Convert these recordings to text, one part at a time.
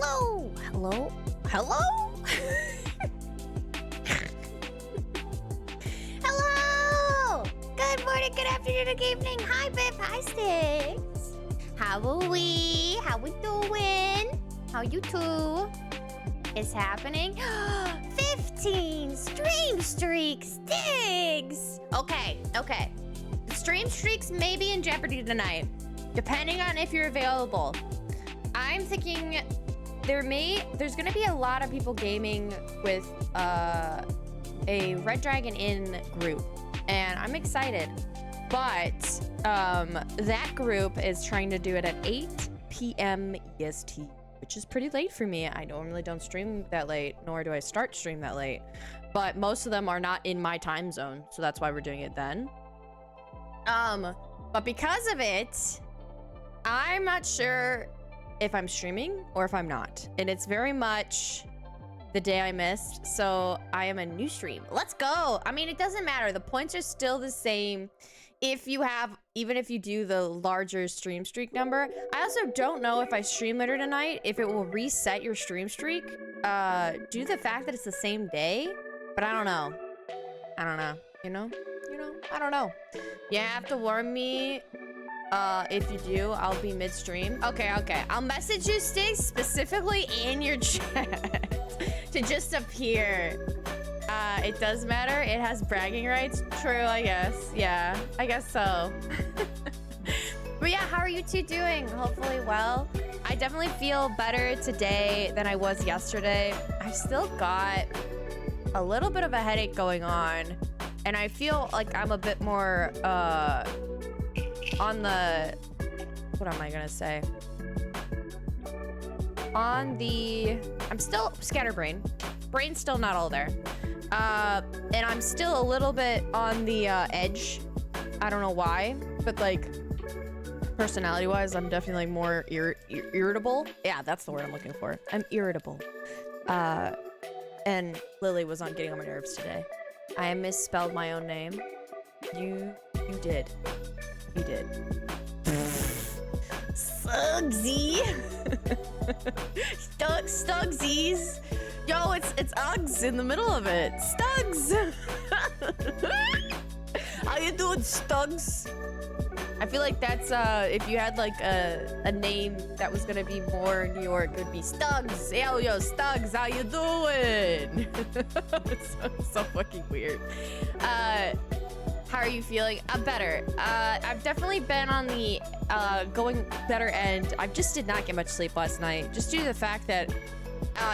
Hello! Hello? Hello? Hello! Good morning, good afternoon, good evening. Hi, Biff. Hi, Sticks. How are we? How we doing? How you two? Is happening? 15 stream streaks, Sticks! Okay. The stream streaks may be in jeopardy tonight, depending on if you're available. I'm thinking there's gonna be a lot of people gaming with a Red Dragon Inn group, and I'm excited. But that group is trying to do it at 8 p.m. EST, which is pretty late for me. I normally don't stream that late, nor do I start stream that late. But most of them are not in my time zone, so that's why we're doing it then. But because of it, I'm not sure if I'm streaming or if I'm not. And it's very much the day I missed, so I am a new stream. Let's go. I mean, it doesn't matter. The points are still the same if you have, even if you do the larger stream streak number. I also don't know if I stream later tonight, if it will reset your stream streak due to the fact that it's the same day, but I don't know. You know, I don't know. You have to warn me. If you do, I'll be midstream. Okay. I'll message you, Sticks, specifically in your chat to just appear. It does matter. It has bragging rights. True, I guess. Yeah, I guess so. But yeah, how are you two doing? Hopefully well. I definitely feel better today than I was yesterday. I've still got a little bit of a headache going on, and I feel like I'm a bit more, on the, what am I gonna say? I'm still scatterbrain. Brain's still not all there. And I'm still a little bit on the edge. I don't know why, but like personality-wise, I'm definitely more irritable. Yeah, that's the word I'm looking for. I'm irritable. And Lily was on getting on my nerves today. I misspelled my own name. You did. You did. Suggsy. Stugsies. Yo, it's Uggs in the middle of it. Stugs. How you doing, Stugs? I feel like that's if you had like a name that was gonna be more New York, it would be Stugs. Yo, Stugs, how you doing? It's so fucking weird. How are you feeling? I'm better. I've definitely been on the going better end. I just did not get much sleep last night, just due to the fact that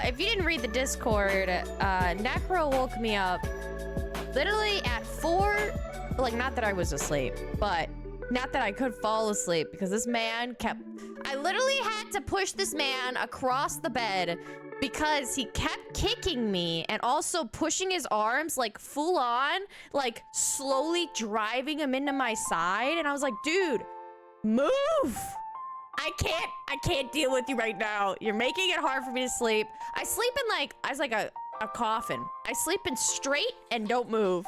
if you didn't read the Discord, Necro woke me up literally at 4. Like, not that I was asleep, but not that I could fall asleep, because this man I literally had to push this man across the bed because he kept kicking me and also pushing his arms like full on, like slowly driving him into my side. And I was like, dude, move. I can't deal with you right now. You're making it hard for me to sleep. I sleep in like, I was like a coffin. I sleep in straight and don't move.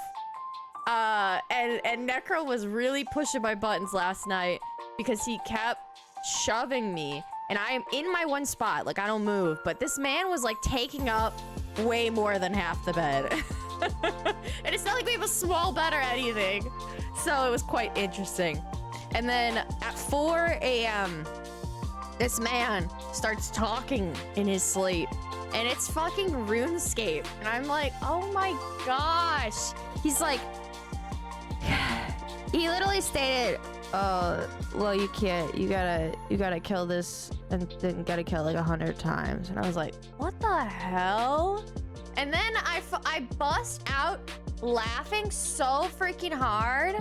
And Necro was really pushing my buttons last night because he kept shoving me. And I am in my one spot, like I don't move. But this man was like taking up way more than half the bed. And it's not like we have a small bed or anything. So it was quite interesting. And then at 4 a.m., this man starts talking in his sleep. And it's fucking RuneScape. And I'm like, oh my gosh. He's like, he literally stated, well, you can't, you gotta kill this and then gotta kill like 100 times. And I was like, what the hell? And then I bust out laughing so freaking hard.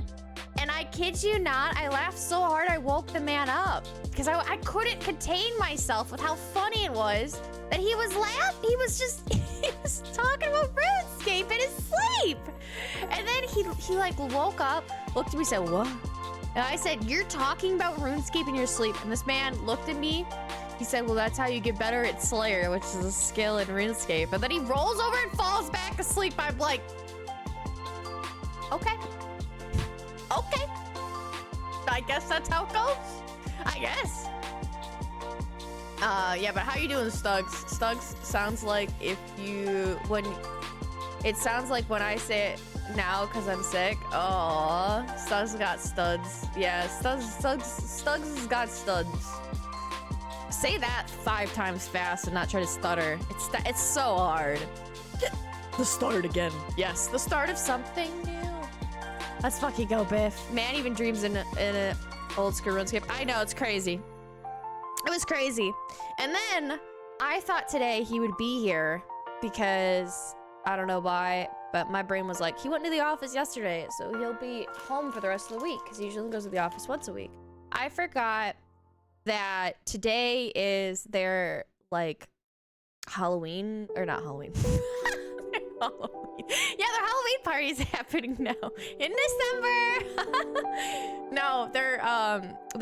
And I kid you not, I laughed so hard I woke the man up. Because I couldn't contain myself with how funny it was that he was laughing. He was talking about RuneScape in his sleep. And then he like woke up, looked at me, said, what? And I said, you're talking about RuneScape in your sleep. And this man looked at me. He said, well, that's how you get better at Slayer, which is a skill in RuneScape. And then he rolls over and falls back asleep. I'm like, okay. Okay. I guess that's how it goes. I guess. Yeah, but how you doing, Stugs? Stugs sounds like it sounds like when I say it now because I'm sick. Oh, Stugs got studs. Yeah, Stugs has got studs. Say that 5 times fast and not try to stutter. It's so hard. The start again. Yes, the start of something new. Let's fucking go, Biff. Man even dreams in a old school RuneScape. I know, it's crazy. It was crazy. And then I thought today he would be here because I don't know why, but my brain was like, he went to the office yesterday, so he'll be home for the rest of the week because he usually goes to the office once a week. I forgot that today is their like Halloween, or not Halloween. Halloween. Yeah, their Halloween party is happening now in December. No, their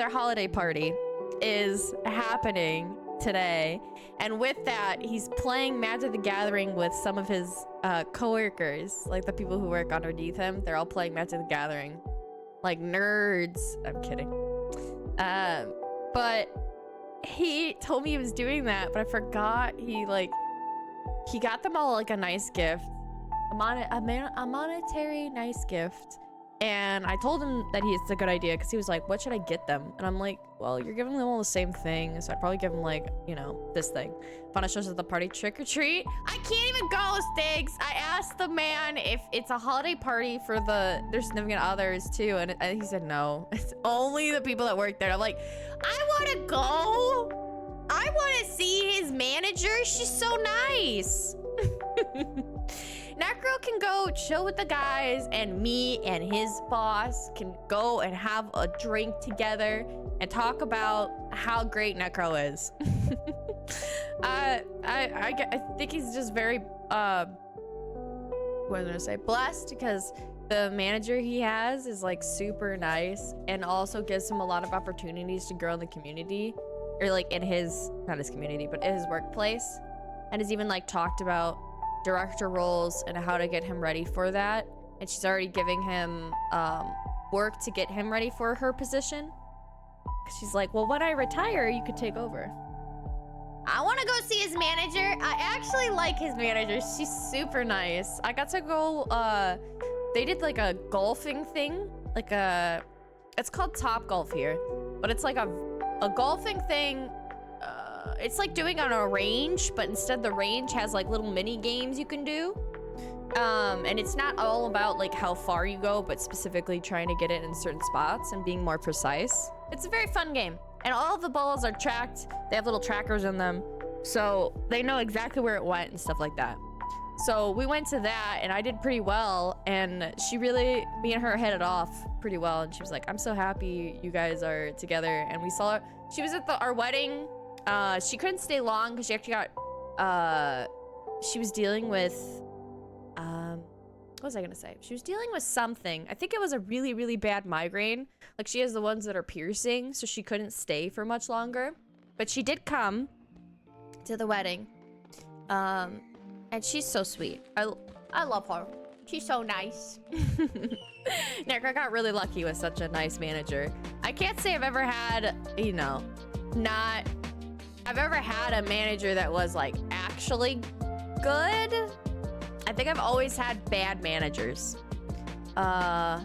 holiday party is happening today, and with that, he's playing Magic the Gathering with some of his coworkers, like the people who work underneath him. They're all playing Magic the Gathering, like nerds. I'm kidding. But he told me he was doing that, but I forgot he got them all like a nice gift, a monetary nice gift. And I told him that it's a good idea because he was like, what should I get them? And I'm like, well, you're giving them all the same thing, so I'd probably give them like, you know, this thing. Fun shows at the party, trick or treat. I can't even go, Stiggs. I asked the man if it's a holiday party for their significant others too, and he said no. It's only the people that work there. I'm like, I want to go. I want to see his manager. She's so nice. Necro can go chill with the guys, and me and his boss can go and have a drink together and talk about how great Necro is. I think he's just very what was I gonna say, blessed, because the manager he has is like super nice and also gives him a lot of opportunities to grow in the community, or like in his, not his community, but in his workplace, and has even like talked about director roles and how to get him ready for that. And she's already giving him work to get him ready for her position. She's like, well, when I retire, you could take over. I want to go see his manager. I actually like his manager. She's super nice. I got to go, they did like a golfing thing, like it's called Top Golf here, but it's like a golfing thing. It's like doing on a range, but instead the range has like little mini games you can do. And it's not all about like how far you go, but specifically trying to get it in certain spots and being more precise. It's a very fun game. And all of the balls are tracked. They have little trackers in them, so they know exactly where it went and stuff like that. So we went to that, and I did pretty well, and me and her hit it off pretty well, and she was like, I'm so happy you guys are together. And we saw her. She was at our wedding. She couldn't stay long because she actually got, she was dealing with, what was I gonna say? She was dealing with something. I think it was a really, really bad migraine. Like, she has the ones that are piercing, so she couldn't stay for much longer. But she did come to the wedding. And she's so sweet. I love her. She's so nice. Necro got really lucky with such a nice manager. I can't say I've ever had, you know, I've ever had a manager that was like actually good. I think I've always had bad managers. No,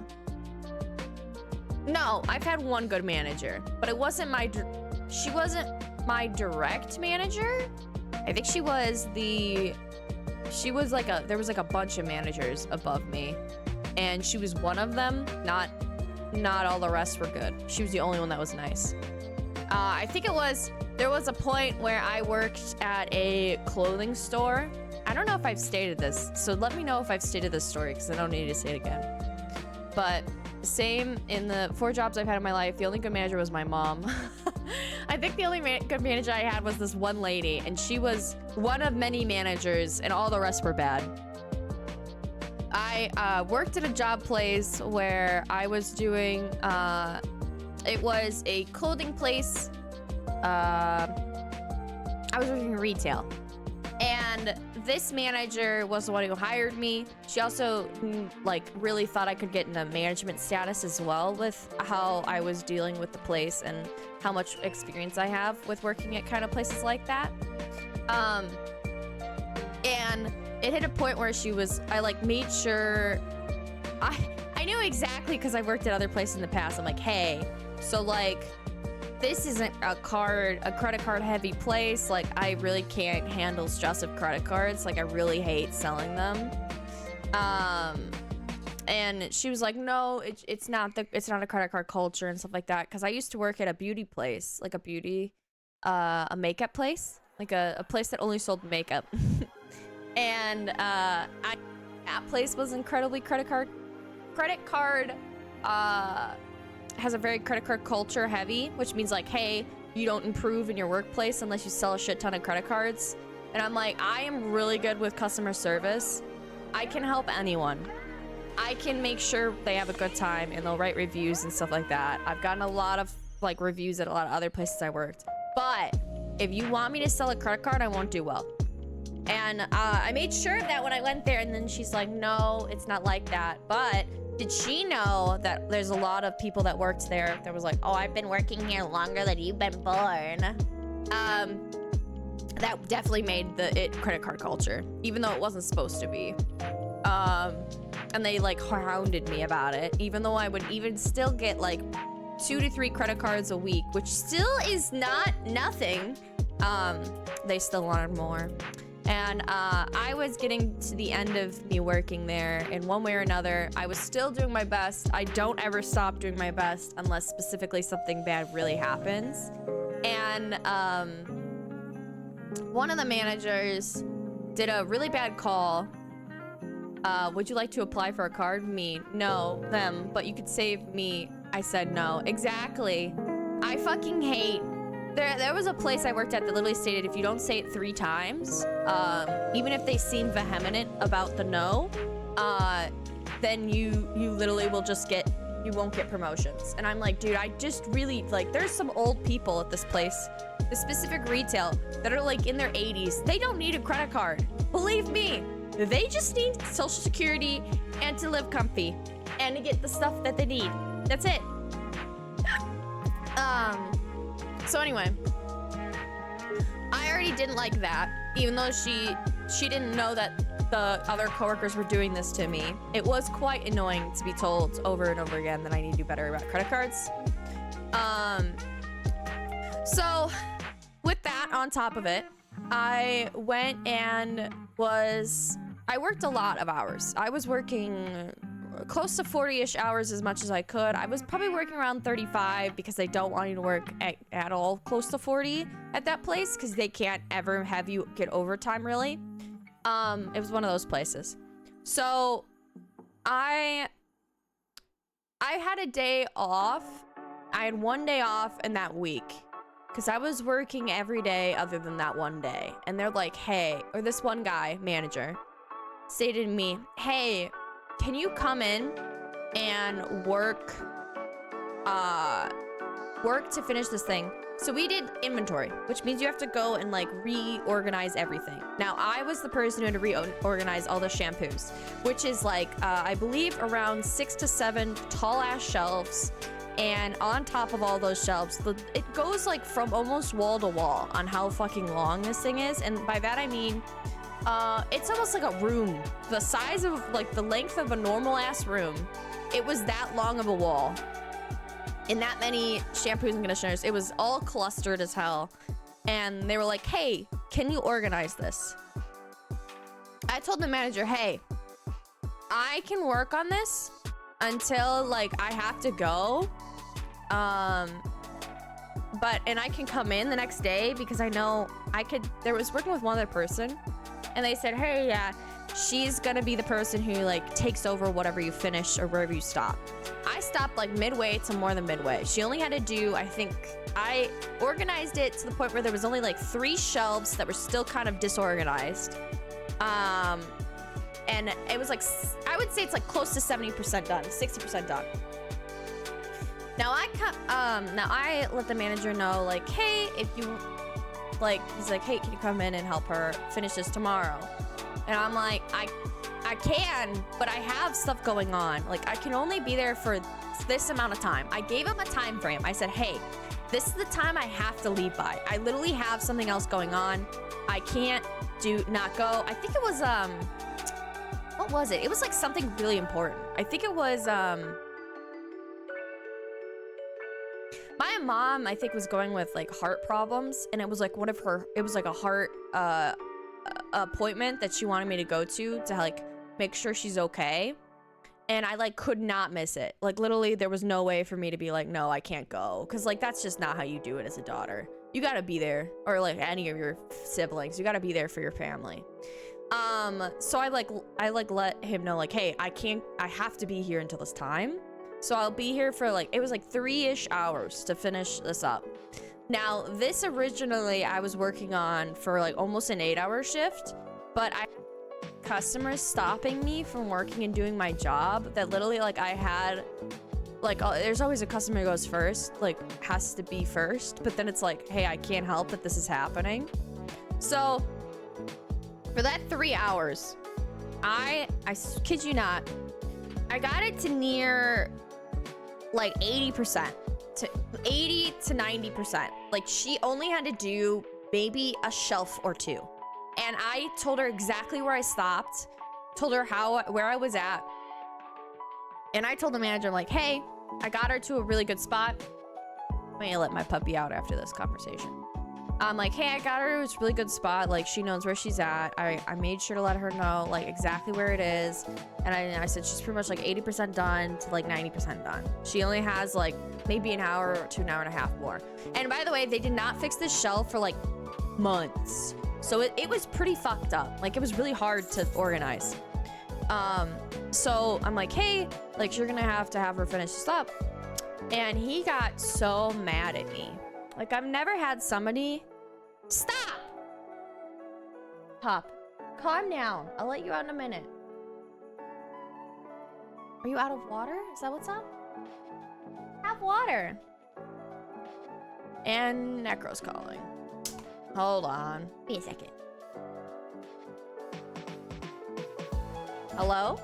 I've had one good manager, but it wasn't she wasn't my direct manager. I think there was like a bunch of managers above me, and she was one of them. Not all the rest were good. She was the only one that was nice. I think there was a point where I worked at a clothing store. I don't know if I've stated this, so let me know if I've stated this story, because I don't need to say it again. But same in the 4 jobs I've had in my life, the only good manager was my mom. I think the only good manager I had was this one lady, and she was one of many managers, and all the rest were bad. I worked at a job place where I was doing, it was a clothing place. I was working in retail, and And this manager was the one who hired me. She also like really thought I could get into management status as well with how I was dealing with the place and how much experience I have with working at kind of places like that. And it hit a point where I like made sure I knew exactly, because I worked at other places in the past. I'm like, hey, so like this isn't a credit card heavy place. Like I really can't handle stress of credit cards. Like I really hate selling them. And she was like, no, it's not a credit card culture and stuff like that. Cause I used to work at a beauty place, like a makeup place, like a place that only sold makeup. And that place was incredibly credit card has a very credit card culture heavy, which means like, hey, you don't improve in your workplace unless you sell a shit ton of credit cards. And I'm like, I am really good with customer service. I can help anyone. I can make sure they have a good time and they'll write reviews and stuff like that. I've gotten a lot of like reviews at a lot of other places I worked. But if you want me to sell a credit card, I won't do well. And I made sure of that when I went there. And then she's like, no, it's not like that. But did she know that there's a lot of people that worked there that was like, oh, I've been working here longer than you've been born? That definitely made it credit card culture, even though it wasn't supposed to be. And they like hounded me about it, even though I would even still get like 2 to 3 credit cards a week, which still is not nothing. They still wanted more. And I was getting to the end of me working there in one way or another. I was still doing my best. I don't ever stop doing my best unless specifically something bad really happens. And one of the managers did a really bad call. Would you like to apply for a card? Me. No. Them. But you could save me. I said no. Exactly. I fucking hate... There was a place I worked at that literally stated if you don't say it 3 times, even if they seem vehement about the no, then you literally will just you won't get promotions. And I'm like, dude, I just really, like, there's some old people at this place, this specific retail, that are like in their 80s. They don't need a credit card. Believe me, they just need Social Security and to live comfy and to get the stuff that they need. That's it. So anyway, I already didn't like that, even though she didn't know that the other coworkers were doing this to me. It was quite annoying to be told over and over again that I need to do better about credit cards. So with that on top of it, I went and I worked a lot of hours. I was working close to 40-ish hours, as much as I could. I was probably working around 35 because they don't want you to work at all close to 40 at that place because they can't ever have you get overtime, really. It was one of those places. So I had a day off. I had one day off in that week because I was working every day other than that one day. And they're like, hey, or this one guy, manager, stated to me, hey, can you come in and work to finish this thing? So we did inventory, which means you have to go and like reorganize everything. Now I was the person who had to reorganize all the shampoos, which is like, I believe around 6 to 7 tall ass shelves. And on top of all those shelves, it goes like from almost wall to wall on how fucking long this thing is. And by that I mean, it's almost like a room. The size of, like, the length of a normal ass room. It was that long of a wall. And that many shampoos and conditioners. It was all clustered as hell. And they were like, hey, can you organize this? I told the manager, hey, I can work on this until, like, I have to go. And I can come in the next day because I know there was working with one other person. And they said, hey, yeah, she's gonna be the person who like takes over whatever you finish or wherever you stop. I stopped like midway to more than midway. She only had to do, I think, I organized it to the point where there was only like 3 shelves that were still kind of disorganized. And it was like, I would say it's like close to 70% done, 60% done. Now I let the manager know, like, hey, if you like, he's like, hey, can you come in and help her finish this tomorrow? And I'm like, I can, but I have stuff going on. Like, I can only be there for this amount of time. I gave him a time frame. I said, hey, this is the time I have to leave by. I literally have something else going on. I can't not go. I think it was, what was it? It was like something really important. I think it was, my mom, I think, was going with like heart problems, and it was like it was like a heart appointment that she wanted me to go to like make sure she's okay. And I like could not miss it. Like literally there was no way for me to be like, no, I can't go. Cause like that's just not how you do it as a daughter. You gotta be there, or like any of your siblings, you gotta be there for your family. So I let him know like, hey, I have to be here until this time. So I'll be here for like, it was like 3-ish hours to finish this up. Now this originally I was working on for like almost an 8-hour shift, but I customers stopping me from working and doing my job that literally like I had like there's always a customer who goes first, like has to be first, but then it's like, hey, I can't help that this is happening. So for that 3 hours, I kid you not, I got it to near like 80%, to 80 to 90%. Like she only had to do maybe a shelf or two. And I told her exactly where I stopped, told her where I was at. And I told the manager, like, hey, I got her to a really good spot. I'm gonna let my puppy out after this conversation. I'm like, hey, I got her to a really good spot. Like, she knows where she's at. I made sure to let her know, like, exactly where it is. And I said she's pretty much, like, 80% done to, like, 90% done. She only has, like, maybe an hour to an hour and a half more. And by the way, they did not fix this shelf for, like, months. So it was pretty fucked up. Like, it was really hard to organize. So I'm like, hey, like, you're gonna have to have her finish this up. And he got so mad at me. Like, I've never had somebody... Stop! Pop, calm down. I'll let you out in a minute. Are you out of water? Is that what's up? Have water. And Necro's calling. Hold on. Wait a second. Hello?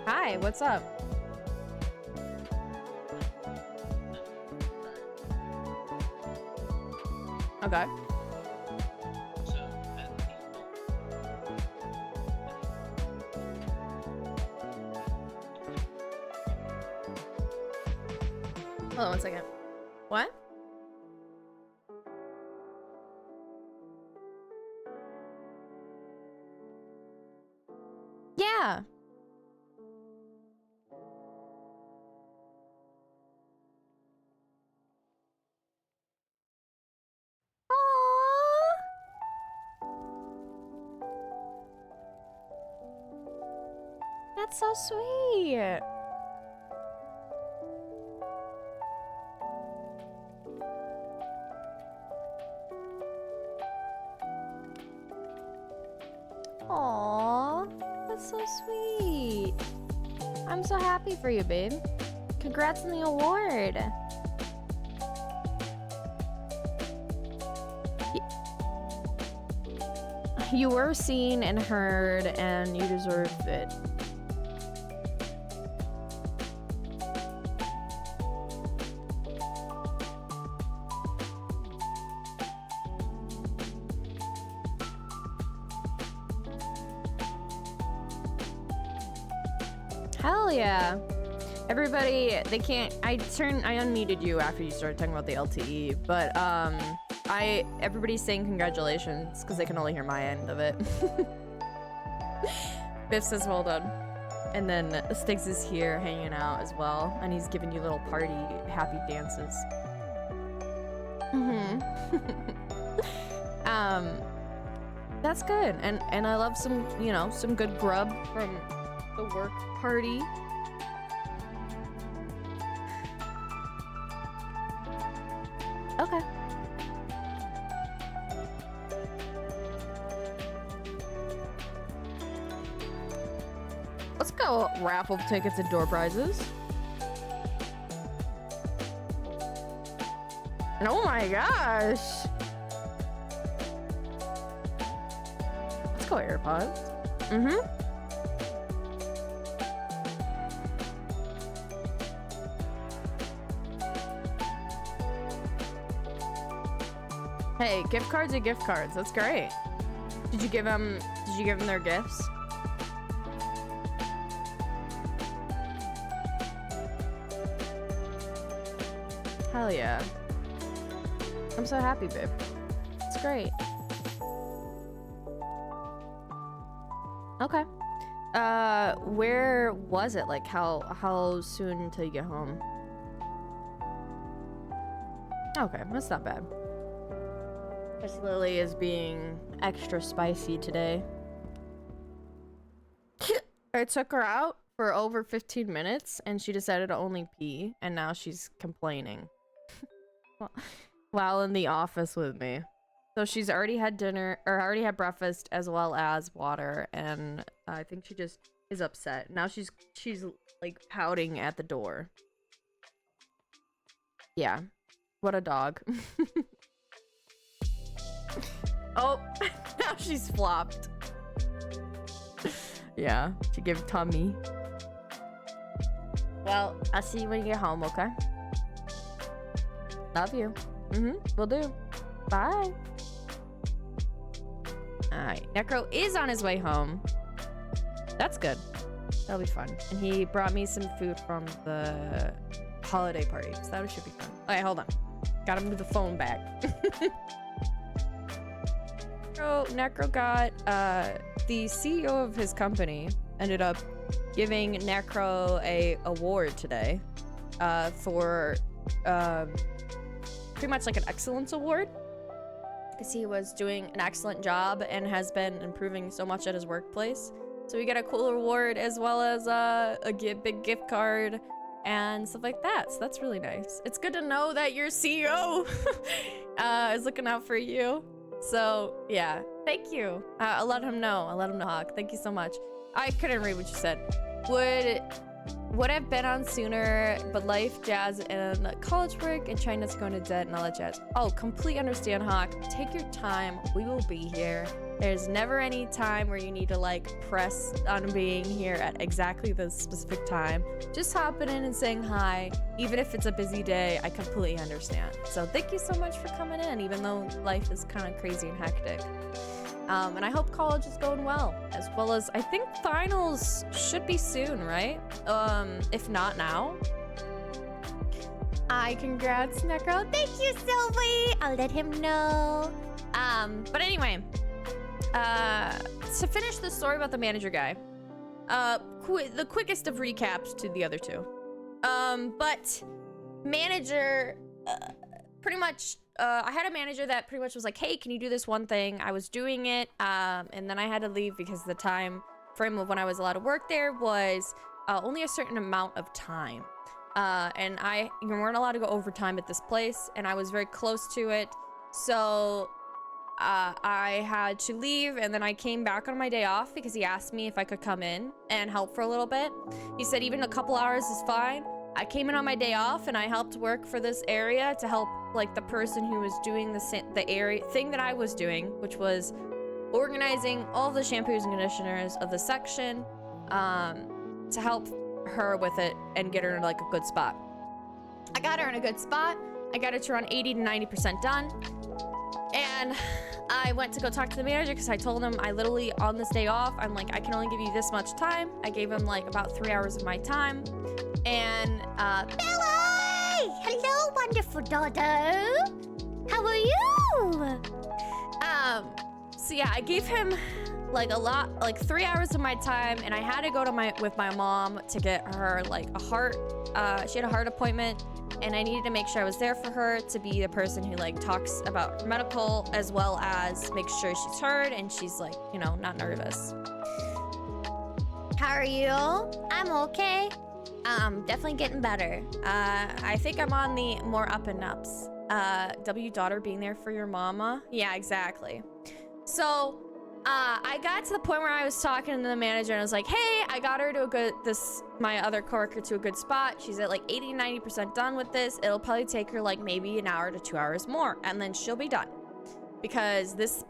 Hi, what's up? Okay. Hold on one second. What? Yeah. That's so sweet. Aww, that's so sweet. I'm so happy for you, babe. Congrats on the award. You were seen and heard, and you deserve it. Hell yeah. Everybody, they can't, I unmuted you after you started talking about the LTE, but everybody's saying congratulations because they can only hear my end of it. Biff says well done. And then Stiggs is here hanging out as well, and he's giving you little party happy dances. That's good. And I love some, you know, some good grub from the work party. Okay. Let's go raffle tickets and door prizes. Oh my gosh. Let's go AirPods. Mm-hmm. Hey, gift cards are gift cards. That's great. Did you give them their gifts? Hell yeah. I'm so happy, babe. It's great. Okay. Where was it? Like how soon until you get home? Okay, that's not bad. Miss Lily is being extra spicy today. I took her out for over 15 minutes and she decided to only pee, and now she's complaining while in the office with me. So she's already had dinner, or already had breakfast as well as water, and I think she just is upset. Now she's like pouting at the door. Yeah. What a dog. Oh, now she's flopped. Yeah, she gave tummy. Well, I'll see you when you get home, okay? Love you. Will do. Bye. Alright, Necro is on his way home. That's good. That'll be fun. And he brought me some food from the holiday party, so that should be fun. Alright, hold on. Gotta move the phone back. Necro got, the CEO of his company ended up giving Necro a award today, for, pretty much like an excellence award, because he was doing an excellent job and has been improving so much at his workplace. So we get a cool reward as well as a big gift card and stuff like that. So that's really nice. It's good to know that your CEO is looking out for you. So yeah, thank you. I'll let him know. I'll let him know, Hawk. Thank you so much. I couldn't read what you said. Would have been on sooner, but life, jazz, and college work and trying not to go into debt and all that jazz. Oh, completely understand, Hawk. Take your time. We will be here. There's never any time where you need to like press on being here at exactly the specific time. Just hopping in and saying hi, even if it's a busy day, I completely understand. So thank you so much for coming in, even though life is kind of crazy and hectic. And I hope college is going well as I think finals should be soon, right? If not now. Congrats, Necro. Thank you, Sylvie. I'll let him know. But anyway, to finish the story about the manager guy, the quickest of recaps to the other two. But manager, pretty much, I had a manager that pretty much was like, hey, can you do this one thing? I was doing it, and then I had to leave because the time frame of when I was allowed to work there was only a certain amount of time. And you weren't allowed to go overtime at this place, and I was very close to it. So I had to leave, and then I came back on my day off because he asked me if I could come in and help for a little bit. He said even a couple hours is fine. I came in on my day off and I helped work for this area to help like the person who was doing the area thing that I was doing, which was organizing all the shampoos and conditioners of the section, to help her with it and get her in like a good spot. I got her in a good spot. I got her to around 80 to 90% done. And I went to go talk to the manager because I told him I literally on this day off, I'm like, I can only give you this much time. I gave him like about 3 hours of my time. And Billy! Hello, wonderful daughter. How are you? So yeah, I gave him like a lot, like 3 hours of my time, and I had to go to with my mom to get her like a heart, she had a heart appointment, and I needed to make sure I was there for her to be the person who like talks about her medical as well as make sure she's heard and she's like, you know, not nervous. How are you? I'm okay. Definitely getting better. I think I'm on the more up and ups. W daughter being there for your mama. Yeah, exactly. So I got to the point where I was talking to the manager and I was like, hey, I got her to my other coworker to a good spot. She's at like 80, 90% done with this. It'll probably take her like maybe an hour to 2 hours more, and then she'll be done. Because this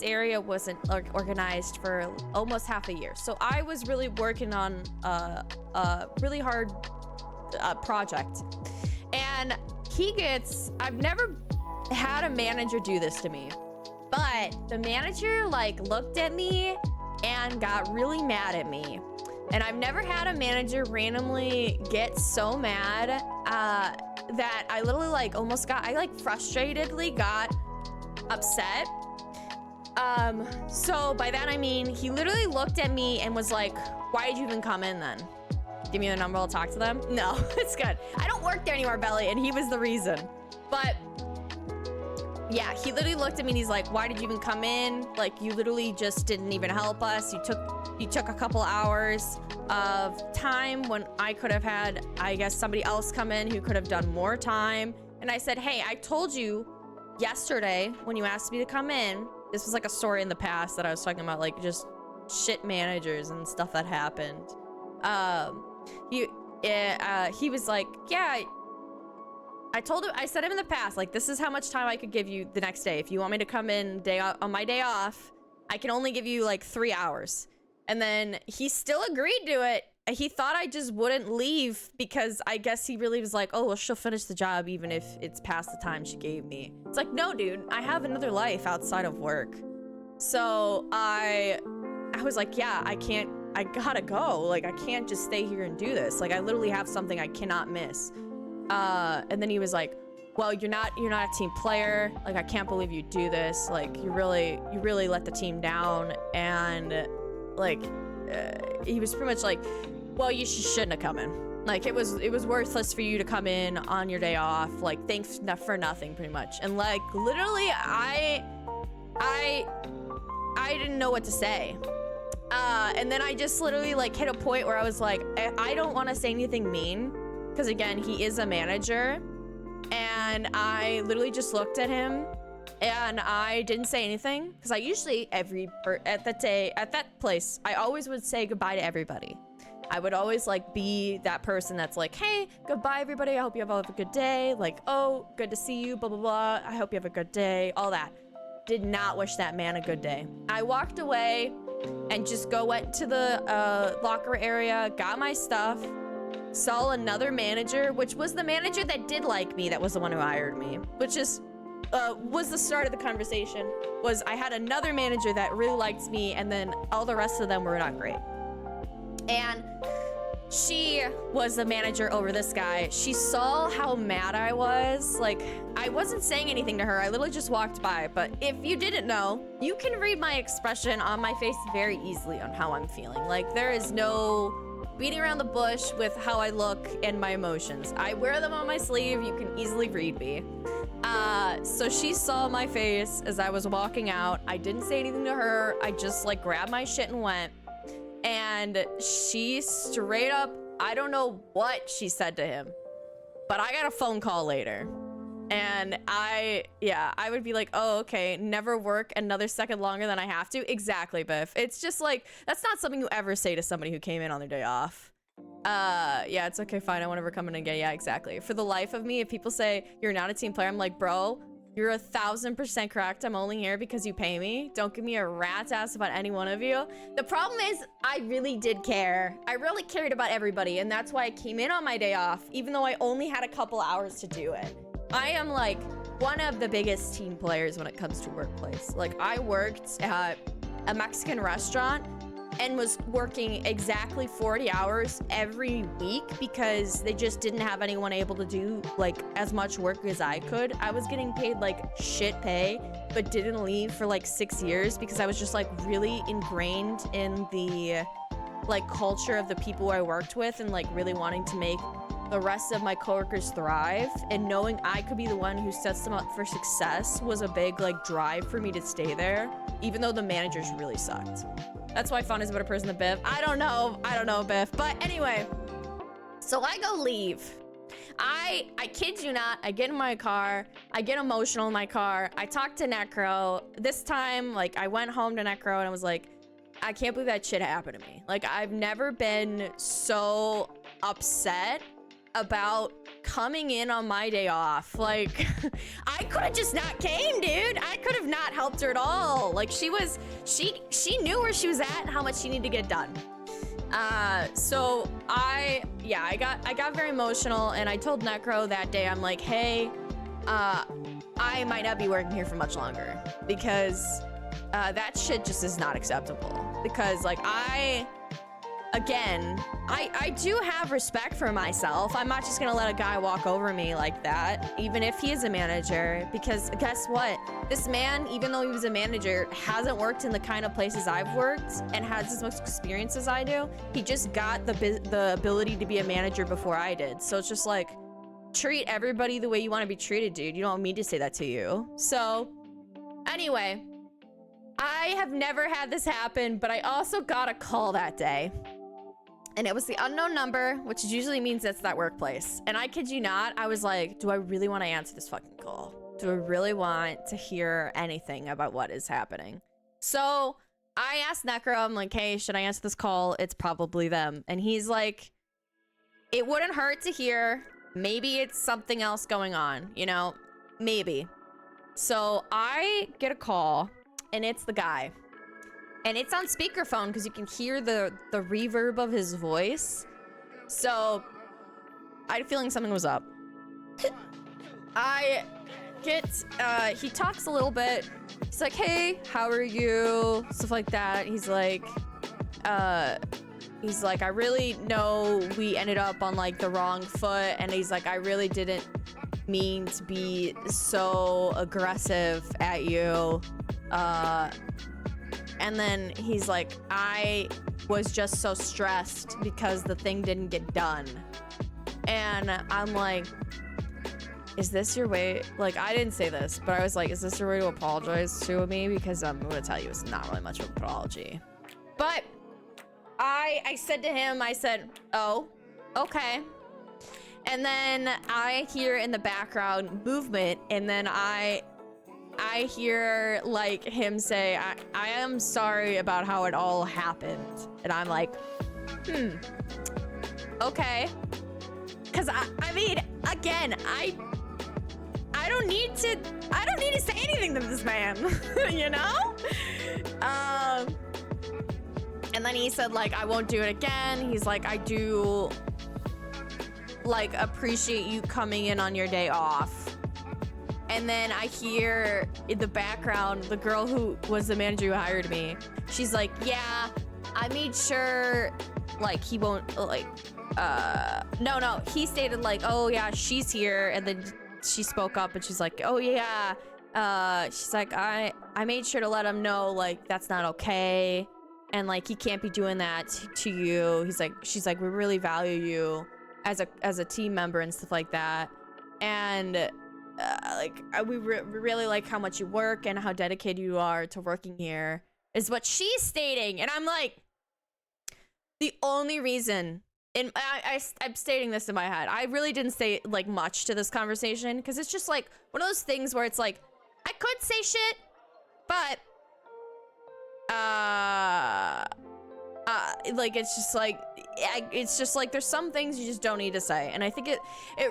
area wasn't organized for almost half a year. So I was really working on a really hard project. And I've never had a manager do this to me. But the manager like looked at me and got really mad at me. And I've never had a manager randomly get so mad that I literally like almost got, I like frustratedly got upset. So by that I mean, he literally looked at me and was like, why did you even come in then? Give me the number, I'll talk to them. No, it's good. I don't work there anymore, Belly, and he was the reason. But yeah, he literally looked at me and he's like, why did you even come in? Like, you literally just didn't even help us. You took a couple hours of time when I could have had, I guess, somebody else come in who could have done more time. And I said, hey, I told you yesterday when you asked me to come in, this was like a story in the past that I was talking about, like just shit managers and stuff that happened. He was like, yeah, I said him in the past, like, this is how much time I could give you the next day. If you want me to come in on my day off, I can only give you like 3 hours. And then he still agreed to it. He thought I just wouldn't leave because I guess he really was like, oh, well, she'll finish the job even if it's past the time she gave me. It's like, no, dude, I have another life outside of work. So I was like, yeah, I gotta go. Like, I can't just stay here and do this. Like, I literally have something I cannot miss. And then he was like, well, you're not a team player. Like, I can't believe you do this. Like, you really let the team down. And like, he was pretty much like, well, you shouldn't have come in. Like, it was worthless for you to come in on your day off. Like, thanks for nothing, pretty much. And like, literally, I didn't know what to say. And then I just literally like hit a point where I was like, I don't want to say anything mean. Because again, he is a manager. And I literally just looked at him and I didn't say anything. Because I usually at that place, I always would say goodbye to everybody. I would always like be that person that's like, hey, goodbye everybody. I hope you have a good day. Like, oh, good to see you, blah, blah, blah. I hope you have a good day, all that. Did not wish that man a good day. I walked away and just went to the locker area, got my stuff, saw another manager, which was the manager that did like me, that was the one who hired me, which is was the start of the conversation. Was I had another manager that really liked me, and then all the rest of them were not great. And she was the manager over this guy. She saw how mad I was. Like, I wasn't saying anything to her. I literally just walked by. But if you didn't know, you can read my expression on my face very easily on how I'm feeling. Like, there is no beating around the bush with how I look and my emotions. I wear them on my sleeve. You can easily read me. So she saw my face as I was walking out. I didn't say anything to her. I just like grabbed my shit and went. And she straight up, I don't know what she said to him, but I got a phone call later. And I would be like, oh, okay, never work another second longer than I have to. Exactly, Biff. It's just like, that's not something you ever say to somebody who came in on their day off. Yeah, it's okay, fine, I won't ever come in again. Yeah, exactly. For the life of me, if people say you're not a team player, I'm like, bro, you're 1000% correct. I'm only here because you pay me. Don't give me a rat's ass about any one of you. The problem is, I really did care. I really cared about everybody, and that's why I came in on my day off, even though I only had a couple hours to do it. I am like one of the biggest team players when it comes to workplace. Like, I worked at a Mexican restaurant and was working exactly 40 hours every week because they just didn't have anyone able to do like as much work as I could. I was getting paid like shit pay, but didn't leave for like 6 years because I was just like really ingrained in the like culture of the people I worked with and like really wanting to make the rest of my coworkers thrive, and knowing I could be the one who sets them up for success was a big like drive for me to stay there, even though the managers really sucked. That's why Fawn is a better person than Biff. I don't know, Biff. But anyway, so I go leave. I kid you not, I get in my car, I get emotional in my car, I talk to Necro. This time, like, I went home to Necro and I was like, I can't believe that shit happened to me. Like, I've never been so upset about coming in on my day off. Like, I could have just not came, dude. I could have not helped her at all. Like, she knew where she was at and how much she needed to get done. So I got very emotional, and I told Necro that day, I'm like, hey, I might not be working here for much longer, because that shit just is not acceptable. Because, like, I do have respect for myself. I'm not just gonna let a guy walk over me like that, even if he is a manager, because guess what? This man, even though he was a manager, hasn't worked in the kind of places I've worked and has as much experience as I do. He just got the ability to be a manager before I did. So it's just like, treat everybody the way you want to be treated, dude. You don't want me to say that to you. So anyway, I have never had this happen, but I also got a call that day. And it was the unknown number, which usually means it's that workplace. And I kid you not, I was like, do I really want to answer this fucking call? Do I really want to hear anything about what is happening? So I asked Necro, I'm like, hey, should I answer this call? It's probably them. And he's like, it wouldn't hurt to hear. Maybe it's something else going on, you know? Maybe. So I get a call, and it's the guy. And it's on speakerphone because you can hear the reverb of his voice. So I had a feeling something was up. He talks a little bit. He's like, hey, how are you? Stuff like that. He's like, I really know we ended up on like the wrong foot. And he's like, I really didn't mean to be so aggressive at you. And then he's like, I was just so stressed because the thing didn't get done. And I'm like, is this your way? Like, I didn't say this, but I was like, is this your way to apologize to me? Because I'm going to tell you it's not really much of an apology. But I said to him, I said, oh, okay. And then I hear in the background movement, and then I hear like him say, I am sorry about how it all happened. And I'm like, okay. Cause I mean, again, I don't need to say anything to this man, you know? And then he said like, I won't do it again. He's like, I do like appreciate you coming in on your day off. And then I hear in the background, the girl who was the manager who hired me, she's like, yeah, I made sure, like, he won't, like, no, he stated, like, oh, yeah, she's here. And then she spoke up and she's like, oh, yeah, she's like, I made sure to let him know, like, that's not okay. And, like, he can't be doing that to you. She's like, we really value you as a team member and stuff like that. And we really like how much you work and how dedicated you are to working here, is what she's stating. And I'm like, the only reason, and I'm stating this in my head, I really didn't say like much to this conversation, because it's just like one of those things where it's like, I could say shit, but like it's just like there's some things you just don't need to say. And I think it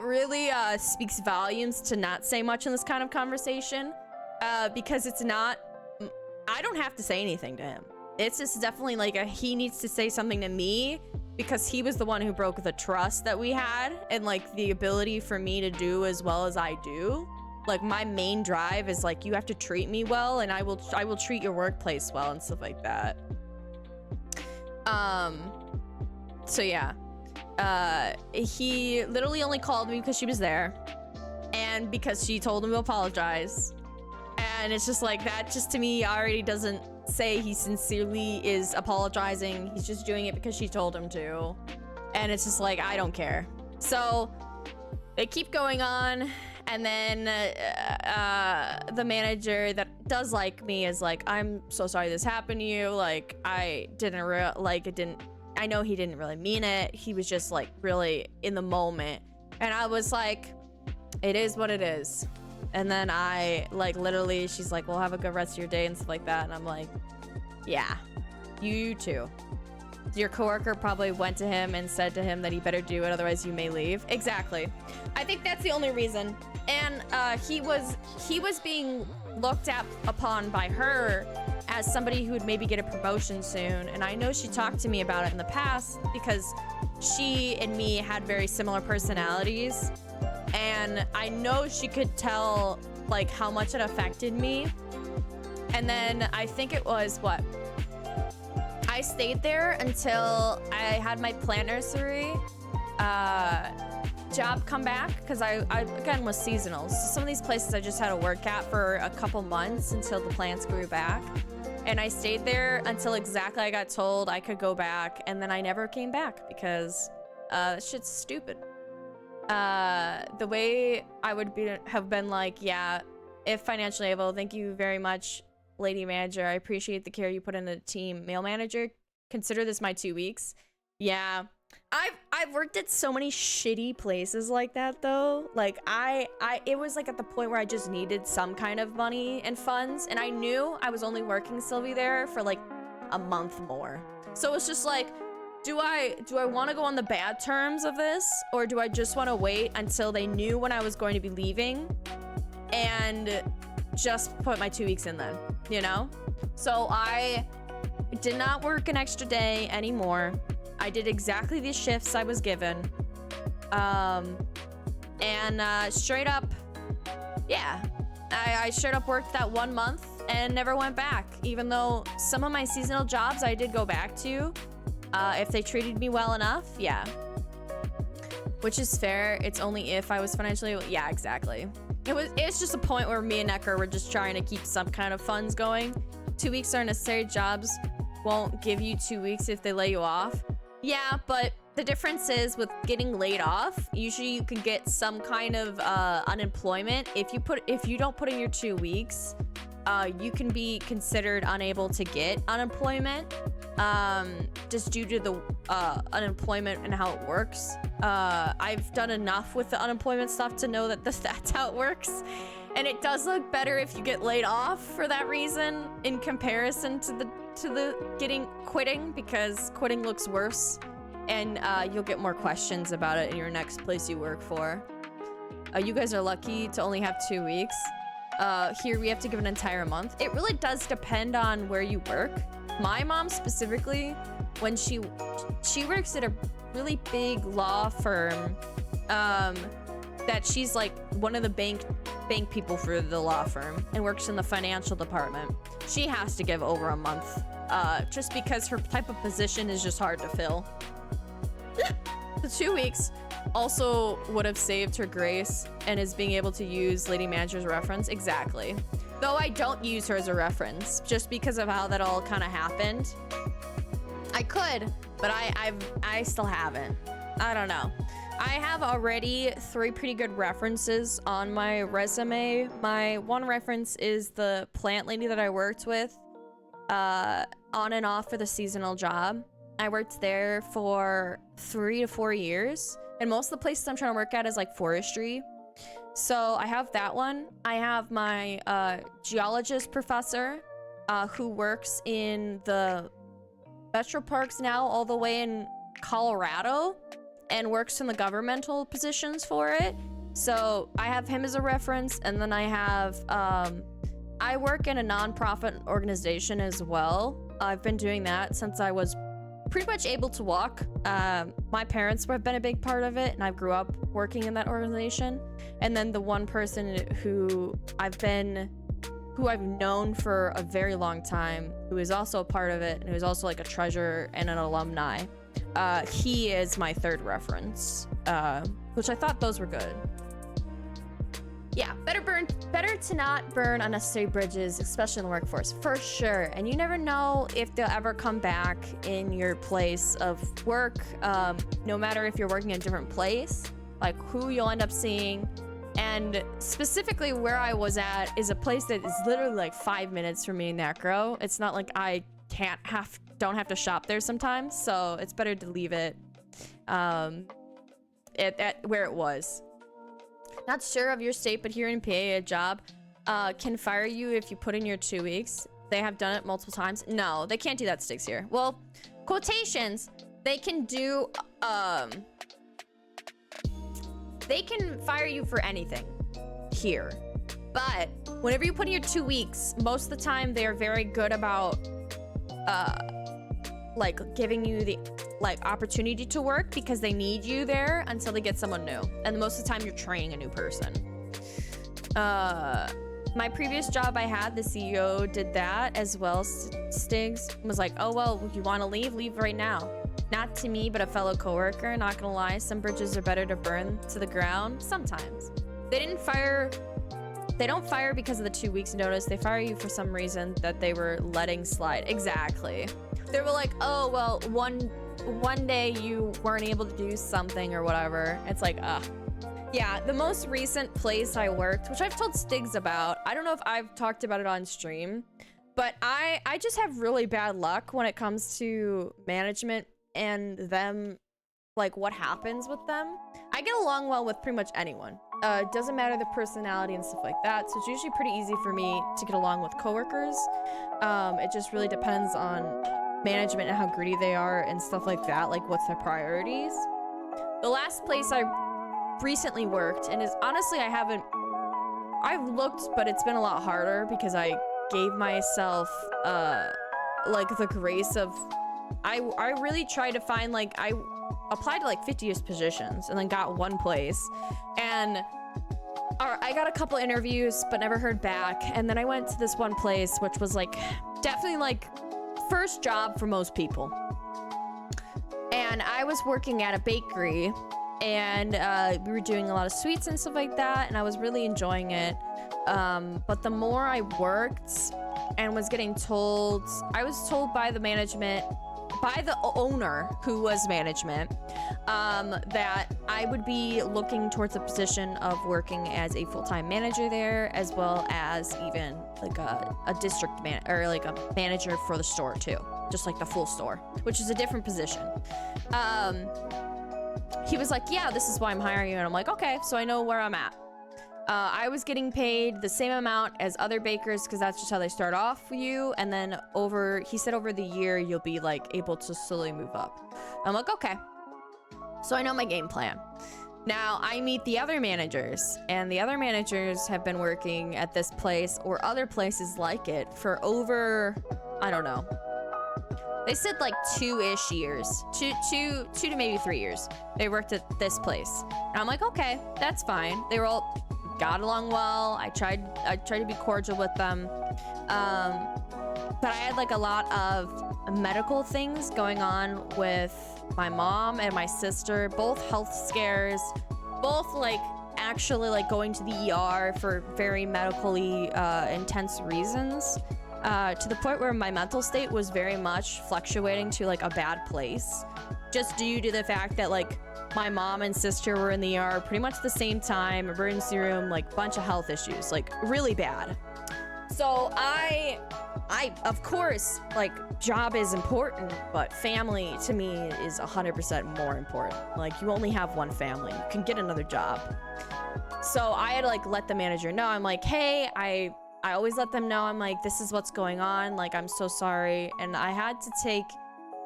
really speaks volumes to not say much in this kind of conversation, because it's not, I don't have to say anything to him. It's just definitely like he needs to say something to me, because he was the one who broke the trust that we had, and like the ability for me to do as well as I do. Like, my main drive is like, you have to treat me well, and I will treat your workplace well and stuff like that. So yeah, he literally only called me because she was there, and because she told him to apologize. And it's just like, that just to me already doesn't say he sincerely is apologizing. He's just doing it because she told him to. And it's just like, I don't care. So they keep going on. And then the manager that does like me is like, I'm so sorry this happened to you. Like, I know he didn't really mean it. He was just like really in the moment. And I was like, it is what it is. And then I, like, literally, she's like, well, have a good rest of your day and stuff like that. And I'm like, yeah, you too. Your coworker probably went to him and said to him that he better do it, otherwise you may leave. Exactly. I think that's the only reason. And he was being looked at upon by her as somebody who would maybe get a promotion soon. And I know she talked to me about it in the past because she and me had very similar personalities. And I know she could tell like how much it affected me. And then I think it was what? I stayed there until I had my plant nursery job come back, because I again was seasonal. So some of these places I just had to work at for a couple months until the plants grew back. And I stayed there until exactly I got told I could go back, and then I never came back because that shit's stupid. The way I would have been like, yeah, if financially able, thank you very much, lady manager. I appreciate the care you put in the team. Male manager, consider this my 2 weeks. Yeah. I've worked at so many shitty places like that though. Like it was like at the point where I just needed some kind of money and funds, and I knew I was only working Sylvie there for like a month more. So it's just like, do I want to go on the bad terms of this, or do I just want to wait until they knew when I was going to be leaving and just put my 2 weeks in then, you know? So I did not work an extra day anymore. I did exactly the shifts I was given. Straight up, yeah, I straight up worked that 1 month and never went back, even though some of my seasonal jobs I did go back to, if they treated me well enough, yeah. Which is fair. It's only if I was financially, yeah, exactly. It's just a point where me and Necker were just trying to keep some kind of funds going. 2 weeks are necessary. Jobs won't give you 2 weeks if they lay you off. Yeah, but the difference is with getting laid off, usually you can get some kind of unemployment. If you don't put in your 2 weeks, you can be considered unable to get unemployment, just due to the unemployment and how it works. I've done enough with the unemployment stuff to know that that's how it works. And it does look better if you get laid off for that reason in comparison to the quitting, because quitting looks worse, and you'll get more questions about it in your next place you work for. You guys are lucky to only have 2 weeks. Here we have to give an entire month. It really does depend on where you work. My mom specifically, when she works at a really big law firm, that she's like one of the bank people for the law firm and works in the financial department. She has to give over a month, just because her type of position is just hard to fill. The 2 weeks also would have saved her grace and is being able to use lady manager's reference. Exactly. Though I don't use her as a reference just because of how that all kind of happened. I could, but I still haven't. I don't know. I have already 3 pretty good references on my resume. My one reference is the plant lady that I worked with on and off for the seasonal job. I worked there for 3 to 4 years, and most of the places I'm trying to work at is like forestry. So I have that one. I have my geologist professor who works in the Metro Parks now all the way in Colorado, and works in the governmental positions for it. So I have him as a reference, and then I have, I work in a nonprofit organization as well. I've been doing that since I was pretty much able to walk. My parents have been a big part of it, and I grew up working in that organization. And then the one person who I've known for a very long time, who is also a part of it, and who is also like a treasurer and an alumni. He is my 3rd reference, which I thought those were good. Yeah, better to not burn unnecessary bridges, especially in the workforce, for sure. And you never know if they'll ever come back in your place of work, no matter if you're working in a different place, like who you'll end up seeing. And specifically where I was at is a place that is literally like 5 minutes from me in Necro. It's not like I don't have to shop there sometimes, so it's better to leave it. at where it was. Not sure of your state, but here in PA, a job can fire you if you put in your 2 weeks. They have done it multiple times. No, they can't do that, Sticks here. Well, quotations, they can do, they can fire you for anything here. But whenever you put in your 2 weeks, most of the time they're very good about, like giving you the opportunity to work because they need you there until they get someone new. And most of the time you're training a new person. My previous job I had, the CEO did that as well. Stigs was like, oh, well, you want to leave? Leave right now. Not to me, but a fellow coworker. Not gonna lie, some bridges are better to burn to the ground. Sometimes. They don't fire because of the 2 weeks notice. They fire you for some reason that they were letting slide. Exactly. They were like, oh, well, one day you weren't able to do something or whatever. It's like, yeah, the most recent place I worked, which I've told Stigs about, I don't know if I've talked about it on stream, but I just have really bad luck when it comes to management and them, like what happens with them. I get along well with pretty much anyone. It doesn't matter the personality and stuff like that, so it's usually pretty easy for me to get along with coworkers. It just really depends on management and how greedy they are and stuff like that, like what's their priorities. The last place I recently worked, and is honestly I've looked, but it's been a lot harder because I gave myself like the grace of I really tried to find, like, I applied to like 50 positions and then got one place, and I got a couple interviews but never heard back, and then I went to this one place which was like definitely like first job for most people, and I was working at a bakery, and we were doing a lot of sweets and stuff like that, and I was really enjoying it. But the more I worked and was getting told, I was told by the management, by the owner who was management, that I would be looking towards a position of working as a full-time manager there, as well as even like a district man or like a manager for the store too, just like the full store, which is a different position. He was like, yeah, this is why I'm hiring you. And I'm like, okay, so I know where I'm at. I was getting paid the same amount as other bakers because that's just how they start off for you. And then he said over the year, you'll be like able to slowly move up. I'm like, okay. So I know my game plan. Now I meet the other managers, and the other managers have been working at this place or other places like it for over, I don't know. They said like 2-ish years, two to maybe 3 years. They worked at this place. And I'm like, okay, that's fine. They were all got along well. I tried to be cordial with them. But I had like a lot of medical things going on with my mom and my sister, both health scares, both like actually like going to the ER for very medically intense reasons. To the point where my mental state was very much fluctuating to like a bad place, just due to the fact that like my mom and sister were in the ER pretty much the same time, emergency room, like bunch of health issues, like really bad. So I of course, like job is important, but family to me is 100% more important. Like you only have one family, you can get another job. So I had to like let the manager know. I'm like, hey, I always let them know, I'm like, this is what's going on, like I'm so sorry. And I had to take,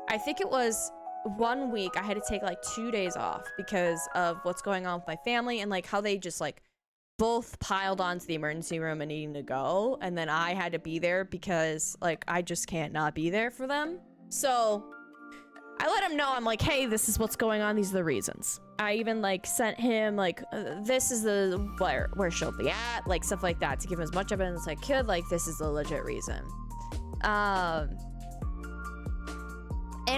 I think it was 1 week, I had to take like 2 days off because of what's going on with my family and like how they just like both piled onto the emergency room and needing to go, and then I had to be there because like I just can't not be there for them. So I let him know, I'm like, hey, this is what's going on, these are the reasons. I even like sent him like this is the where she'll be at, like stuff like that, to give him as much evidence as I could, like this is the legit reason. And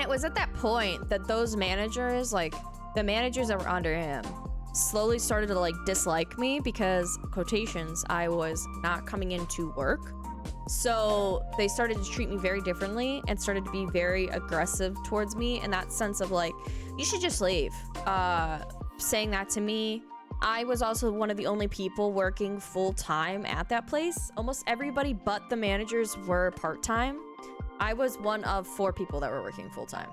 it was at that point that those managers, like the managers that were under him, slowly started to like dislike me because, quotations, I was not coming into work. So they started to treat me very differently and started to be very aggressive towards me in that sense of like, you should just leave. Saying that to me. I was also one of the only people working full-time at that place. Almost everybody but the managers were part-time. I was one of 4 people that were working full-time.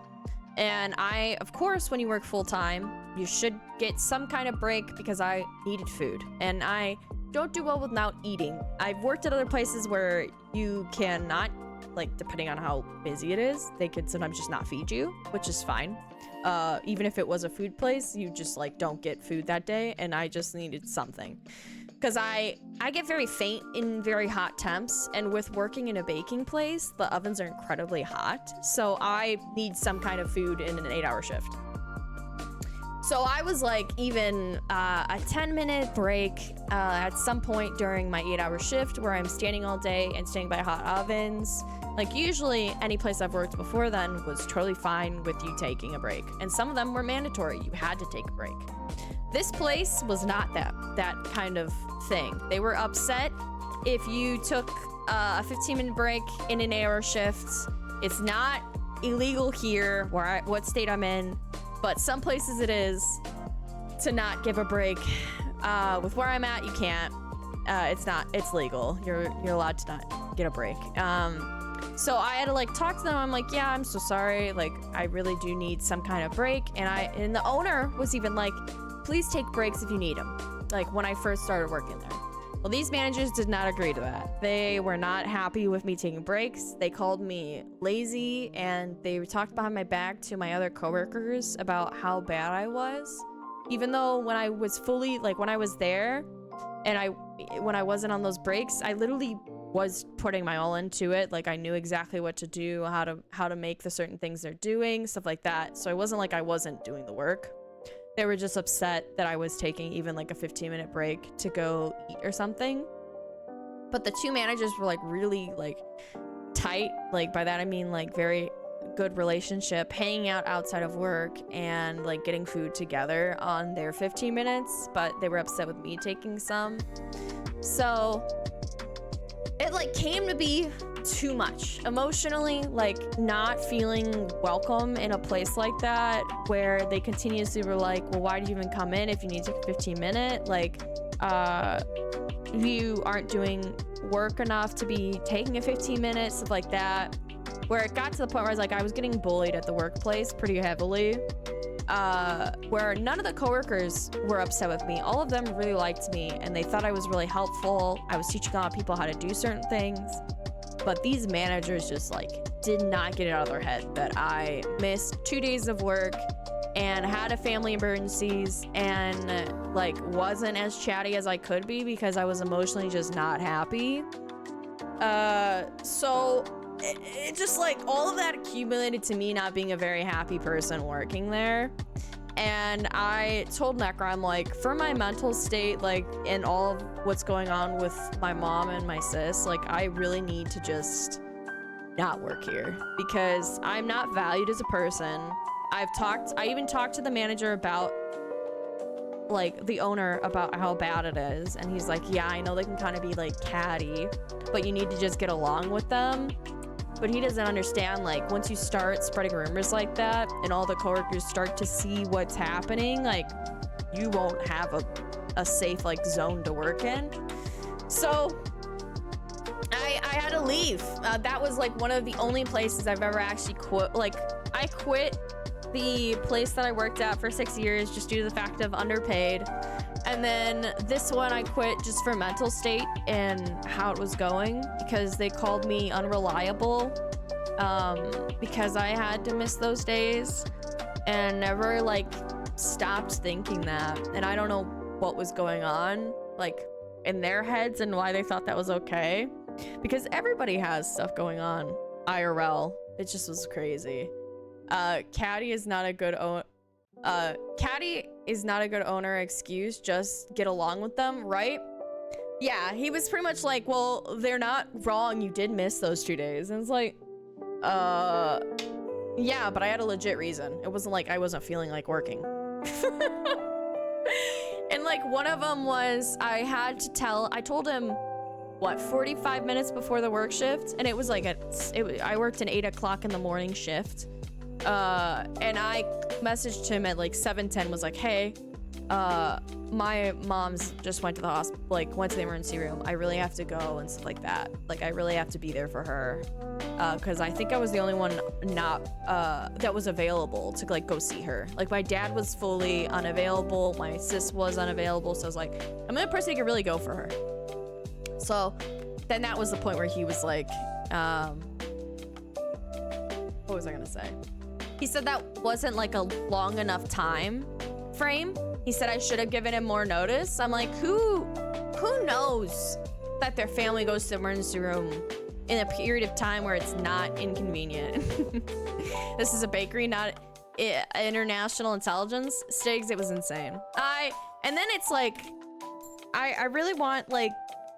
And I, of course, when you work full time, you should get some kind of break because I needed food. And I don't do well without eating. I've worked at other places where you cannot, like, depending on how busy it is, they could sometimes just not feed you, which is fine. Even if it was a food place, you just, like, don't get food that day, and I just needed something. Because I get very faint in very hot temps, and with working in a baking place, the ovens are incredibly hot, so I need some kind of food in an 8-hour shift. So I was like, even a 10-minute break at some point during my 8-hour shift where I'm standing all day and standing by hot ovens. Like, usually any place I've worked before then was totally fine with you taking a break. And some of them were mandatory. You had to take a break. This place was not that kind of thing. They were upset if you took a 15-minute break in an 8-hour shift. It's not illegal here, what state I'm in, but some places it is to not give a break. With where I'm at, you can't. It's legal. You're allowed to not get a break. So I had to like talk to them. I'm like, yeah, I'm so sorry. Like, I really do need some kind of break. And the owner was even like, please take breaks if you need them. Like, when I first started working there. Well, these managers did not agree to that. They were not happy with me taking breaks. They called me lazy, and they talked behind my back to my other coworkers about how bad I was. Even though when I was fully, like, when I was there and when I wasn't on those breaks, I literally was putting my all into it. Like, I knew exactly what to do, how to make the certain things they're doing, stuff like that. So it wasn't like I wasn't doing the work. They were just upset that I was taking even like a 15-minute break to go eat or something. But the two managers were like really like tight. Like, by that I mean like very good relationship, hanging out outside of work and like getting food together on their 15 minutes, but they were upset with me taking some. So it like came to be too much emotionally, like not feeling welcome in a place like that where they continuously were like, well, why do you even come in if you need to take a 15-minute? Like, you aren't doing work enough to be taking a 15 minutes, stuff like that. Where it got to the point where I was like, I was getting bullied at the workplace pretty heavily. Where none of the coworkers were upset with me. All of them really liked me and they thought I was really helpful. I was teaching a lot of people how to do certain things. But these managers just like did not get it out of their head that I missed 2 days of work and had a family emergencies and like wasn't as chatty as I could be because I was emotionally just not happy. So it just like all of that accumulated to me not being a very happy person working there. And I told Necra, I'm like, for my mental state, like, and all of what's going on with my mom and my sis, like, I really need to just not work here because I'm not valued as a person. I even talked to the manager about, like, the owner about how bad it is. And he's like, yeah, I know they can kind of be, like, catty, but you need to just get along with them. But he doesn't understand, like, once you start spreading rumors like that and all the coworkers start to see what's happening, like, you won't have a safe, like, zone to work in. So I had to leave. That was, like, one of the only places I've ever actually quit. Like, I quit the place that I worked at for 6 years just due to the fact of underpaid. And then this one I quit just for mental state and how it was going because they called me unreliable because I had to miss those days and never like stopped thinking that. And I don't know what was going on like in their heads and why they thought that was okay because everybody has stuff going on IRL. It just was crazy. Caddy is not a good Caddy is not a good owner excuse, just get along with them, right? Yeah, he was pretty much like, well, they're not wrong, you did miss those 2 days. And it's like, yeah, but I had a legit reason. It wasn't like I wasn't feeling like working. And like one of them was I told him, what, 45 minutes before the work shift? And it was like, I worked an 8 o'clock in the morning shift. And I messaged him at like 7:10, was like, hey, my mom's just went to the hospital, like went to the emergency room. I really have to go and stuff like that. Like I really have to be there for her. because I think I was the only one not that was available to like go see her. Like my dad was fully unavailable, my sis was unavailable, so I was like, I'm the only person who can really go for her. So then that was the point where he was like, what was I gonna say? He said that wasn't like a long enough time frame. He said I should have given him more notice. I'm like, who knows that their family goes to the emergency room in a period of time where it's not inconvenient? This is a bakery, not international intelligence. Stiggs, it was insane. And then it's like, I really want like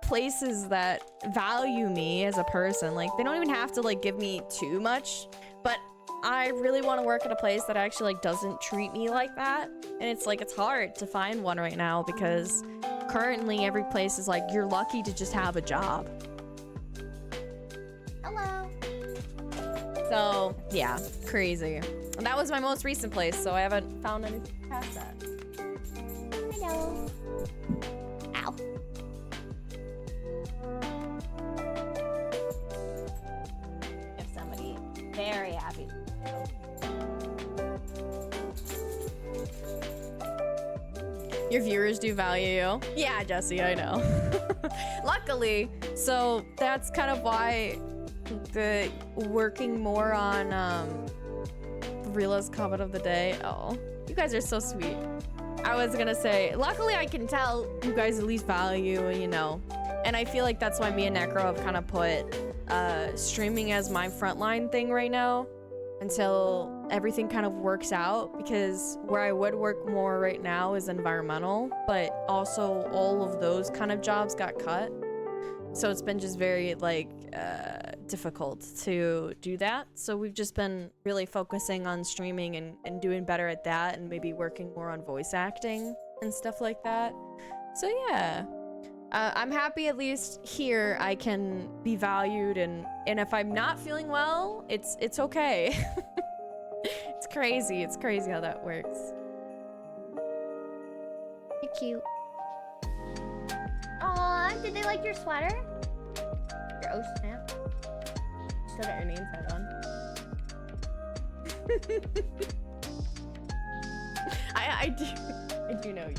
places that value me as a person. Like they don't even have to like give me too much, but I really want to work at a place that actually like doesn't treat me like that. And it's like, it's hard to find one right now because currently every place is like, you're lucky to just have a job. Hello. So yeah, crazy. And that was my most recent place, so I haven't found anything past that. Hello. Ow. If somebody very happy. Your viewers do value you. Yeah, Jesse, I know. Luckily, so that's kind of why the working more on Rila's comment of the day. Oh, you guys are so sweet. I was gonna say, luckily I can tell you guys at least value, you know, and I feel like that's why me and Necro have kind of put streaming as my frontline thing right now until everything kind of works out, because where I would work more right now is environmental, but also all of those kind of jobs got cut. So it's been just very like difficult to do that. So we've just been really focusing on streaming and doing better at that, and maybe working more on voice acting and stuff like that. So yeah, I'm happy at least here I can be valued, and if I'm not feeling well, it's okay. It's crazy how that works. You're cute. Aw, did they like your sweater? Your oh snap. Still got your name tag on. I do know you.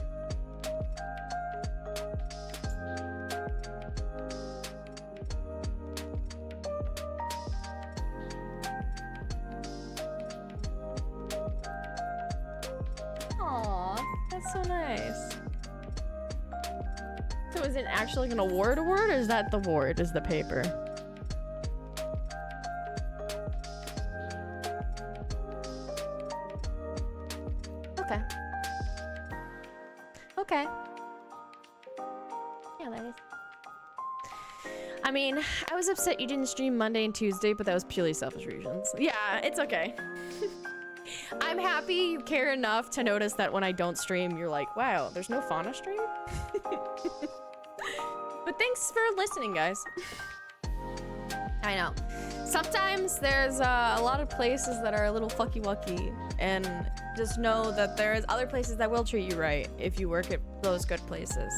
Aw, that's so nice. So is it actually an award, or is that the award, is the paper? Okay. Okay. Yeah, that is. I mean, I was upset you didn't stream Monday and Tuesday, but that was purely selfish reasons. Yeah, it's okay. I'm happy you care enough to notice that when I don't stream, you're like, wow, there's no Fauna stream? But thanks for listening, guys. I know. Sometimes there's a lot of places that are a little fucky-wucky, and just know that there's other places that will treat you right if you work at those good places.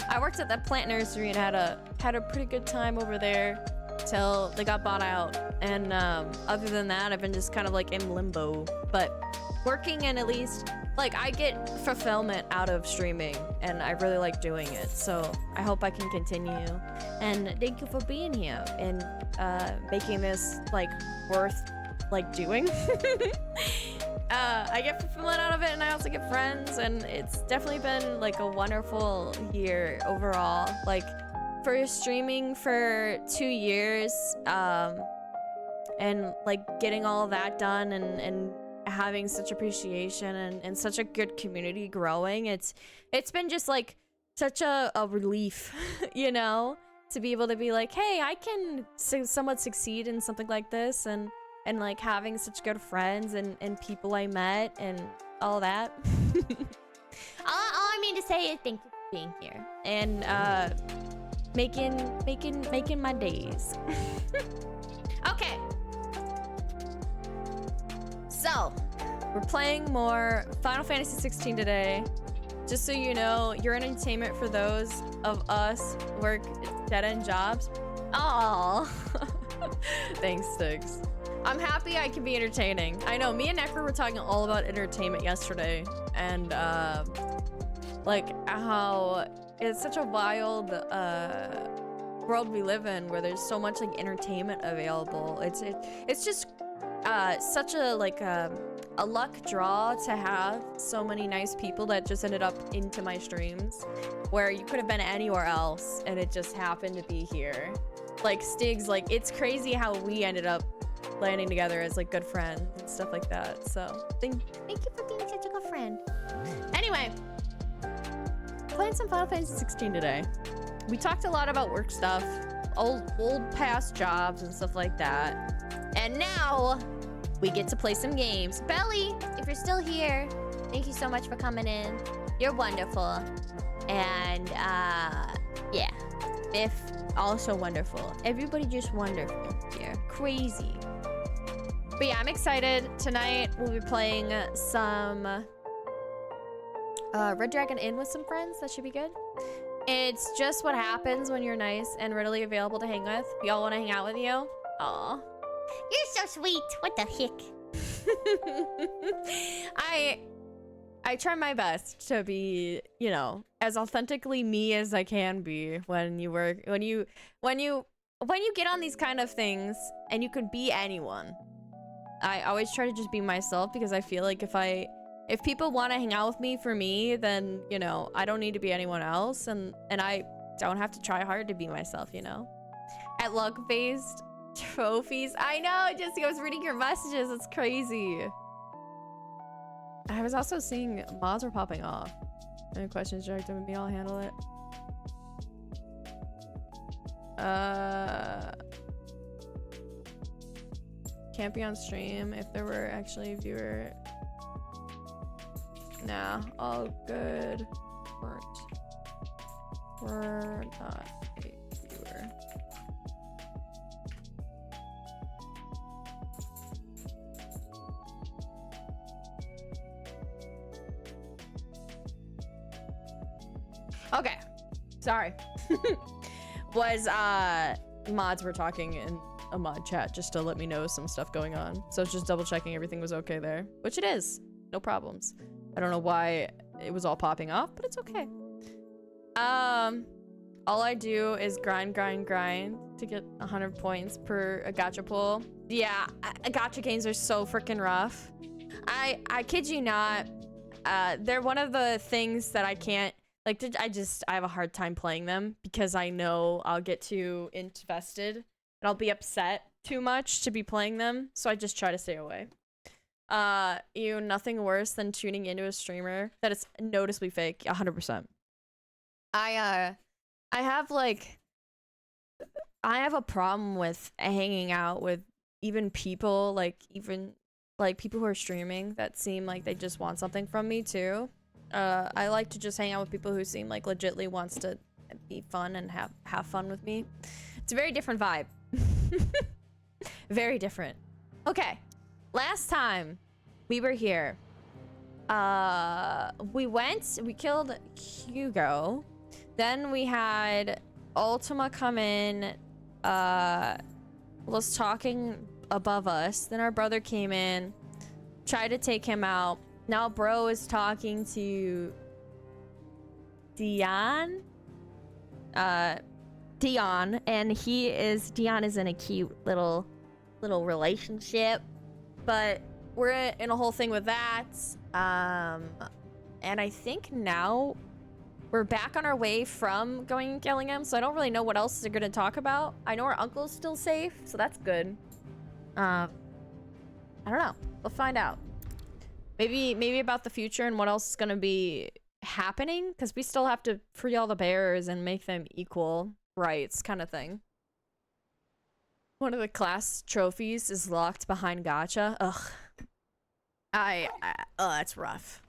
I worked at that plant nursery and had a pretty good time over there till they got bought out. And other than that, I've been just kind of like in limbo. But working in, at least, like, I get fulfillment out of streaming, and I really like doing it. So I hope I can continue. And thank you for being here and making this like worth like doing. I get fulfillment out of it, and I also get friends, and it's definitely been like a wonderful year overall. Like for streaming for 2 years, and like getting all of that done, and having such appreciation and such a good community growing. It's been just like such a relief, you know, to be able to be like, hey, I can somewhat succeed in something like this, and like having such good friends and people I met and all that. all I mean to say is thank you for being here and making my days. Okay. So, we're playing more Final Fantasy 16 today. Just so you know, your entertainment for those of us who work dead-end jobs. Aww. Thanks, Sticks. I'm happy I can be entertaining. I know, me and Necker were talking all about entertainment yesterday, and like how it's such a wild world we live in, where there's so much like entertainment available. It's just such a like a luck draw to have so many nice people that just ended up into my streams, where you could have been anywhere else and it just happened to be here. Like Stigs, like it's crazy how we ended up landing together as like good friends and stuff like that. So thank you for being such a good friend. Anyway, playing some Final Fantasy 16 today. We talked a lot about work stuff, old past jobs and stuff like that. And now we get to play some games. Belly, if you're still here, thank you so much for coming in. You're wonderful. And yeah, Biff, also wonderful. Everybody just wonderful here. Crazy. But yeah, I'm excited. Tonight we'll be playing some Red Dragon Inn with some friends. That should be good. It's just what happens when you're nice and readily available to hang with. We all want to hang out with you. Aw. You're so sweet. What the heck? I try my best to be, you know, as authentically me as I can be when you get on these kind of things and you can be anyone. I always try to just be myself, because I feel like if people want to hang out with me for me, then, you know, I don't need to be anyone else, and I don't have to try hard to be myself, you know? At luck-based trophies. I know, Jesse, I was reading your messages. It's crazy. I was also seeing mods were popping off. Any questions directed at me, I'll handle it. Can't be on stream if there were actually a viewer. Nah, all good. We're not a viewer. Okay, sorry. Was mods were talking in a mod chat just to let me know some stuff going on, so it's just double checking everything was okay there, which it is. No problems. I don't know why it was all popping off, but it's okay. All I do is grind to get 100 points per a gacha pull. Yeah, gacha games are so freaking rough. I kid you not. They're one of the things that I can't, like, I have a hard time playing them, because I know I'll get too invested and I'll be upset too much to be playing them, so I just try to stay away. Nothing worse than tuning into a streamer that is noticeably fake. 100%. I have a problem with hanging out with even people people who are streaming that seem like they just want something from me too. I like to just hang out with people who seem like legitly wants to be fun and have fun with me. It's a very different vibe. Very different. Okay. Last time we were here, we killed Hugo. Then we had Ultima come in, was talking above us. Then our brother came in, tried to take him out. Now bro is talking to Dion, and Dion is in a cute little relationship, but we're in a whole thing with that. And I think now we're back on our way from going and killing him, so I don't really know what else they're gonna talk about. I know our uncle's still safe, so that's good. I don't know. We'll find out. Maybe about the future and what else is gonna be happening, because we still have to free all the bears and make them equal rights, kind of thing. One of the class trophies is locked behind gacha. Ugh. Oh, that's rough.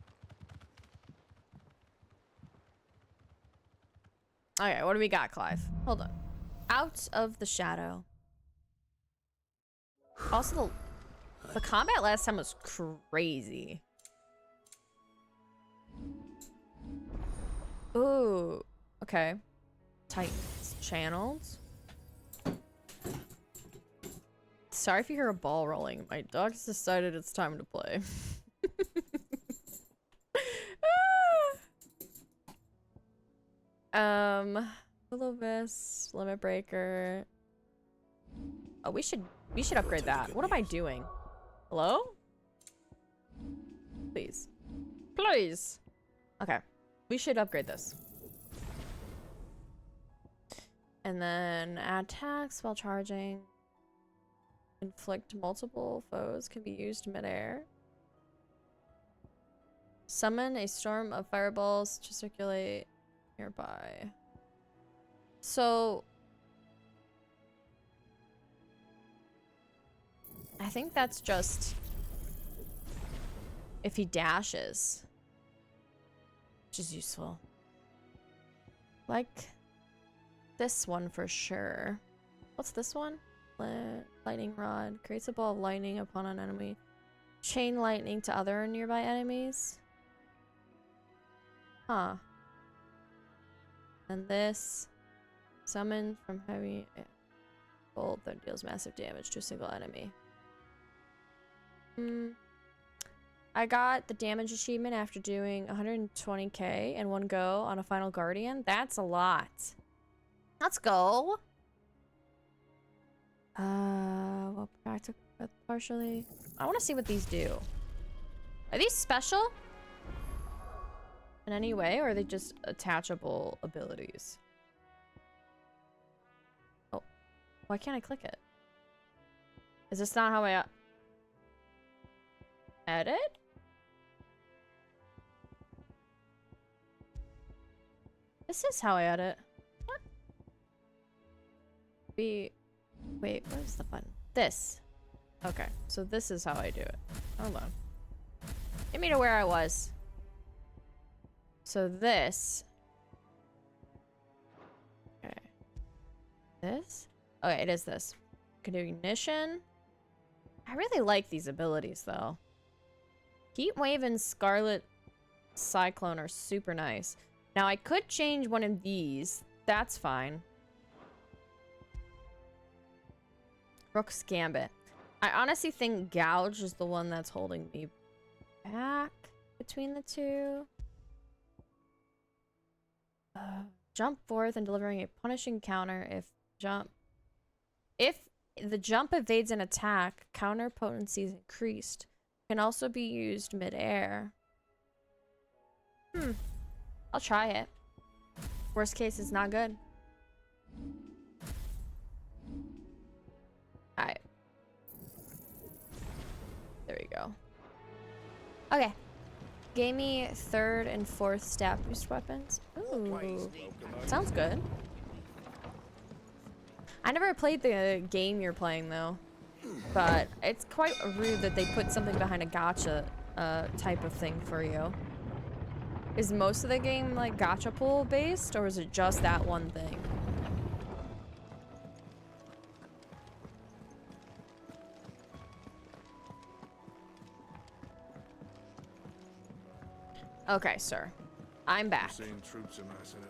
Okay, what do we got, Clive? Hold on. Out of the shadow. Also, the combat last time was crazy. Ooh, okay. Titans channeled. Sorry if you hear a ball rolling. My dog's decided it's time to play. Will-O-Wisp, Limit Breaker. Oh, we should upgrade that. What am I doing? Hello? Please. Please. Okay. We should upgrade this. And then attacks while charging. Inflict multiple foes can be used midair. Summon a storm of fireballs to circulate nearby. So I think that's just if he dashes, which is useful. Like this one for sure. What's this one? Lightning rod creates a ball of lightning upon an enemy. Chain lightning to other nearby enemies. Huh. And this summon from heavy bolt that deals massive damage to a single enemy. I got the damage achievement after doing 120k in one go on a final guardian. That's a lot. Let's go. Well, practical partially. I want to see what these do. Are these special in any way, or are they just attachable abilities? Oh, why can't I click it? Is this not how I edit? This is how I edit. What? Wait, where's the button? This. Okay, so this is how I do it. Hold on. Get me to where I was. So this. Okay. This? Okay, it is this. Can do ignition. I really like these abilities though. Heat Wave and Scarlet Cyclone are super nice. Now I could change one of these. That's fine. Rook's Gambit. I honestly think Gouge is the one that's holding me back between the two. Jump forth and delivering a punishing counter if the jump evades an attack, counter potency is increased. Can also be used mid-air. I'll try it. Worst case, it's not good. Alright. There we go. Okay. Gave me 3rd and 4th stat boost weapons. Ooh. Sounds good. I never played the game you're playing though. But it's quite rude that they put something behind a gacha type of thing for you. Is most of the game like gacha pool based, or is it just that one thing? Okay, sir. I'm back.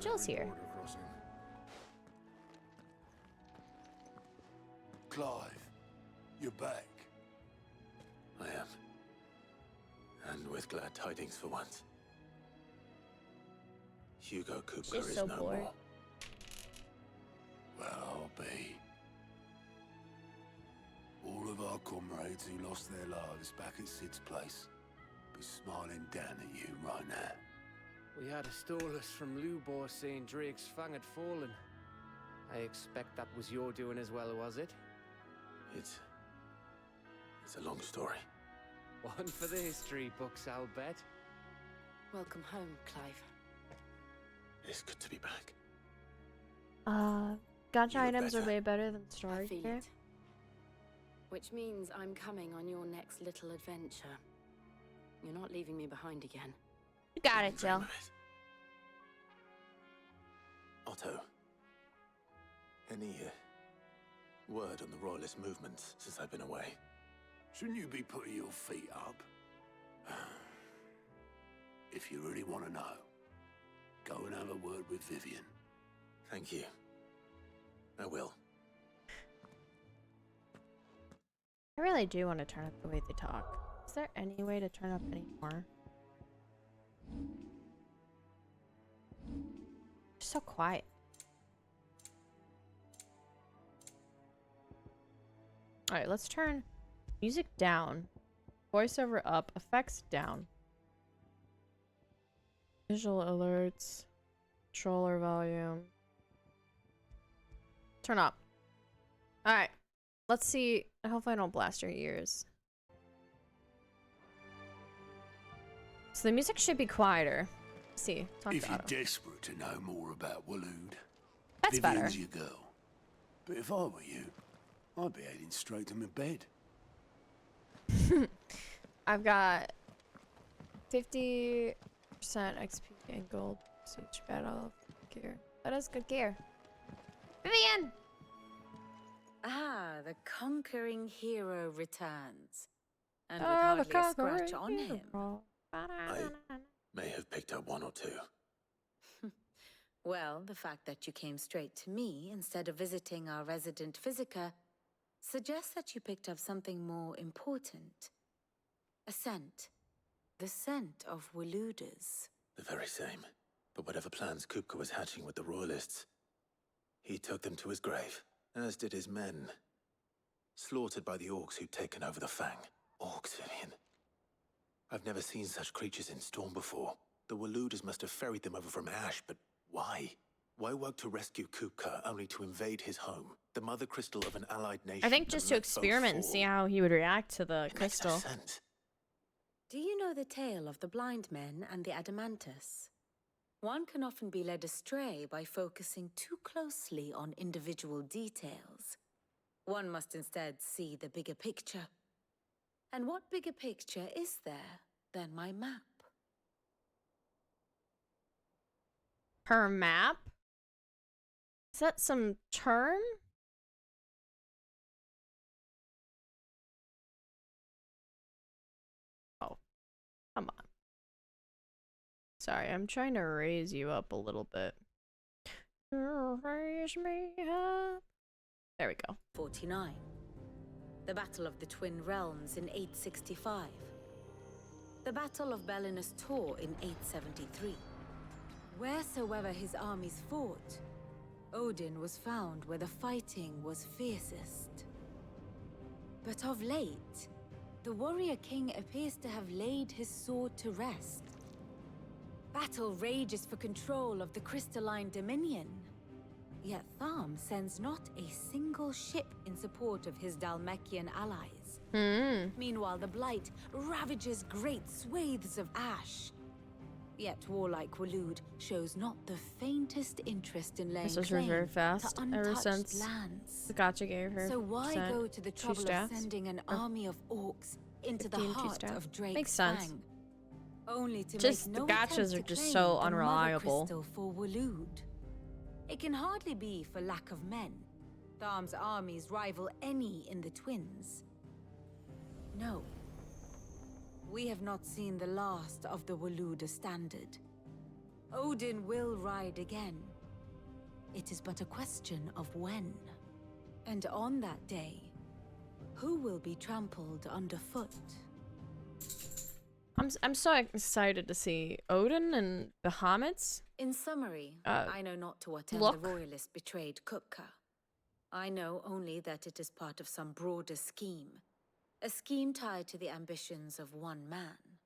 Jill's here. Clive, you're back. I am. And with glad tidings for once. Hugo Kupka She's is so no bored. more. Well, I'll be. All of our comrades who lost their lives back at Sid's place be smiling down at you right now. We had a stolus from Lubor saying Drake's fang had fallen. I expect that was your doing as well, was it? It's a long story. One for the history books, I'll bet. Welcome home, Clive. It's good to be back. Gacha You look items are better. way better than I storage feel gear. it. Which means I'm coming on your next little adventure. You're not leaving me behind again. You got it, Jill. Dream of it. Otto, any word on the royalist movements since I've been away? Shouldn't you be putting your feet up? If you really want to know, go and have a word with Vivian. Thank you. I will. I really do want to turn up the way they talk. Is there any way to turn up any more? So quiet. Alright, let's turn music down. Voiceover up. Effects down. Visual alerts. Controller volume. Turn up. Alright. Let's see. Hopefully I don't blast your ears. So the music should be quieter. Let's see. Talk If to you're Otto. desperate to know more about Waloed, That's better. Vivian's your girl. But if I were you, I'd be heading straight to my bed. I've got 50% XP and gold. Siege battle gear. That is good gear. Vivian! Ah, the conquering hero returns. And with Oh, the hardly a scratch conquering on him. hero. May have picked up one or two. Well, the fact that you came straight to me instead of visiting our resident Physica suggests that you picked up something more important. A scent. The scent of Waloeders. The very same. But whatever plans Kupka was hatching with the Royalists, he took them to his grave, as did his men. Slaughtered by the orcs who'd taken over the Fang. Orcs, Vivian. I've never seen such creatures in Storm before. The Waloeders must have ferried them over from Ash, but why? Why work to rescue Kupka only to invade his home? The mother crystal of an allied nation. I think just to experiment and see how he would react to the crystal. Makes no sense. Do you know the tale of the blind men and the Adamantus? One can often be led astray by focusing too closely on individual details. One must instead see the bigger picture. And what bigger picture is there than my map? Her map? Is that some term? Oh, come on. Sorry, I'm trying to raise you up a little bit. Raise me up. There we go. 49. The Battle of the Twin Realms in 865. The Battle of Belinus Tor in 873. Wheresoever his armies fought, Odin was found where the fighting was fiercest. But of late, the warrior king appears to have laid his sword to rest. Battle rages for control of the crystalline dominion. Yet Tharm sends not a single ship in support of his Dhalmekian allies. Meanwhile, the Blight ravages great swathes of Ash. Yet warlike Waloed shows not the faintest interest in laying This was claim very to fast ever untouched since lands. the gotcha gave her. So why go to the trouble of stats? sending an Or army of orcs into the 15 heart two-stat. of Drake's Makes sense. Fang? Only to Just make the no gotchas attempt are to just claim so the mother unreliable. crystal for Waloed. It can hardly be for lack of men. Tharm's armies rival any in the Twins. No. We have not seen the last of the Waloeder standard. Odin will ride again. It is but a question of when. And on that day, who will be trampled underfoot? I'm so excited to see Odin and the Bahamut's. In summary, Uh, I know not to what end look. the Royalist betrayed Kupka. I know only that it is part of some broader scheme. A scheme tied to the ambitions of one man.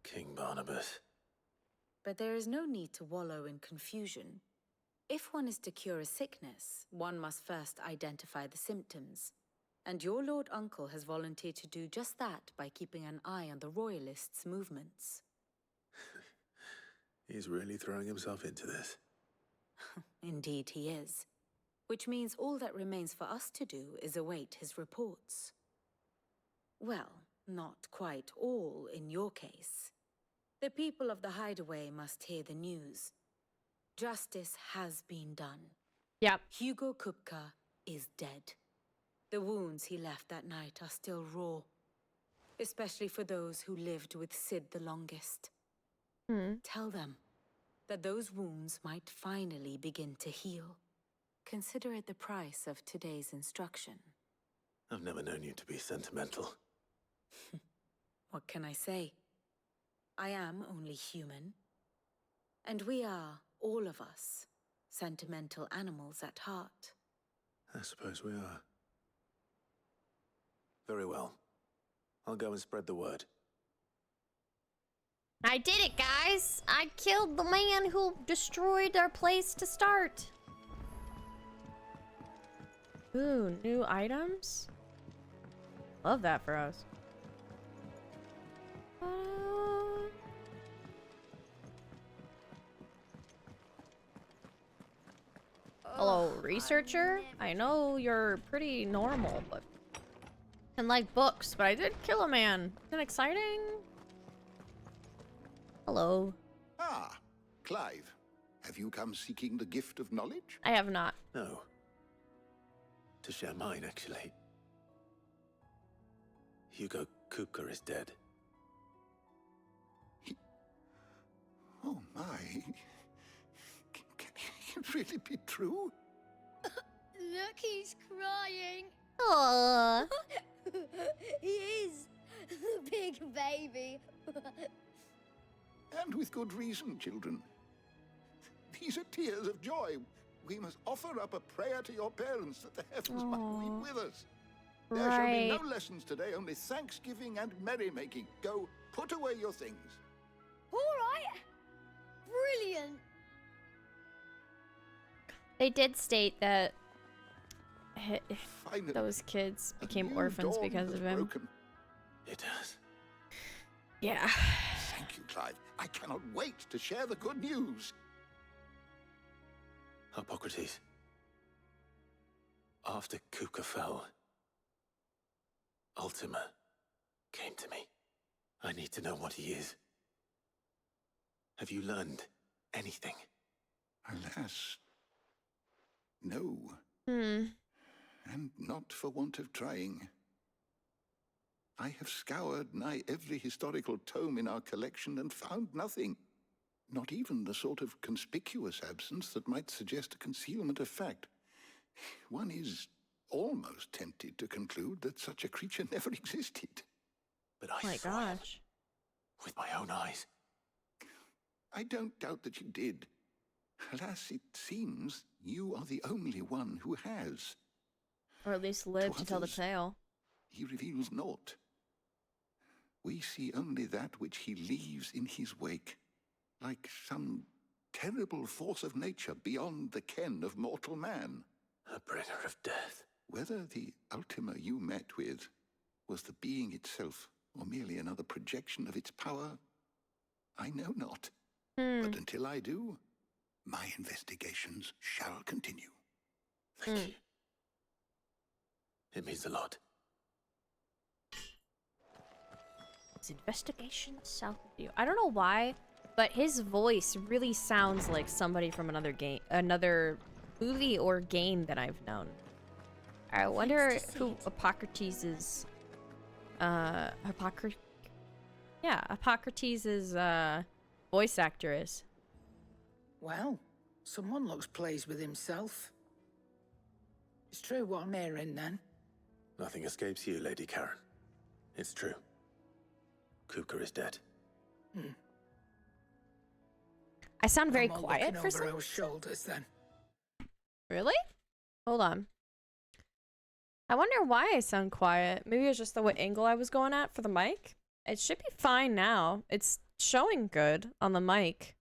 King Barnabas. But there is no need to wallow in confusion. If one is to cure a sickness, one must first identify the symptoms. And your Lord Uncle has volunteered to do just that by keeping an eye on the Royalists' movements. He's really throwing himself into this. Indeed he is. Which means all that remains for us to do is await his reports. Well, not quite all in your case. The people of the Hideaway must hear the news. Justice has been done. Yep. Hugo Kupka is dead. The wounds he left that night are still raw. Especially for those who lived with Sid the longest. Tell them that those wounds might finally begin to heal. Consider it the price of today's instruction. I've never known you to be sentimental. What can I say? I am only human. And we are, all of us, sentimental animals at heart. I suppose we are. Very well. I'll go and spread the word. I did it, guys. I killed the man who destroyed our place to start. Ooh, new items? Love that for us. Hello, researcher? I know you're pretty normal, but... and like books, but I did kill a man. Isn't it exciting? Hello. Ah, Clive. Have you come seeking the gift of knowledge? I have not. No. To share mine, actually. Hugo Kupka is dead. Oh my. Can it really be true? Look, he's crying. Aww. He is. The big baby. And with good reason, children. These are tears of joy. We must offer up a prayer to your parents that the heavens might weep with us. There shall be no lessons today, only thanksgiving and merrymaking. Go, put away your things. All right. Brilliant. They did state that Finally, those kids a became new orphans dawn because has of him. broken. It has. Yeah. Thank you, Clive. I cannot wait to share the good news. Hippocrates. After Kupka fell, Ultima came to me. I need to know what he is. Have you learned anything? Alas, no. And not for want of trying. I have scoured nigh every historical tome in our collection and found nothing. Not even the sort of conspicuous absence that might suggest a concealment of fact. One is almost tempted to conclude that such a creature never existed. But I My saw him gosh. with my own eyes. I don't doubt that you did. Alas, it seems you are the only one who has. Or at least live to tell the others, tale. He reveals naught. We see only that which he leaves in his wake, like some terrible force of nature beyond the ken of mortal man. A bringer of death. Whether the Ultima you met with was the being itself, or merely another projection of its power, I know not. But until I do, my investigations shall continue. Thank you. It means a lot. His investigation south of you. I don't know why, but his voice really sounds like somebody from another game, another movie or game that I've known. I wonder who Hippocrates is. Hippocrates' voice actor is. Well, someone looks pleased with himself. It's true what I'm hearing, then. Nothing escapes you, Lady Karen. It's true. Kupka is dead. I sound very I'm all quiet looking for over some. our shoulders, then. Really? Hold on. I wonder why I sound quiet. Maybe it was just the what angle I was going at for the mic. It should be fine now. It's showing good on the mic.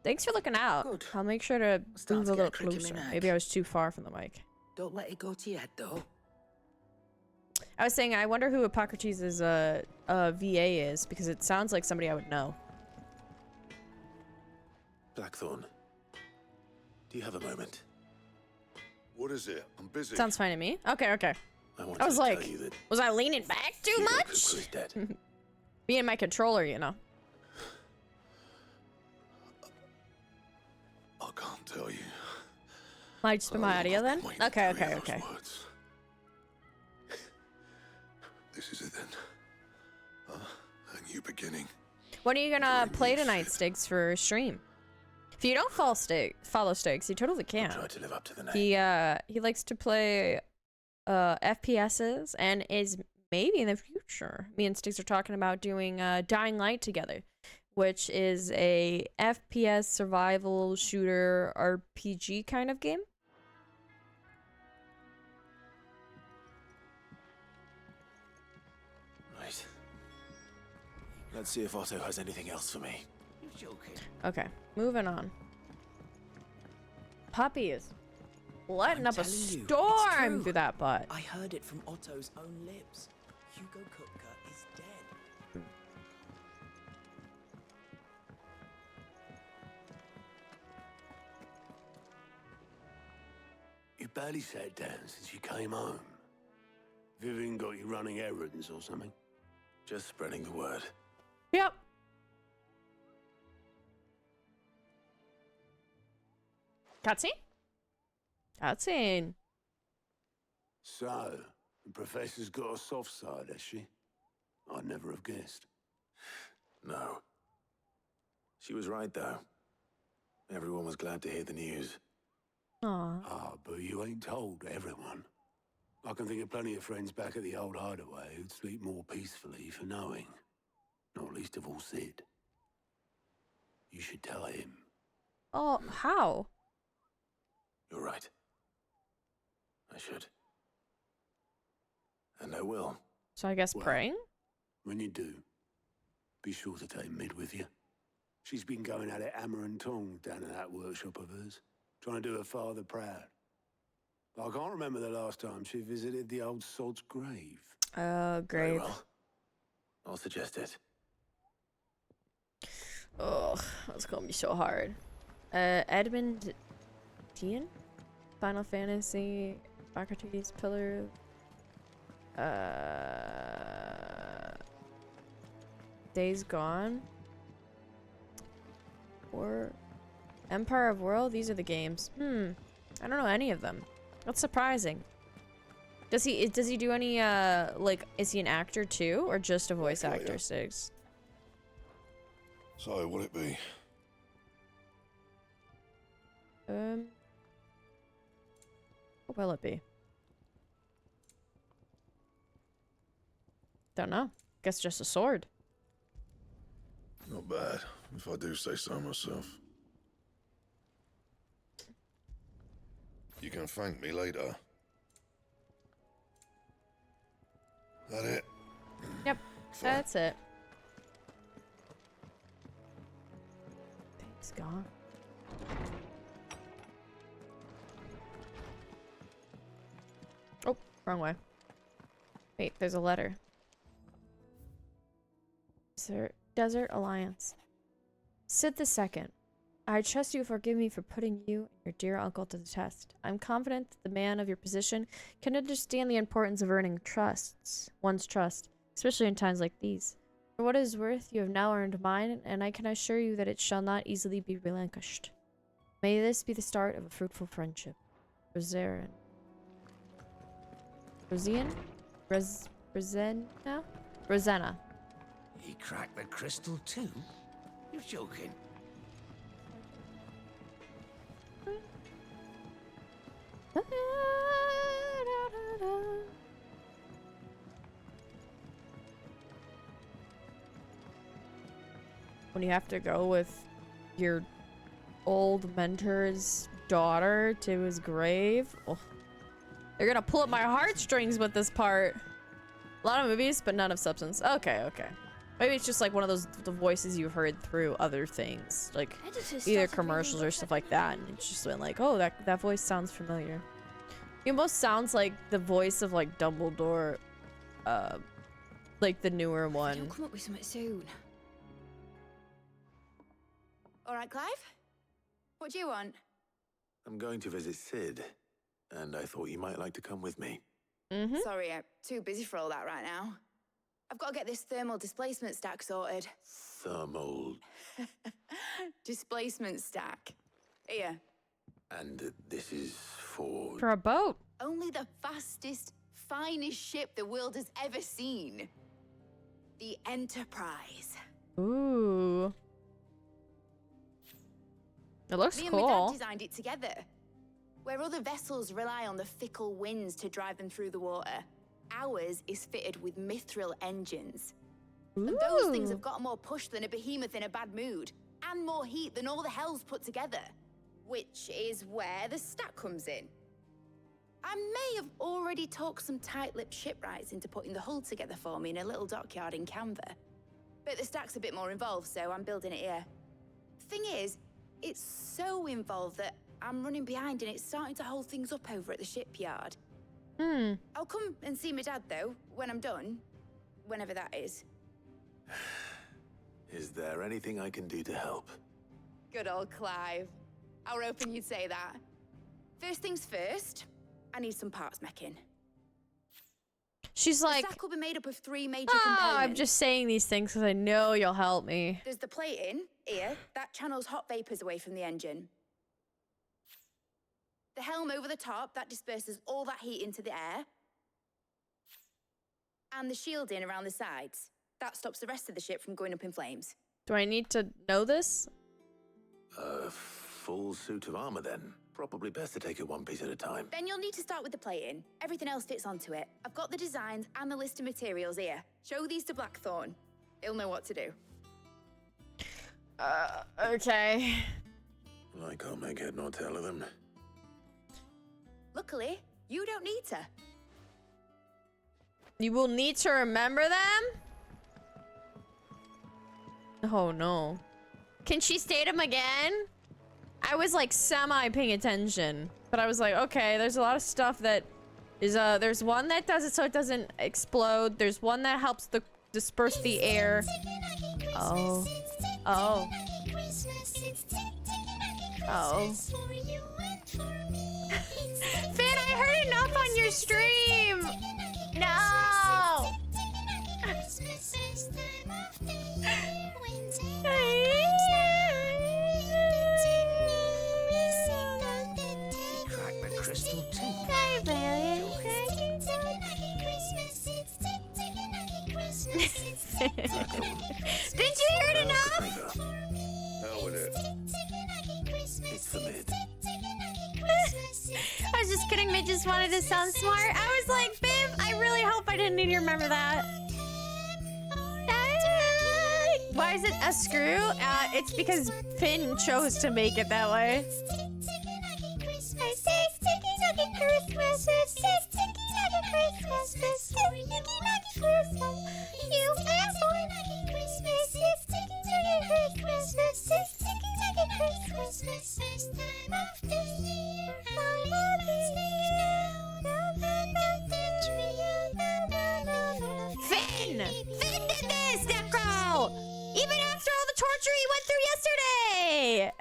Thanks for looking out. Good. I'll make sure to Starting move to a get a little crick in my closer. neck. Maybe I was too far from the mic. Don't let it go to your head, though. I was saying I wonder who Hippocrates' VA is, because it sounds like somebody I would know. Blackthorn. Do you have a moment? What is it? I'm busy. Sounds fine to me. Okay, okay. I was to like, tell you that was I leaning back too Hugo much? Kupka is dead. Me and my controller, you know. I can't tell you. Might just be my audio then? Waiting to Okay, hear okay, those okay. words. This is it then. A new beginning. When are you gonna Dream play you tonight, said. Stiggs, for stream? If you don't follow Stakes, you totally I'll can. try to live up to the name. He likes to play FPSs and is maybe in the future. Me and Sticks are talking about doing Dying Light together, which is a FPS survival shooter RPG kind of game. Right. Let's see if Otto has anything else for me. You're joking. Okay, moving on. Puppies. Letting I'm up a telling you, it's storm true. through that butt. I heard it from Otto's own lips. Hugo Kupka is dead. You barely sat down since you came home. Vivian got you running errands or something? Just spreading the word. Yep. Cutscene? Cutscene. So, the Professor's got a soft side, has she? I'd never have guessed. No. She was right, though. Everyone was glad to hear the news. Aw. Ah, but you ain't told everyone. I can think of plenty of friends back at the old hideaway who'd sleep more peacefully for knowing. Not least of all Sid. You should tell him. Oh, how? You're right. I should. And I will. So I guess Well, praying? When you do, be sure to take Mid with you. She's been going at it hammer and tong down in that workshop of hers, trying to do her father proud. I can't remember the last time she visited the old sod's grave. Very Grave. well. I'll suggest it. Ugh, that's gonna be so hard. Edmund Dean? Final Fantasy, Socrates, Pillar. Days Gone. Or Empire of World? These are the games. I don't know any of them. That's surprising. Does he do any like, is he an actor too, or just a voice Yeah, actor, yeah. Stiggs? So, what it be? What will it be? Don't know. Guess just a sword. Not bad, if I do say so myself. You can thank me later. That it? Yep, Fine. that's it. Days Gone. Oh, wrong way. Wait, there's a letter. Desert Alliance. Sid II. I trust you forgive me for putting you and your dear uncle to the test. I'm confident that the man of your position can understand the importance of earning one's trust, especially in times like these. For what it is worth, you have now earned mine, and I can assure you that it shall not easily be relinquished. May this be the start of a fruitful friendship. Rosarin. Rosian? Rosanna. He cracked the crystal too? You're joking. When you have to go with your old mentor's daughter to his grave. Oh. They're gonna pull up my heartstrings with this part. A lot of movies, but none of substance. Okay, okay. Maybe it's just like one of those the voices you've heard through other things, like either commercials or stuff like that, and it's just been like, oh, that voice sounds familiar. It almost sounds like the voice of like Dumbledore, like the newer I'll one. come up with something soon. All right, Clive. What do you want? I'm going to visit Sid, and I thought you might like to come with me. Mm-hmm. Sorry, I'm too busy for all that right now. I've got to get this thermal displacement stack sorted. Thermal. Displacement stack. Here. And this is for... For a boat. Only the fastest, finest ship the world has ever seen. The Enterprise. Ooh. It looks Me and my cool. dad designed it together. Where other vessels rely on the fickle winds to drive them through the water, ours is fitted with mithril engines. And those things have got more push than a behemoth in a bad mood, and more heat than all the hells put together. Which is where the stack comes in. I may have already talked some tight-lipped shipwrights into putting the hull together for me in a little dockyard in Canva. But the stack's a bit more involved, so I'm building it here. Thing is, it's so involved that I'm running behind and it's starting to hold things up over at the shipyard. I'll come and see my dad, though, when I'm done. Whenever that is. Is there anything I can do to help? Good old Clive. I were hoping you'd say that. First things first, I need some parts meching. She's like, the stack will be made up of 3 major components. I'm just saying these things because I know you'll help me. There's the plating, here, that channels hot vapors away from the engine. The helm over the top, that disperses all that heat into the air. And the shielding around the sides. That stops the rest of the ship from going up in flames. Do I need to know this? A full suit of armor, then. Probably best to take it one piece at a time. Then you'll need to start with the plating. Everything else fits onto it. I've got the designs and the list of materials here. Show these to Blackthorn. He'll know what to do. Okay. I can't make head nor tail of them. Luckily, you don't need to. You will need to remember them? Oh no. Can she state them again? I was like semi paying attention, but I was like, okay, there's a lot of stuff that is there's one that does it so it doesn't explode. There's one that helps disperse the air. Oh. Oh. Oh. Finn, I heard enough on your stream. No. Crack the crystal too. Did you hear it enough? Hell with it. It's the mid. I was just kidding. They just wanted to sound smart. I was like, babe, I really hope I didn't need to remember that. Why is it a screw? It's because Finn chose to make it that way. Finn! Finn did this, Necro! Even after all the torture he went through yesterday!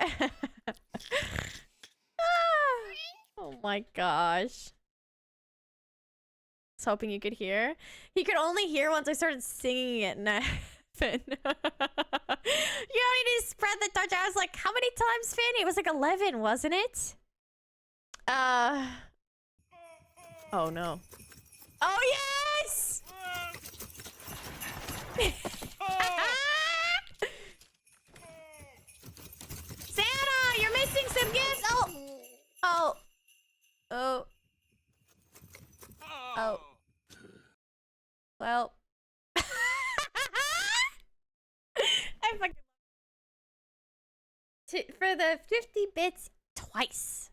Oh my gosh. I was hoping you could hear. He could only hear once I started singing it, Finn. You don't need to spread the torture. I was like, how many times, Finn? It was like 11, wasn't it? Oh no. Oh yes! Santa, you're missing some gifts. Oh. Well. I fucking for the 50 bits twice.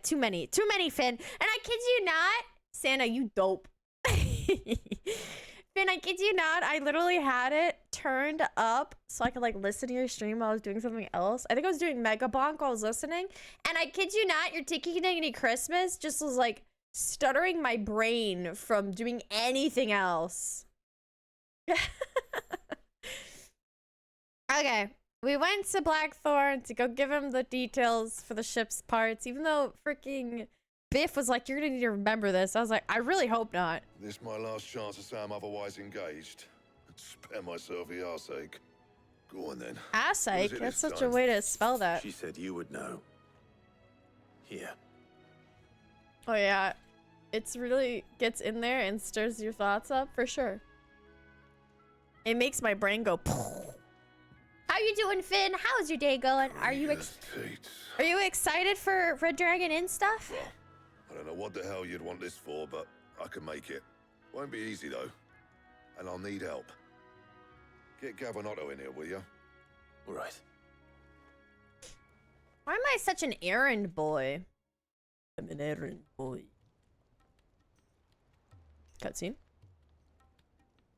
Too many, Finn. And I kid you not, Santa, you dope. Finn, I kid you not, I literally had it turned up so I could like listen to your stream while I was doing something else. I think I was doing Mega Bonk while I was listening. And I kid you not, your Tiki Diggity Christmas just was like stuttering my brain from doing anything else. Okay, we went to Blackthorn to go give him the details for the ship's parts, even though freaking Biff was like, you're gonna need to remember this. I was like, I really hope not. This my last chance to say I'm otherwise engaged. Spare myself the arseache. Go on then. Arseache? That's such a way to spell that. She said you would know. Here. Oh yeah, it's really gets in there and stirs your thoughts up for sure. It makes my brain go. How you you doing, Finn? How's your day going? Are you excited for Red Dragon Inn stuff? Well, I don't know what the hell you'd want this for, but I can make it. Won't be easy though, and I'll need help. Get Gavin-Otto in here, will you? All right. Why am I such an errand boy? I'm an errand boy. Cutscene.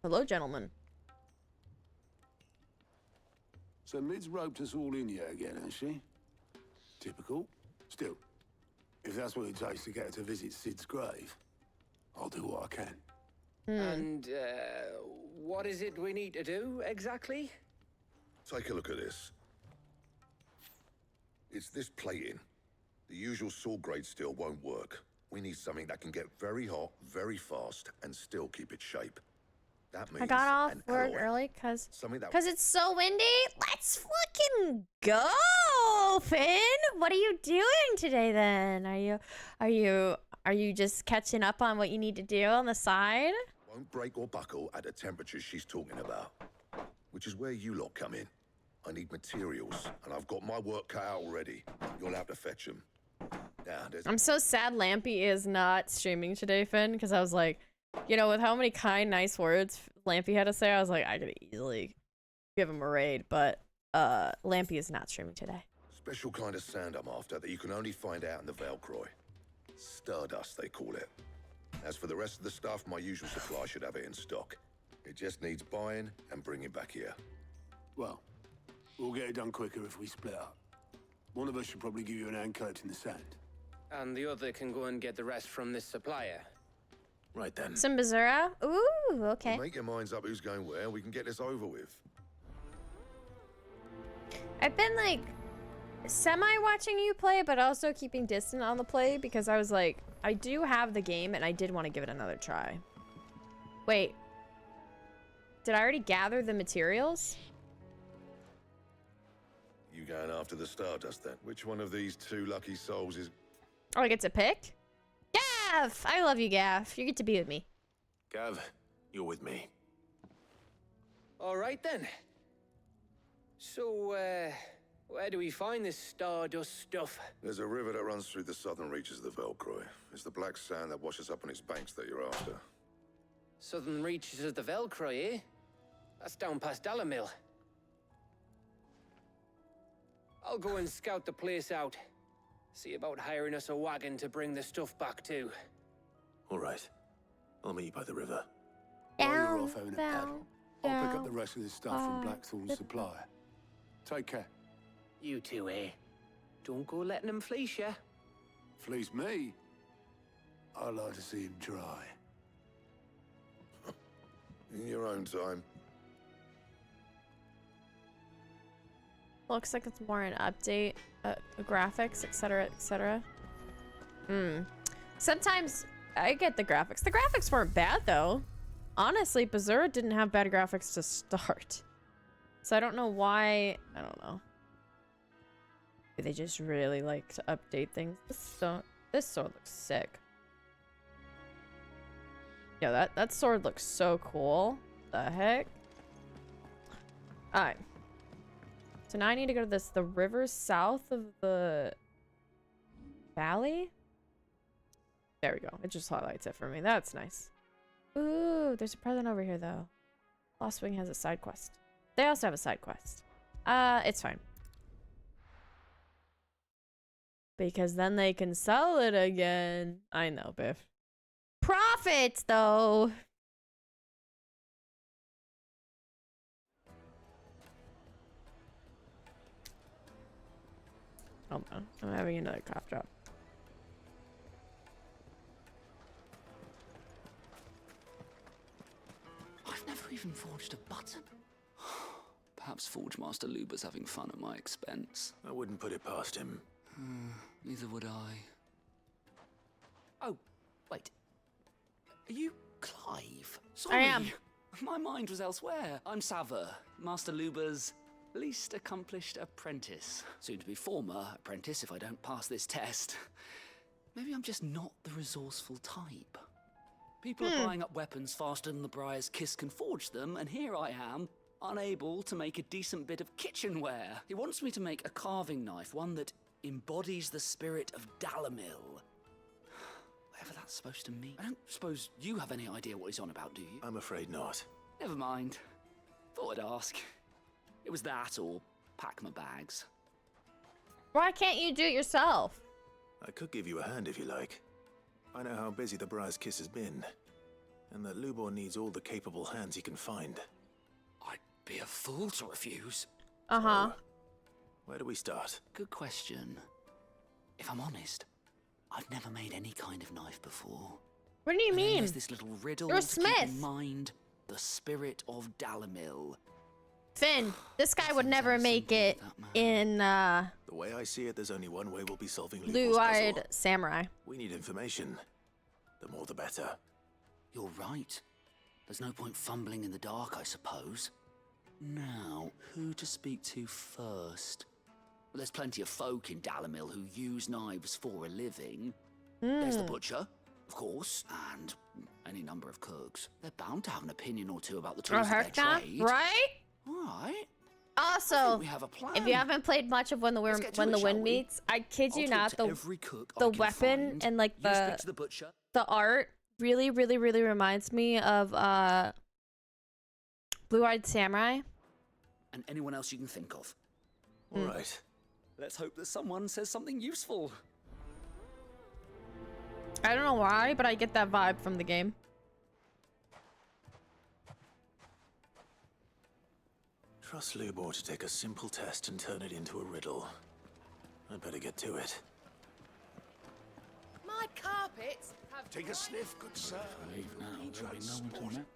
Hello, gentlemen. So Mid's roped us all in here again, has she? Typical. Still, if that's what it takes to get her to visit Sid's grave, I'll do what I can. And, what is it we need to do, exactly? Take a look at this. It's this plating. The usual sword grade steel won't work. We need something that can get very hot, very fast, and still keep its shape. That means I got off an work alloy. early because Something that it's so windy. Let's fucking go, Finn. What are you doing today then? Are you just catching up on what you need to do on the side? won't break or buckle at the temperatures she's talking about. Which is where you lot come in. I need materials, and I've got my work cut out already. You'll have to fetch them. Now, I'm so sad Lampy is not streaming today, Finn, because I was like, you know, with how many kind, nice words Lampy had to say, I was like, I could easily give him a raid, but Lampy is not streaming today. Special kind of sand I'm after that you can only find out in the Velcroy. Stardust, they call it. As for the rest of the stuff, my usual supply should have it in stock. It just needs buying and bringing back here. Well, we'll get it done quicker if we split up. One of us should probably give you an hand collecting the sand. And the other can go and get the rest from this supplier. Right then. Some Bazura? Ooh, okay. Make your minds up who's going where, and we can get this over with. I've been like semi-watching you play, but also keeping distant on the play because I was like, I do have the game and I did want to give it another try. Wait. Did I already gather the materials? You going after the Stardust then? Which one of these two lucky souls is... Oh, I get to pick? Gav! I love you, Gav. You get to be with me. Gav, you're with me. All right then. So, where do we find this Stardust stuff? There's a river that runs through the southern reaches of the Velcroy. It's the black sand that washes up on its banks that you're after. Southern reaches of the Velcroy, eh? That's down past Dalamil. I'll go and scout the place out. See about hiring us a wagon to bring the stuff back to. All right. I'll meet you by the river. While you're off having a paddle, I'll pick up the rest of this stuff from Blackthorn's supply. Take care. You two, eh? Don't go letting them fleece ya. Fleece me? I'd like to see him try. In your own time. Looks like it's more an update, graphics, etc., etc. Sometimes I get the graphics. The graphics weren't bad though. Honestly, Bazura didn't have bad graphics to start. So I don't know why. I don't know. Maybe they just really like to update things. This sword looks sick. Yeah, that sword looks so cool. The heck? Alright. So now I need to go to the river south of the valley. There we go. It just highlights it for me. That's nice. Ooh, there's a present over here though. Lost Wing has a side quest. They also have a side quest. It's fine. Because then they can sell it again. I know, Biff. Profits though. Hold on, I'm having another cough drop. I've never even forged a button. Perhaps Forge Master Luber's having fun at my expense. I wouldn't put it past him. Neither would I. Oh, wait. Are you Clive? Sorry. I am. My mind was elsewhere. I'm Sava, Master Luber's least accomplished apprentice. Soon to be former apprentice if I don't pass this test. Maybe I'm just not the resourceful type. People are buying up weapons faster than the Briar's Kiss can forge them, and here I am, unable to make a decent bit of kitchenware. He wants me to make a carving knife, one that embodies the spirit of Dalamil. Whatever that's supposed to mean. I don't suppose you have any idea what he's on about, do you? I'm afraid not. Never mind. Thought I'd ask. It was that or pack my bags. Why can't you do it yourself? I could give you a hand if you like. I know how busy the Briar's Kiss has been, and that Lubor needs all the capable hands he can find. I'd be a fool to refuse. Uh-huh. So, where do we start? Good question. If I'm honest, I've never made any kind of knife before. What do you And then mean? there's this little riddle You're a to keep smith. in mind. The spirit of Dalamil. Finn, this guy would never make it in The way I see it, there's only one way we'll be solving Lubor's Blue-Eyed puzzle. Samurai. We need information. The more the better. You're right. There's no point fumbling in the dark, I suppose. Now, who to speak to first? Well, there's plenty of folk in Dalamil who use knives for a living. There's the butcher, of course, and any number of cooks. They're bound to have an opinion or two about the tools of their trade. Right? Right. Also, we have a plan. if you haven't played much of When the Let's get to Wind it, shall we? Meets, I kid you I'll not, talk to every cook I the can weapon find. and like You speak to the butcher. the art really reminds me of Blue-Eyed Samurai. And anyone else you can think of. All right. Let's hope that someone says something useful. I don't know why, but I get that vibe from the game. Trust Lubor to take a simple test and turn it into a riddle. I'd better get to it. My carpets have Take a sniff, good sir. Leave now. There'll be no one to met.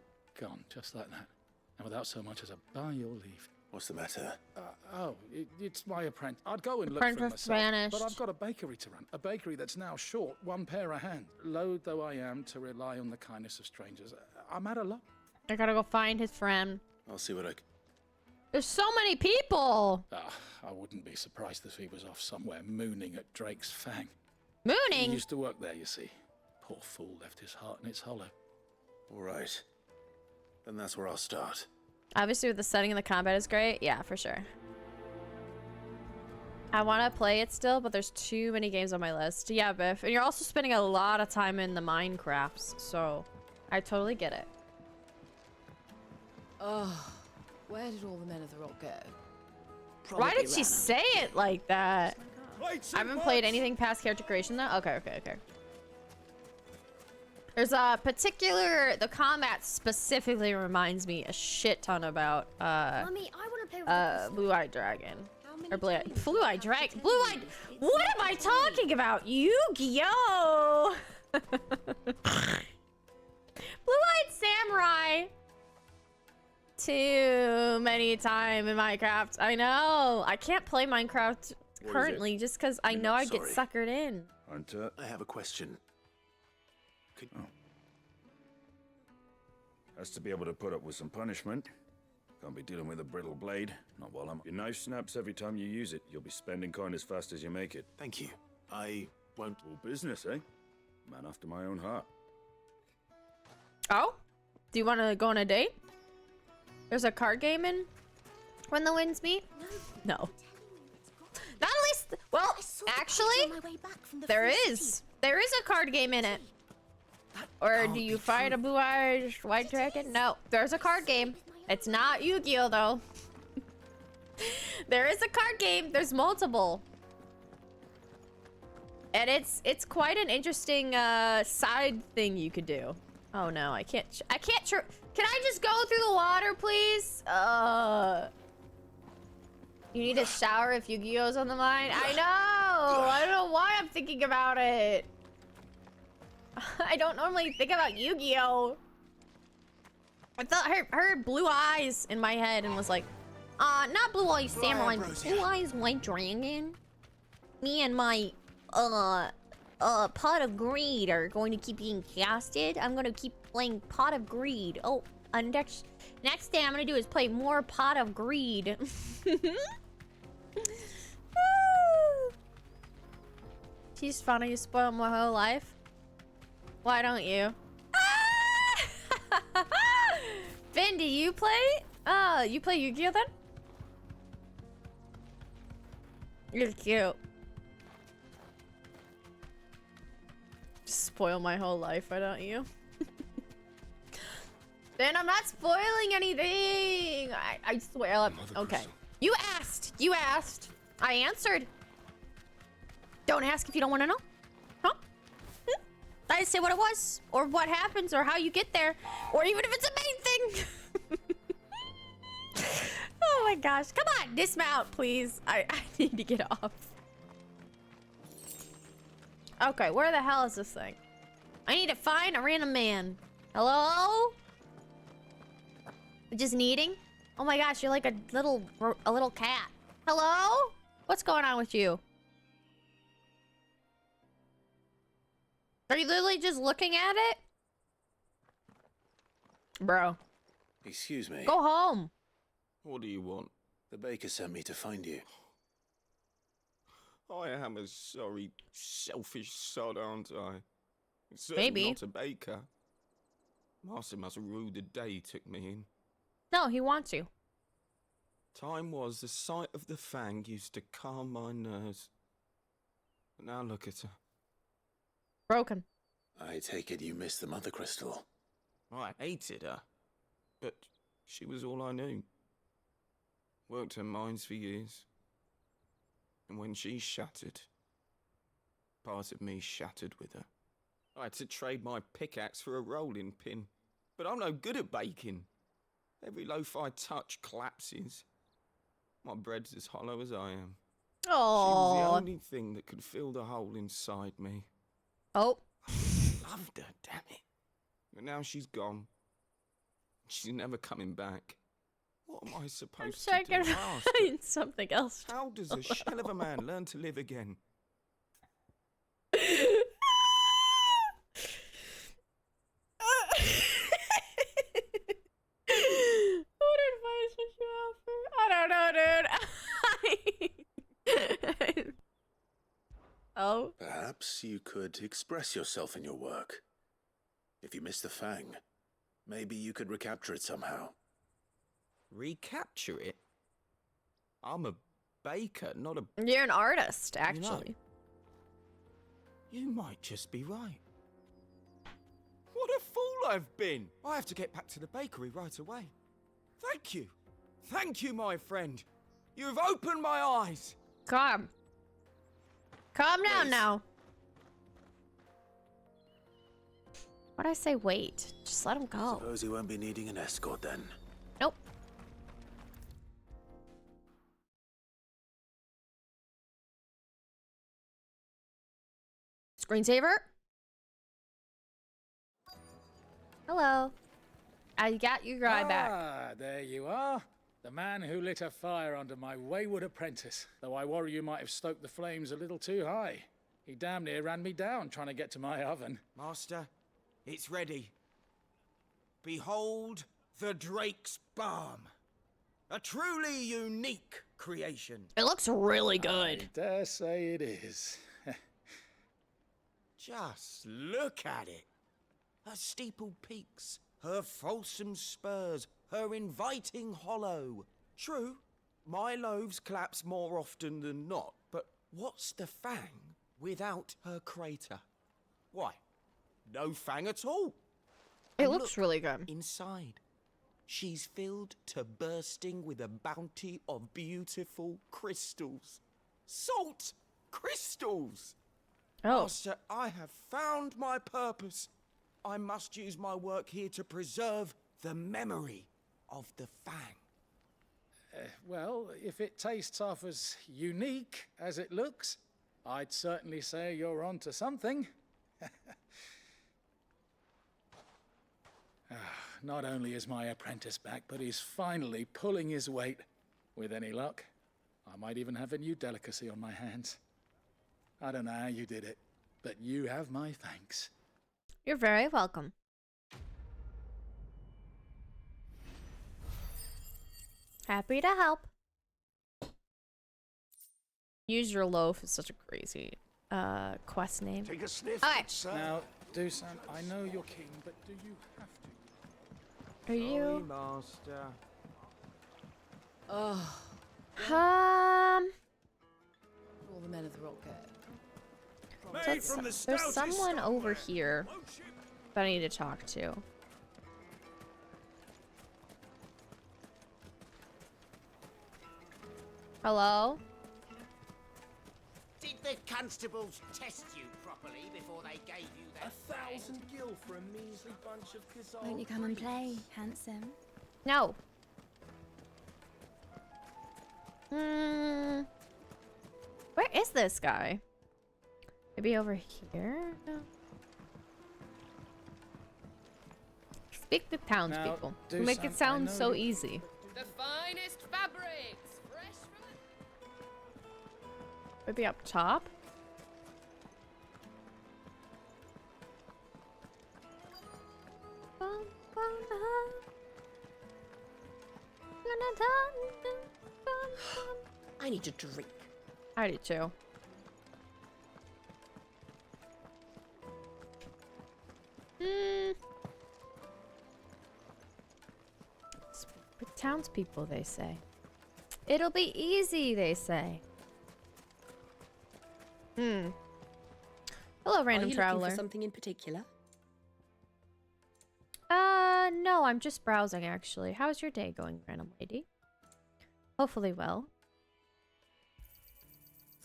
Gone, just like that. And without so much as a by your leave. What's the matter? It's my apprentice. I'd go and look for him Apprentice myself, vanished. but I've got a bakery to run. A bakery that's now short one pair of hands. Loath though I am to rely on the kindness of strangers, I'm at a loss. I gotta go find his friend. I'll see what I can. There's so many people. I wouldn't be surprised if he was off somewhere mooning at Drake's Fang. Mooning? He used to work there, you see. Poor fool left his heart in its hollow. All right. Then that's where I'll start. Obviously, with the setting and the combat is great. Yeah, for sure. I want to play it still, but there's too many games on my list. Yeah, Biff. And you're also spending a lot of time in the Minecrafts, so I totally get it. Oh, where did all the men of the rock go? Why did she say it like that? I haven't played anything past character creation though. Okay. There's a particular, the combat specifically reminds me a shit ton about Mommy, I want to play with Blue-Eyed Dragon. Or Blue-Eyed Dragon. Blue-Eyed. What am I talking about? Yu-Gi-Oh! Blue-Eyed Samurai. Too many time in Minecraft. I know. I can't play Minecraft currently just because I know I get suckered in. Hunter. I have a question. Has to be able to put up with some punishment. Can't be dealing with a brittle blade. Not while I'm... Your knife snaps every time you use it. You'll be spending coin as fast as you make it. Thank you. I won't... All business, eh? Man after my own heart. Oh? Do you want to go on a date? There's a card game in When the Winds Meet? No. Not at least... Well, actually, there is. There is a card game in it. Or do you fight a blue-eyed white dragon? No, there's a card game. It's not Yu-Gi-Oh though. There is a card game. There's multiple. And it's quite an interesting side thing you could do. Oh no, I can't can I just go through the water, please? You need a shower if Yu-Gi-Oh's on the mind? I know! I don't know why I'm thinking about it. I don't normally think about Yu-Gi-Oh! I thought I heard blue eyes in my head and was like, not blue eyes samurai, blue eyes white dragon. Me and my Pot of Greed are going to keep being casted. I'm gonna keep playing Pot of Greed. Oh, next thing I'm gonna do is play more Pot of Greed. She's funny, you spoiled my whole life. Why don't you? Finn, do you play You play Yu-Gi-Oh then? You're cute. Spoil my whole life, why don't you? Then I'm not spoiling anything. I swear. Okay. You asked. You asked. I answered. Don't ask if you don't want to know. Huh? I didn't say what it was, or what happens, or how you get there, or even if it's a main thing. Oh my gosh. Come on, dismount, please. I need to get off. Okay, where the hell is this thing? I need to find a random man. Hello? Just needing? Oh my gosh, you're like a little cat. Hello? What's going on with you? Are you literally just looking at it? Bro. Excuse me. Go home. What do you want? The baker sent me to find you. I am a sorry, selfish sod, aren't I? Certainly Maybe. not a baker. Master must have ruled the day he took me in. No, he wants you. Time was the sight of the Fang used to calm my nerves. But now look at her. Broken. I take it you missed the Mother Crystal. I hated her. But she was all I knew. Worked her mines for years. And when she shattered, part of me shattered with her. I had to trade my pickaxe for a rolling pin. But I'm no good at baking. Every loaf I touch collapses. My bread's as hollow as I am. Oh. She was the only thing that could fill the hole inside me. Oh. I loved her, damn it. But now she's gone. She's never coming back. What am I supposed to do? Ask her. Find something else. How does a shell of a man learn to live again? What advice would you offer? I don't know, dude. Oh. Perhaps you could express yourself in your work. If you miss the Fang, maybe you could recapture it somehow. Recapture it? I'm a baker, not a... You're an artist, actually. You might just be right. What a fool I've been! I have to get back to the bakery right away. Thank you. Thank you, my friend. You've opened my eyes. Calm. Calm down now. What'd I say wait? Just let him go. Suppose you won't be needing an escort then. Nope. Screensaver? Hello. I got your guy back. Ah, there you are. The man who lit a fire under my wayward apprentice. Though I worry you might have stoked the flames a little too high. He damn near ran me down trying to get to my oven. Master, it's ready. Behold the Drake's Balm. A truly unique creation. It looks really good. I dare say it is. Just look at it. Her steepled peaks, her fulsome spurs, her inviting hollow. True, my loaves collapse more often than not, but what's the Fang without her crater? Why, no Fang at all. It And looks look, really good. Inside, she's filled to bursting with a bounty of beautiful crystals. Salt crystals! Oh. Master, I have found my purpose. I must use my work here to preserve the memory of the Fang. Well, if it tastes half as unique as it looks, I'd certainly say you're onto something. Not only is my apprentice back, but he's finally pulling his weight. With any luck, I might even have a new delicacy on my hands. I don't know how you did it, but you have my thanks. You're very welcome. Happy to help. Use your loaf is such a crazy quest name. Take a sniff, Okay. Now, Dusan, I know you're keen, but do you have to? Are you? Master. Oh. All the men of the rock So there's someone over here that I need to talk to. Hello? Did the constables test you properly before they gave you that? 1,000 gil for a measly bunch of Kazal. Won't you come and play, handsome? No. Where is this guy? Maybe over here? No. Speak to townspeople. do You make some- it sound I know so you- easy. The finest fabrics, fresh from Maybe up top? I need a drink. I do too. Speak with townspeople, they say. It'll be easy, they say. Hello, random traveler. For something in particular? No, I'm just browsing actually. How's your day going, random lady? Hopefully well.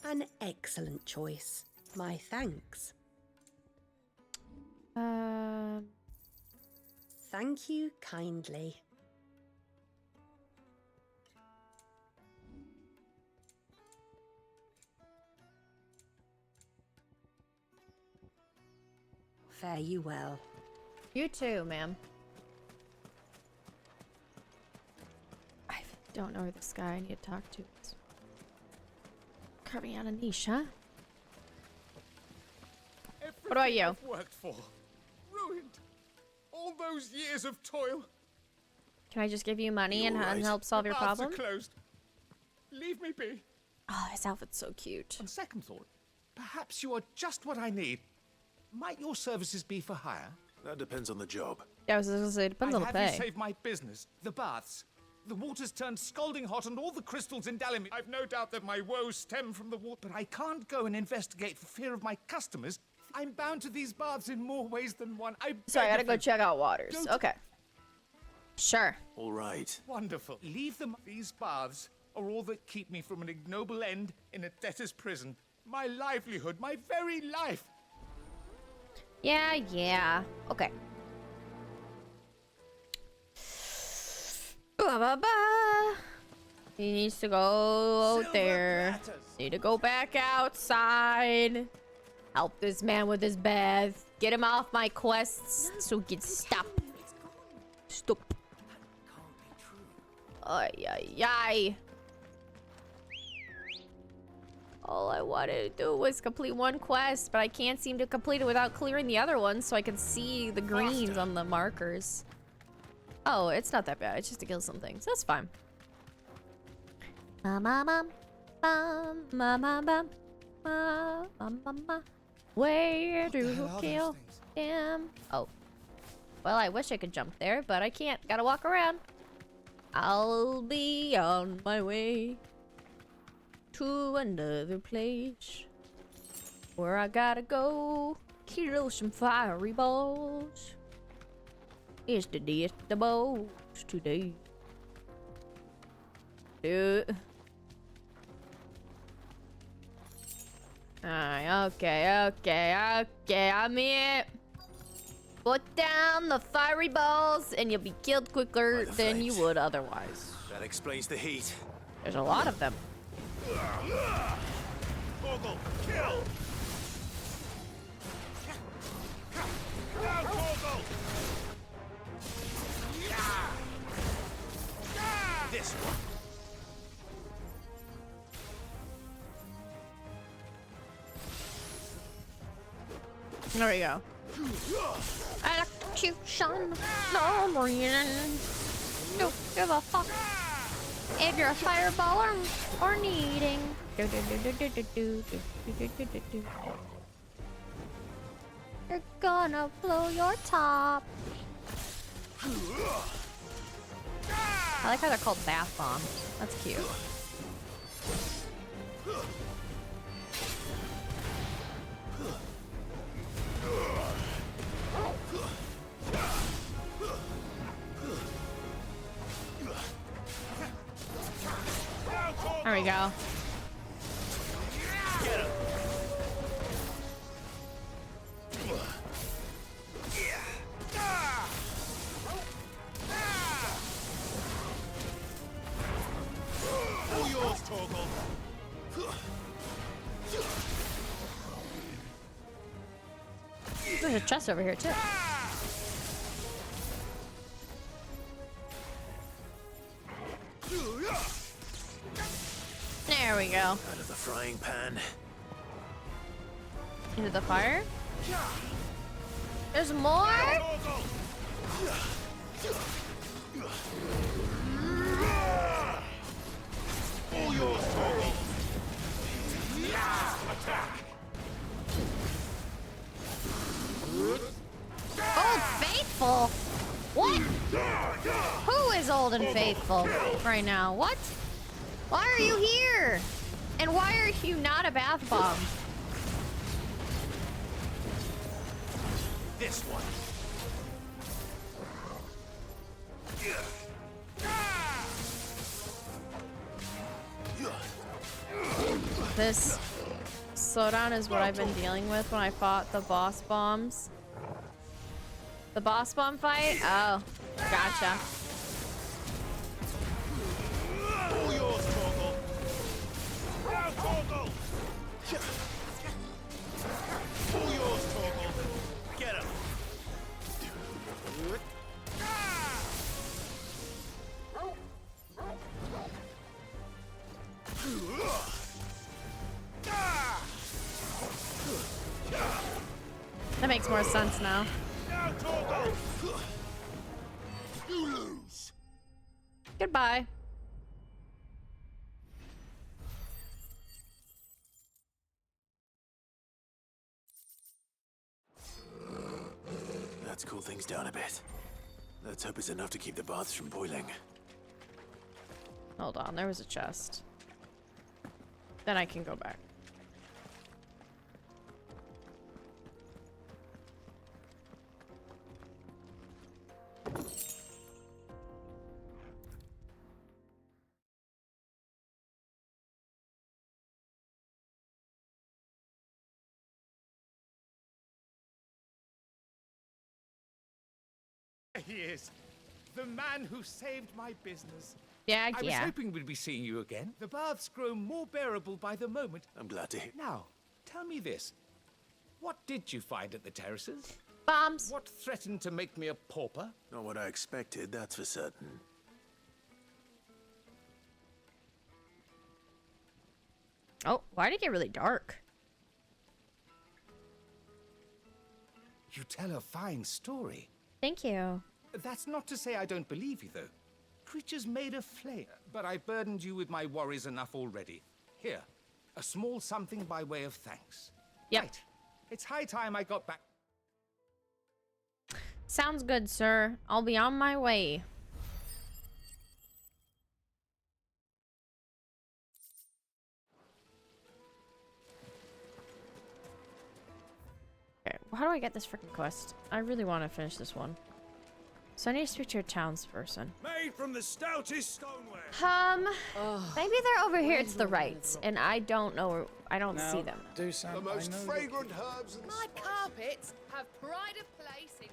An excellent choice. My thanks. Thank you kindly. Fare you well. You too, ma'am. I don't know who this guy I need to talk to is. Carving out a niche, huh? What about you? I've worked for, ruined. All those years of toil. Can I just give you money and, You're right. help solve The your baths problem? are closed. Leave me be. Oh, his outfit's so cute. On second thought, perhaps you are just what I need. Might your services be for hire? That depends on the job. Yeah, I was gonna say, depends on the I'd have pay. you save my business, the baths. The water's turned scalding hot and all the crystals in Dalimir. I've no doubt that my woes stem from the water, but I can't go and investigate for fear of my customers. I'm bound to these baths in more ways than one. Sorry, I gotta beg go of you. check out Waters. Don't- Okay. Sure. All right. Wonderful. Leave them. These baths are all that keep me from an ignoble end in a debtor's prison. My livelihood, my very life. Yeah. Okay. Ba-ba-ba. He needs to go out there. Need to go back outside. Help this man with his bath. Get him off my quests so he can stop. Stop. Ay, ay, ay. All I wanted to do was complete one quest, but I can't seem to complete it without clearing the other one so I can see the greens on the markers. Oh, it's not that bad. It's just to kill some things. That's fine. Where do you kill him? Oh. Well, I wish I could jump there, but I can't. Gotta walk around. I'll be on my way to another place where I gotta go kill some fiery balls. It's the day of the balls today. Alright, okay, I'm here. Put down the fiery balls and you'll be killed quicker than you would otherwise. That explains the heat. There's a lot of them. Gorgle, kill! Now, Gorgle! This one. There we go. Electrocution. No reason. Don't give a fuck if you're a fireballer or needing. You're gonna blow your top. I like how they're called bath bombs. That's cute. There we go. All yours, Torgal. There's a chest over here too. There we go. Out of the frying pan. Into the fire. There's more. All yours, Torgal. Attack. Old Faithful? What? Who is old and faithful right now? What? Why are you here? And why are you not a bath bomb? This one. This slowdown is what I've been dealing with when I fought the boss bombs. The boss bomb fight? Oh, gotcha. All yours, Torgal. Now, Torgal. All yours, Torgal. Get him. That makes more sense now. Now, Torgal. You lose. Goodbye. Let's cool things down a bit. Let's hope it's enough to keep the baths from boiling. Hold on, there was a chest. Then I can go back. He is. The man who saved my business. Yeah, I was yeah. hoping we'd be seeing you again. The baths grow more bearable by the moment. I'm glad to hear. Now, tell me this. What did you find at the terraces? Bombs. What threatened to make me a pauper? Not what I expected, that's for certain. Oh, why did it get really dark? You tell a fine story. Thank you. That's not to say I don't believe you, though. Creatures made of flame. But I burdened you with my worries enough already. Here, a small something by way of thanks. Yep. Right. It's high time I got back. Sounds good, sir. I'll be on my way. Okay, how do I get this freaking quest? I really want to finish this one. So I need to speak to your townsperson. Made from the stoutest stoneware. Maybe they're over here to the right, and I don't know. I don't see them. Do some. The most fragrant herbs and My carpets have pride of place in.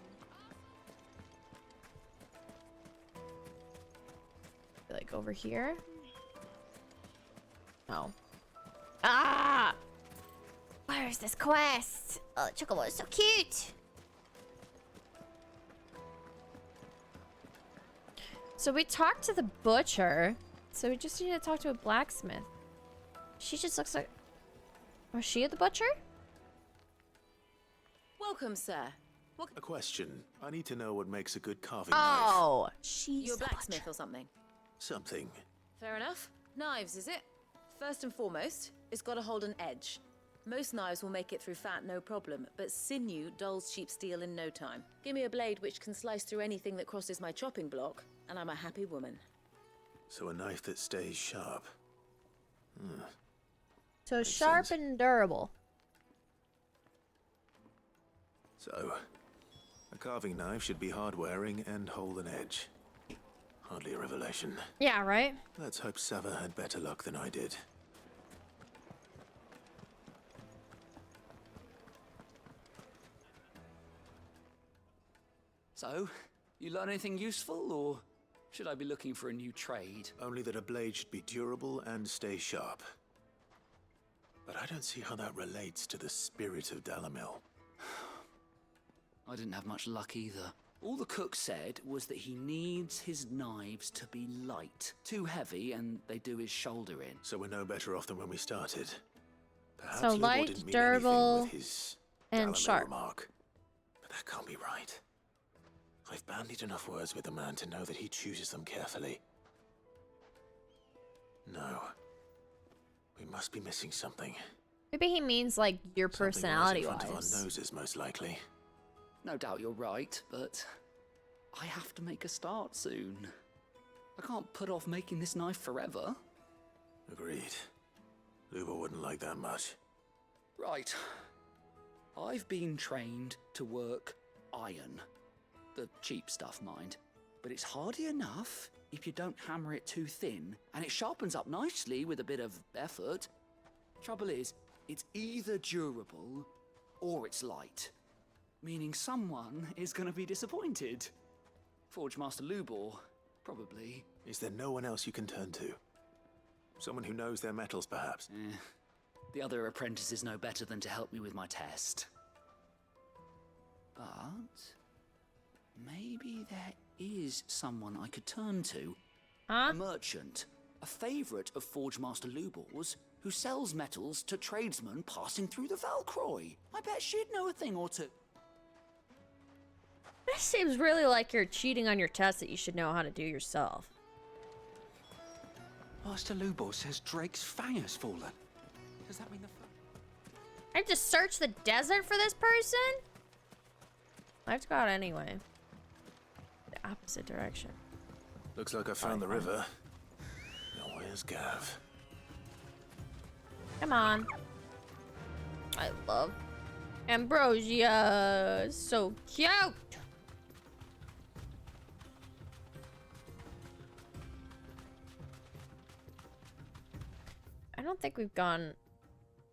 Like over here. No. Ah! Where is this quest? Oh, the chocobo is so cute. So we talked to the butcher. So we just need to talk to a blacksmith. She just looks like... Was she the butcher? Welcome, sir. A question. I need to know what makes a good carving Oh, knife. she's You're a the blacksmith butcher. or something? Something. Fair enough. Knives, is it? First and foremost, it's got to hold an edge. Most knives will make it through fat, no problem, but sinew dulls cheap steel in no time. Give me a blade which can slice through anything that crosses my chopping block, and I'm a happy woman. So a knife that stays sharp. So sharp and durable. So, a carving knife should be hard-wearing and hold an edge. Hardly a revelation. Yeah, right? Let's hope Sava had better luck than I did. So, you learn anything useful, or should I be looking for a new trade? Only that a blade should be durable and stay sharp. But I don't see how that relates to the spirit of Dalamil. I didn't have much luck either. All the cook said was that he needs his knives to be light. Too heavy, and they do his shoulder in. So we're no better off than when we started. Perhaps So Lubor light, didn't mean durable, anything with his and Dalamil sharp. remark. But that can't be right. I've bandied enough words with the man to know that he chooses them carefully. No. We must be missing something. Maybe he means like your personality Something right in front wise. of our noses, most likely. No doubt you're right, but I have to make a start soon. I can't put off making this knife forever. Agreed. Lubor wouldn't like that much. Right. I've been trained to work iron. The cheap stuff, mind. But it's hardy enough if you don't hammer it too thin, and it sharpens up nicely with a bit of effort. Trouble is, it's either durable or it's light. Meaning someone is going to be disappointed. Forge Master Lubor, probably. Is there no one else you can turn to? Someone who knows their metals, perhaps? The other apprentices know better than to help me with my test. But maybe there is someone I could turn to. A merchant, a favorite of Forge Master Lubor's, who sells metals to tradesmen passing through the Valcroy. I bet she'd know a thing or two. This seems really like you're cheating on your test that you should know how to do yourself. Master Lubor says Drake's fang has fallen. Does that mean the... I just searched the desert for this person? I have to go out anyway. The opposite direction. Looks like I found the river. Now where's Gav? Come on. I love Ambrosia. So cute. I don't think we've gone...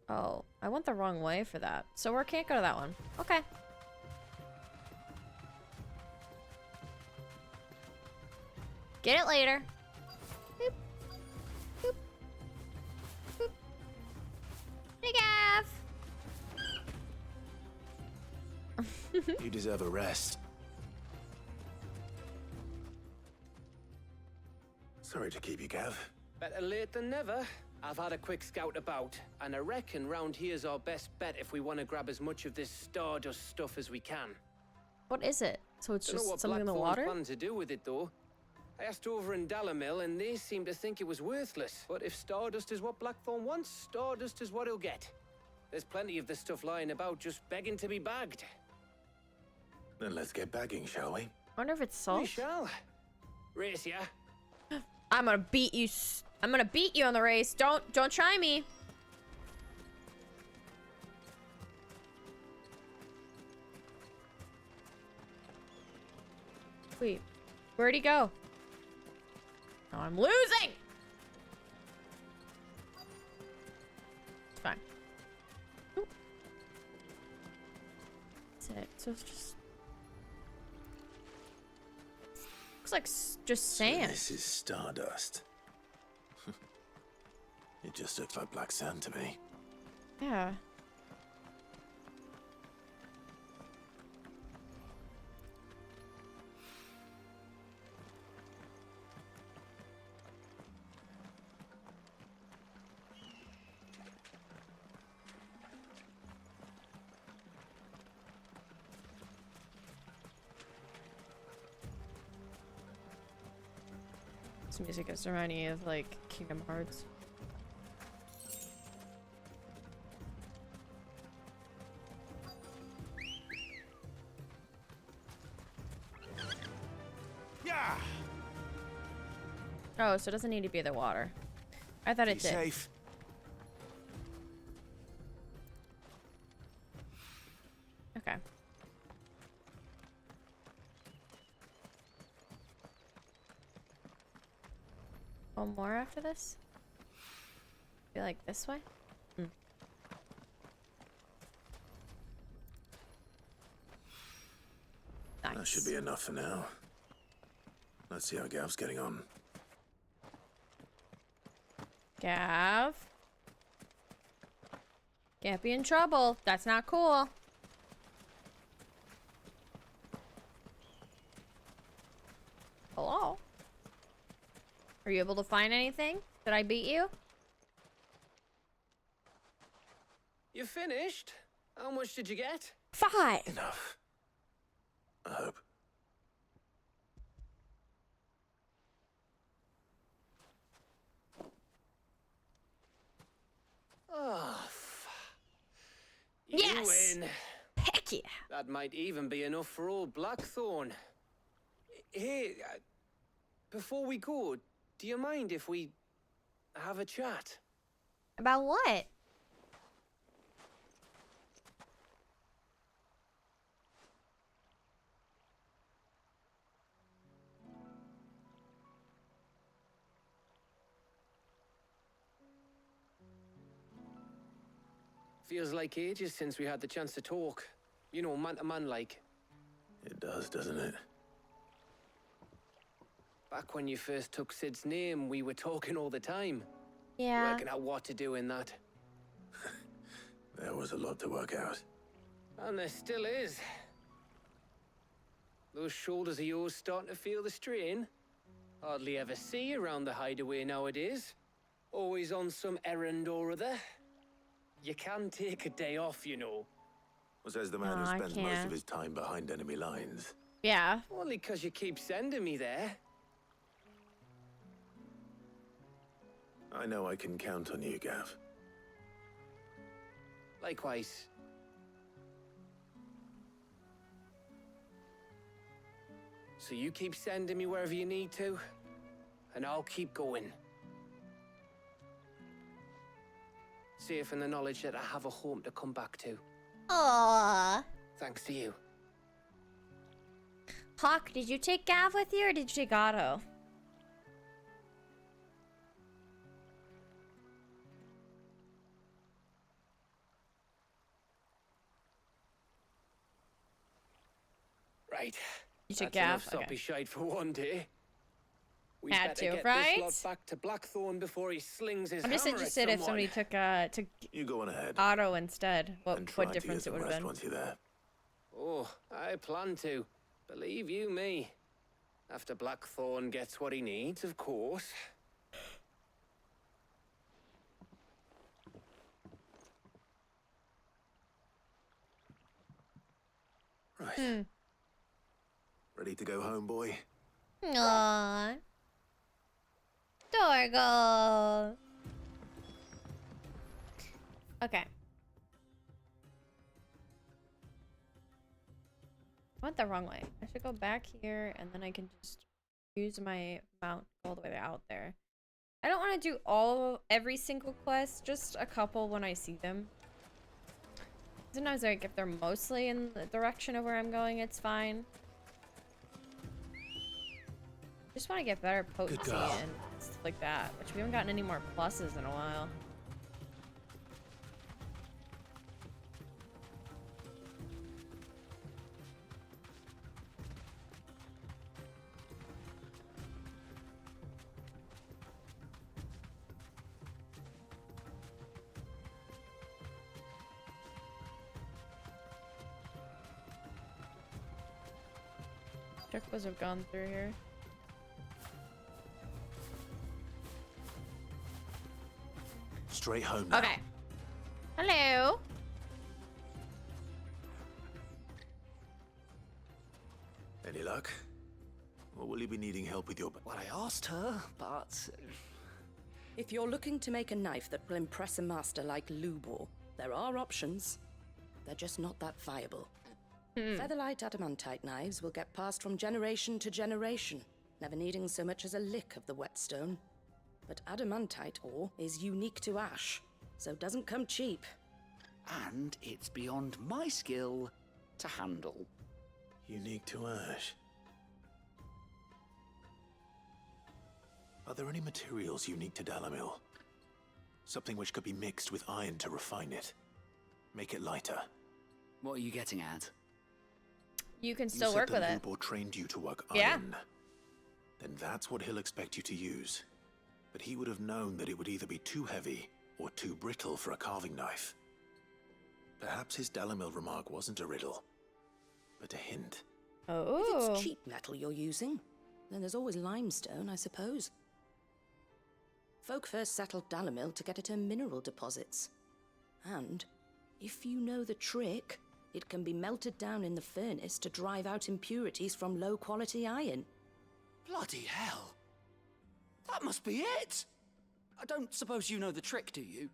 Oh, I went the wrong way for that. So we can't go to that one. Okay. Get it later. Boop. Boop. Boop. Hey, Gav. You deserve a rest. Sorry to keep you, Gav. Better late than never. I've had a quick scout about, and I reckon round here's our best bet if we want to grab as much of this Stardust stuff as we can. What is it? So it's Don't know just what something in the Blackthorn's water? planning to do with it, though. I asked over in Dalamil, and they seem to think it was worthless. But if Stardust is what Blackthorn wants, Stardust is what he'll get. There's plenty of this stuff lying about, just begging to be bagged. Then let's get bagging, shall we? I wonder if it's salt. We shall. Race ya. I'm gonna beat you. I'm gonna beat you on the race. Don't try me. Wait, where'd he go? Oh, I'm losing. It's fine. Oop. That's it. So it's just looks like just sand. So this is Stardust. It just looks like black sand to me. Yeah. This music is reminding me of like Kingdom Hearts. Oh, so it doesn't need to be the water. I thought it Be did. safe. Okay. One more after this? Be like this way? That should be enough for now. Let's see how Gav's getting on. Gav. Can't be in trouble. That's not cool. Hello? Are you able to find anything? Did I beat you? You finished? How much did you get? 5. Enough. I hope. Oh, Yes! You win. Heck yeah. That might even be enough for old Blackthorn. Hey, before we go, do you mind if we have a chat? About what? Feels like ages since we had the chance to talk. You know, man to man like. It does, doesn't it? Back when you first took Sid's name, we were talking all the time. Yeah. Working out what to do in that. There was a lot to work out. And there still is. Those shoulders of yours starting to feel the strain. Hardly ever see you around the hideaway nowadays. Always on some errand or other. You can take a day off, you know. Well, says the man No, who I spends most can't. of his time behind enemy lines. Yeah. Only 'cause you keep sending me there. I know I can count on you, Gav. Likewise. So you keep sending me wherever you need to, and I'll keep going. Safe in the knowledge that I have a home to come back to. Aww. Thanks to you. Hawk, did you take Gav with you or did you take Otto? Right. You took That's enough Gav? soppy Okay. shite for one day. We Had better to, get right? this lot back to Blackthorn before he slings his I'm just hammer at interested if someone. somebody took You go on ahead. Otto instead. and try What to difference get it would some have rest been. once you're there. Oh, I plan to. Believe you me. After Blackthorn gets what he needs, of course. Right. Ready to go home, boy? Aww. Dorgle. Okay. I went the wrong way. I should go back here and then I can just use my mount all the way out there. I don't want to do every single quest, just a couple when I see them. Sometimes like if they're mostly in the direction of where I'm going, it's fine. Just want to get better potency girl. and stuff like that, which we haven't gotten any more pluses in a while. Chocobos have gone through here. Straight home now. Okay. Hello. Any luck? Or will you be needing help with your... Well, I asked her, but... If you're looking to make a knife that will impress a master like Lubor, there are options. They're just not that viable. Featherlight adamantite knives will get passed from generation to generation. never needing so much as a lick of the whetstone. But adamantite ore is unique to ash, so doesn't come cheap. And it's beyond my skill to handle. Unique to ash. Are there any materials unique to Dalamil? Something which could be mixed with iron to refine it. Make it lighter. What are you getting at? You can still work with it. Lubor trained you to work Yeah. iron. Then that's what he'll expect you to use. But he would have known that it would either be too heavy or too brittle for a carving knife. Perhaps his Dalamil remark wasn't a riddle, but a hint. Oh. If it's cheap metal you're using, then there's always limestone, I suppose. Folk first settled Dalamil to get at her mineral deposits. And if you know the trick, it can be melted down in the furnace to drive out impurities from low-quality iron. Bloody hell! That must be it! I don't suppose you know the trick, do you?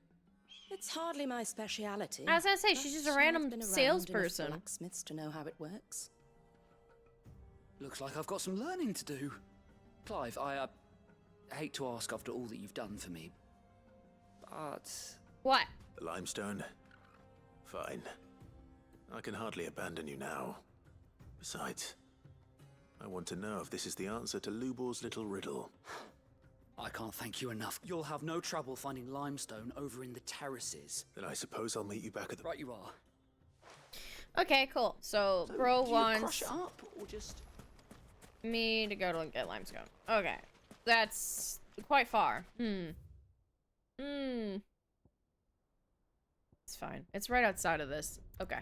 It's hardly my speciality. I was gonna say, she's just a but random I've been around salesperson. enough blacksmiths to know how it works. Looks like I've got some learning to do. Clive, I hate to ask after all that you've done for me, but... What? The limestone? Fine. I can hardly abandon you now. Besides, I want to know if this is the answer to Lubor's little riddle. I can't thank you enough. You'll have no trouble finding limestone over in the terraces. Then I suppose I'll meet you back at the... Right you are. Okay, cool. So bro do you wants crush it up, or just... me to go to get limestone. Okay. That's quite far. It's fine. It's right outside of this. Okay.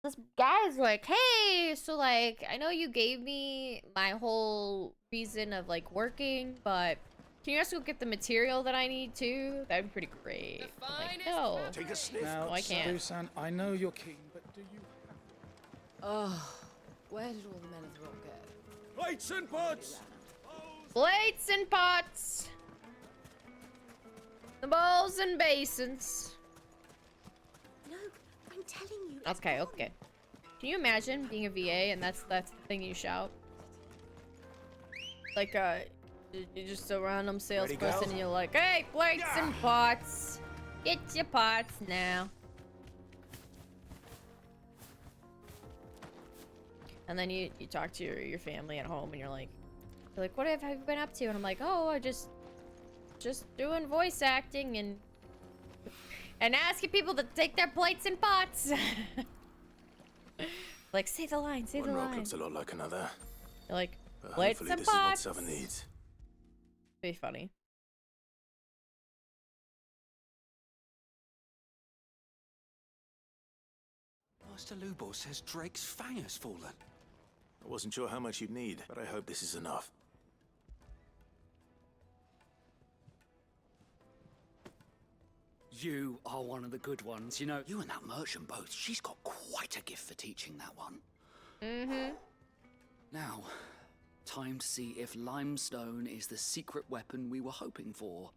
This guy's like, hey, so like, I know you gave me my whole reason of like working, but can you also get the material that I need too? That'd be pretty great. Like, no. Take a sniff. No, I can't. Dusan, I know you're keen, but do you... Oh, where did all the men of the rock go? Plates and pots! Plates and pots. The bowls and basins. No, I'm telling you. Okay, okay. Can you imagine being a VA and that's the thing you shout? Like, you're just a random salesperson and you're like, hey, plates and pots. Get your pots now. And then you talk to your family at home and you're like, what have you been up to? And I'm like, oh, I just doing voice acting and asking people to take their plates and pots. Like, say the line, say the One rock line. looks a lot like another. You're like, But plates hopefully and this pots. is what Sava needs. Be funny. Master Lubor says Drake's fang has fallen. I wasn't sure how much you'd need, but I hope this is enough. You are one of the good ones. You know, you and that merchant both, she's got quite a gift for teaching that one. Mm-hmm. Now, time to see if limestone is the secret weapon we were hoping for.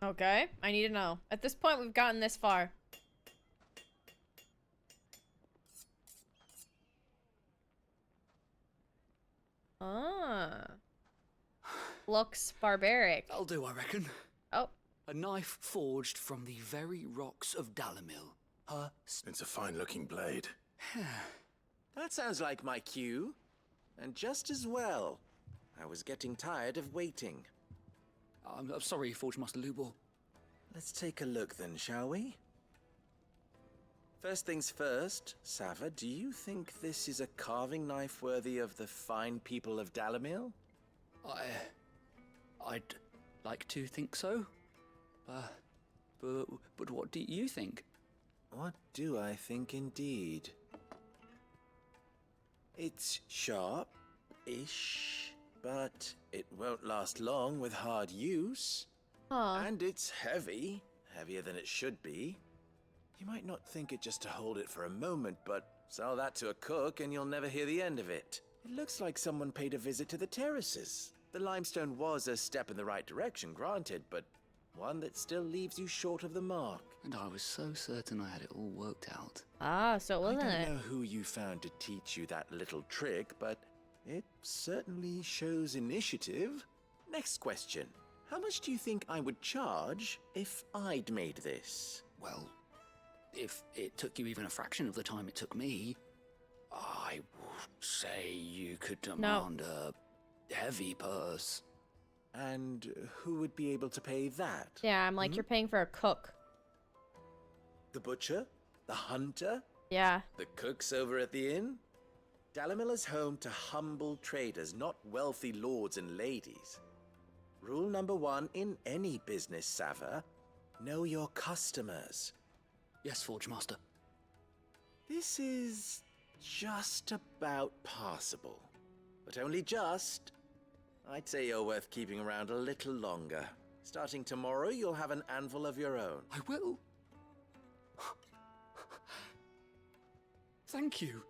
Okay, I need to know. At this point, we've gotten this far. Ah. Looks barbaric. That'll do, I reckon. Oh. A knife forged from the very rocks of Dalamil. It's a fine-looking blade. That sounds like my cue. And just as well. I was getting tired of waiting. I'm sorry, Forge Master Lubor. Let's take a look then, shall we? First things first, Sava, do you think this is a carving knife worthy of the fine people of Dalamil? I'd like to think so. But what do you think? What do I think indeed? It's sharp-ish, but it won't last long with hard use. And it's heavy, heavier than it should be. You might not think it just to hold it for a moment, but sell that to a cook and you'll never hear the end of it. It looks like someone paid a visit to the terraces. The limestone was a step in the right direction, granted, but One that still leaves you short of the mark. And I was so certain I had it all worked out. Ah, so it wasn't I it? don't know who you found to teach you that little trick, but it certainly shows initiative. Next question. How much do you think I would charge if I'd made this? Well, if it took you even a fraction of the time it took me, I would say you could demand a heavy purse. And who would be able to pay that? Yeah, I'm like, you're paying for a cook. The butcher? The hunter? Yeah. The cooks over at the inn? Dalimil is home to humble traders, not wealthy lords and ladies. Rule number 1 in any business, Sava: know your customers. Yes, Forge Master. This is just about passable. But only just. I'd say you're worth keeping around a little longer. Starting tomorrow, you'll have an anvil of your own. I will. Thank you.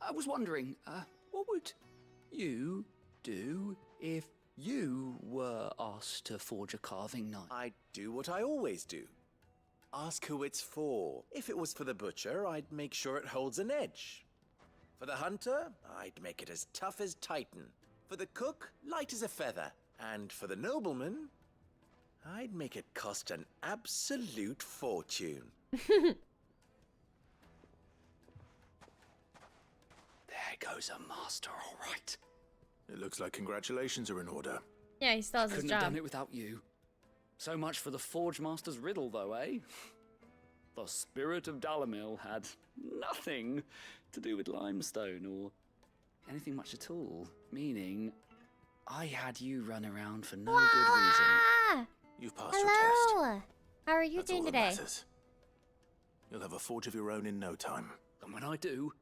I was wondering, what would you do if you were asked to forge a carving knife? I'd do what I always do. Ask who it's for. If it was for the butcher, I'd make sure it holds an edge. For the hunter, I'd make it as tough as Titan. For the cook, light as a feather. And for the nobleman, I'd make it cost an absolute fortune. There goes a master, all right. It looks like congratulations are in order. Yeah, he still has his Couldn't job. have done it without you. So much for the Forge Master's riddle, though, eh? The spirit of Dalimil had nothing to do with limestone or anything much at all. Meaning, I had you run around for no good reason. You've passed your test. Hello. How are you That's doing all that today? matters. You'll have a forge of your own in no time. And when I do,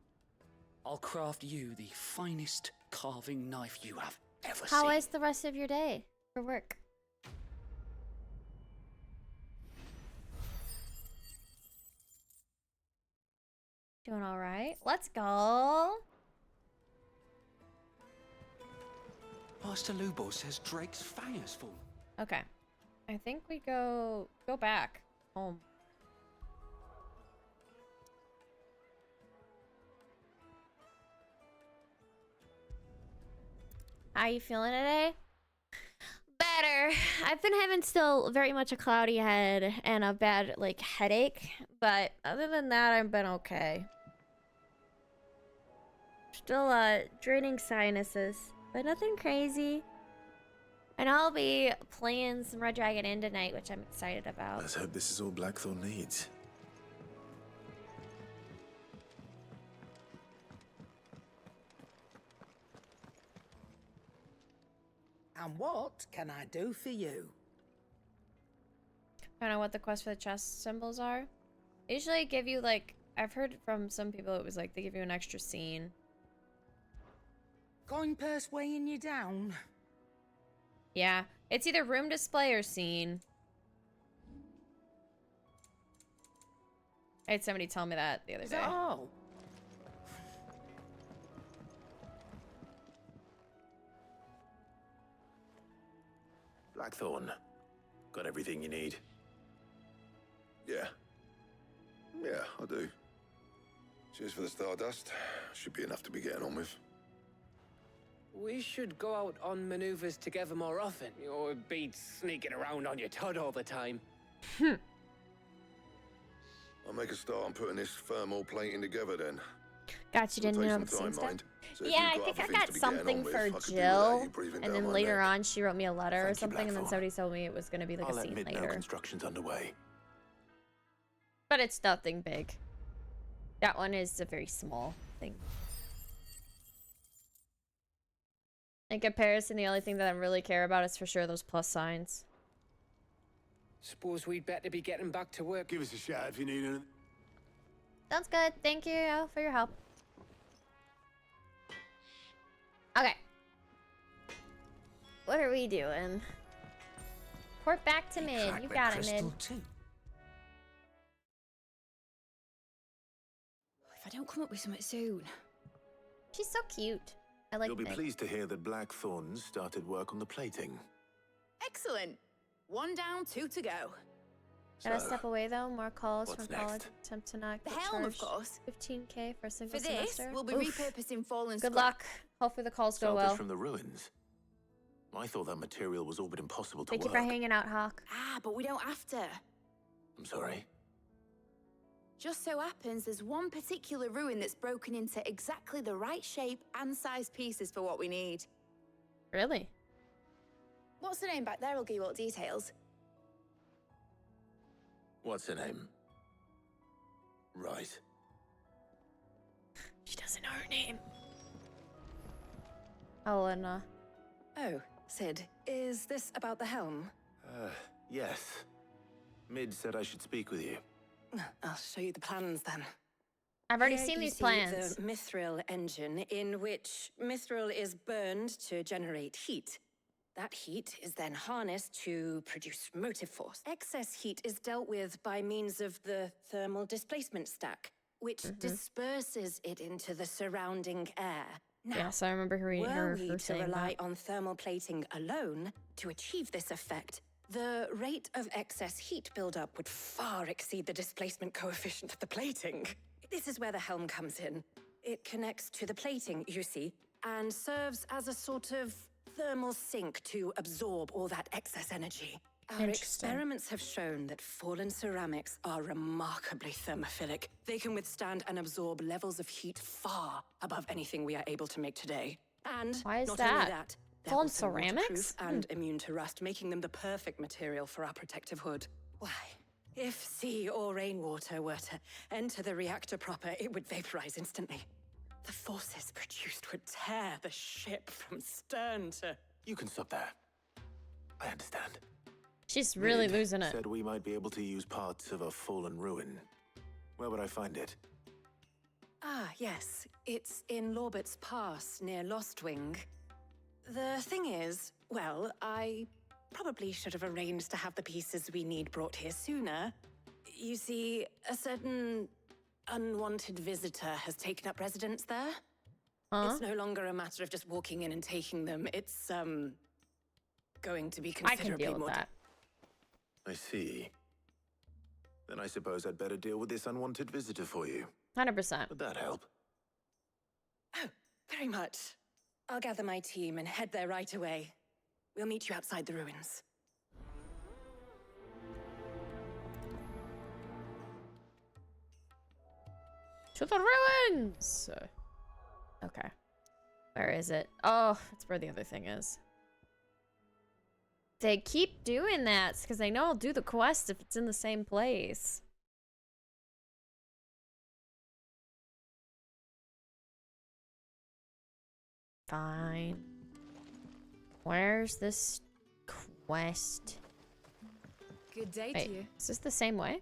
I'll craft you the finest carving knife you have ever seen. How was the rest of your day for work? Doing all right. Let's go. Master Lubos says Drake's fang has fallen. Okay. I think we go back home. How you feeling today? Better. I've been having still very much a cloudy head and a bad like headache, but other than that, I've been okay. Still draining sinuses, but nothing crazy. And I'll be playing some Red Dragon Inn tonight, which I'm excited about. Let's hope this is all Blackthorn needs. And what can I do for you? Kind of what the quest for the chest symbols are. Usually give you like, I've heard from some people it was like they give you an extra scene. Coin purse weighing you down? Yeah, it's either room display or scene. I had somebody tell me that the other day. Oh. Blackthorn, got everything you need? Yeah. Yeah, I do. Cheers for the Stardust. Should be enough to be getting on with. We should go out on maneuvers together more often. Or be sneaking around on your Todd all the time. I'll make a start on putting this thermal plating together then. Got you, didn't It'll know take the some same time, stuff. mind. So if Yeah, I you've think got I other got things to be getting something on with, for I could do without Jill, you breathing and down then my later neck. on she wrote me a letter or Thank you, something, and then Blackthorn. somebody told me it was going to be like I'll a let scene Mid know later. construction's underway. But it's nothing big. That one is a very small thing. In comparison, the only thing that I really care about is for sure those plus signs. Suppose we'd better be getting back to work. Give us a shout if you need anything. Sounds good. Thank you for your help. Okay. What are we doing? Port back to Mid. You got it, Mid. If I don't come up with something soon. She's so cute. I like You'll be Mid. pleased to hear that Blackthorn started work on the plating. Excellent. 1 down, 2 to go. Gotta step away though. More calls what's from college. next? Attempt to not The get helm, of charged. course. 15K for a single For this, semester. we'll be Oof. repurposing fallen Good scrap. luck. Hopefully the calls go Salvage well. from the ruins. I thought that material was all but impossible to Thank you work. for hanging out, Hawk. Ah, but we don't have to. I'm sorry. Just so happens there's one particular ruin that's broken into exactly the right shape and size pieces for what we need. Really? What's the name back there? I'll give you all details. What's her name? Right. She doesn't know her name. Elena. Oh, Sid, is this about the helm? Yes. Mid said I should speak with you. I'll show you the plans then. I've already Here seen you these see plans. The mithril engine, in which mithril is burned to generate heat. That heat is then harnessed to produce motive force. Excess heat is dealt with by means of the thermal displacement stack, which disperses it into the surrounding air. Now, Yes, I remember her were we her to saying rely that. on thermal plating alone to achieve this effect, the rate of excess heat buildup would far exceed the displacement coefficient of the plating. This is where the helm comes in. It connects to the plating, you see, and serves as a sort of thermal sink to absorb all that excess energy. Our Interesting. experiments have shown that fallen ceramics are remarkably thermophilic. They can withstand and absorb levels of heat far above anything we are able to make today. And Why is not that? only that, they're Fallen also ceramics? waterproof and immune to rust, making them the perfect material for our protective hood. Why, if sea or rainwater were to enter the reactor proper, it would vaporize instantly. The forces produced would tear the ship from stern to... You can stop there. I understand. She's really Mid losing it. said we might be able to use parts of a fallen ruin. Where would I find it? Ah, yes. It's in Lorbert's Pass, near Lostwing. The thing is, well, I probably should have arranged to have the pieces we need brought here sooner. You see, a certain unwanted visitor has taken up residence there. Huh? It's no longer a matter of just walking in and taking them. It's, going to be I can considerably deal with more... that. I see. Then I suppose I'd better deal with this unwanted visitor for you. 100%. Would that help? Oh, very much. I'll gather my team and head there right away. We'll meet you outside the ruins. To the ruins! Okay. Where is it? Oh, that's where the other thing is. They keep doing that because they know I'll do the quest if it's in the same place. Fine. Where's this quest? Good day Wait, to you. is this the same way?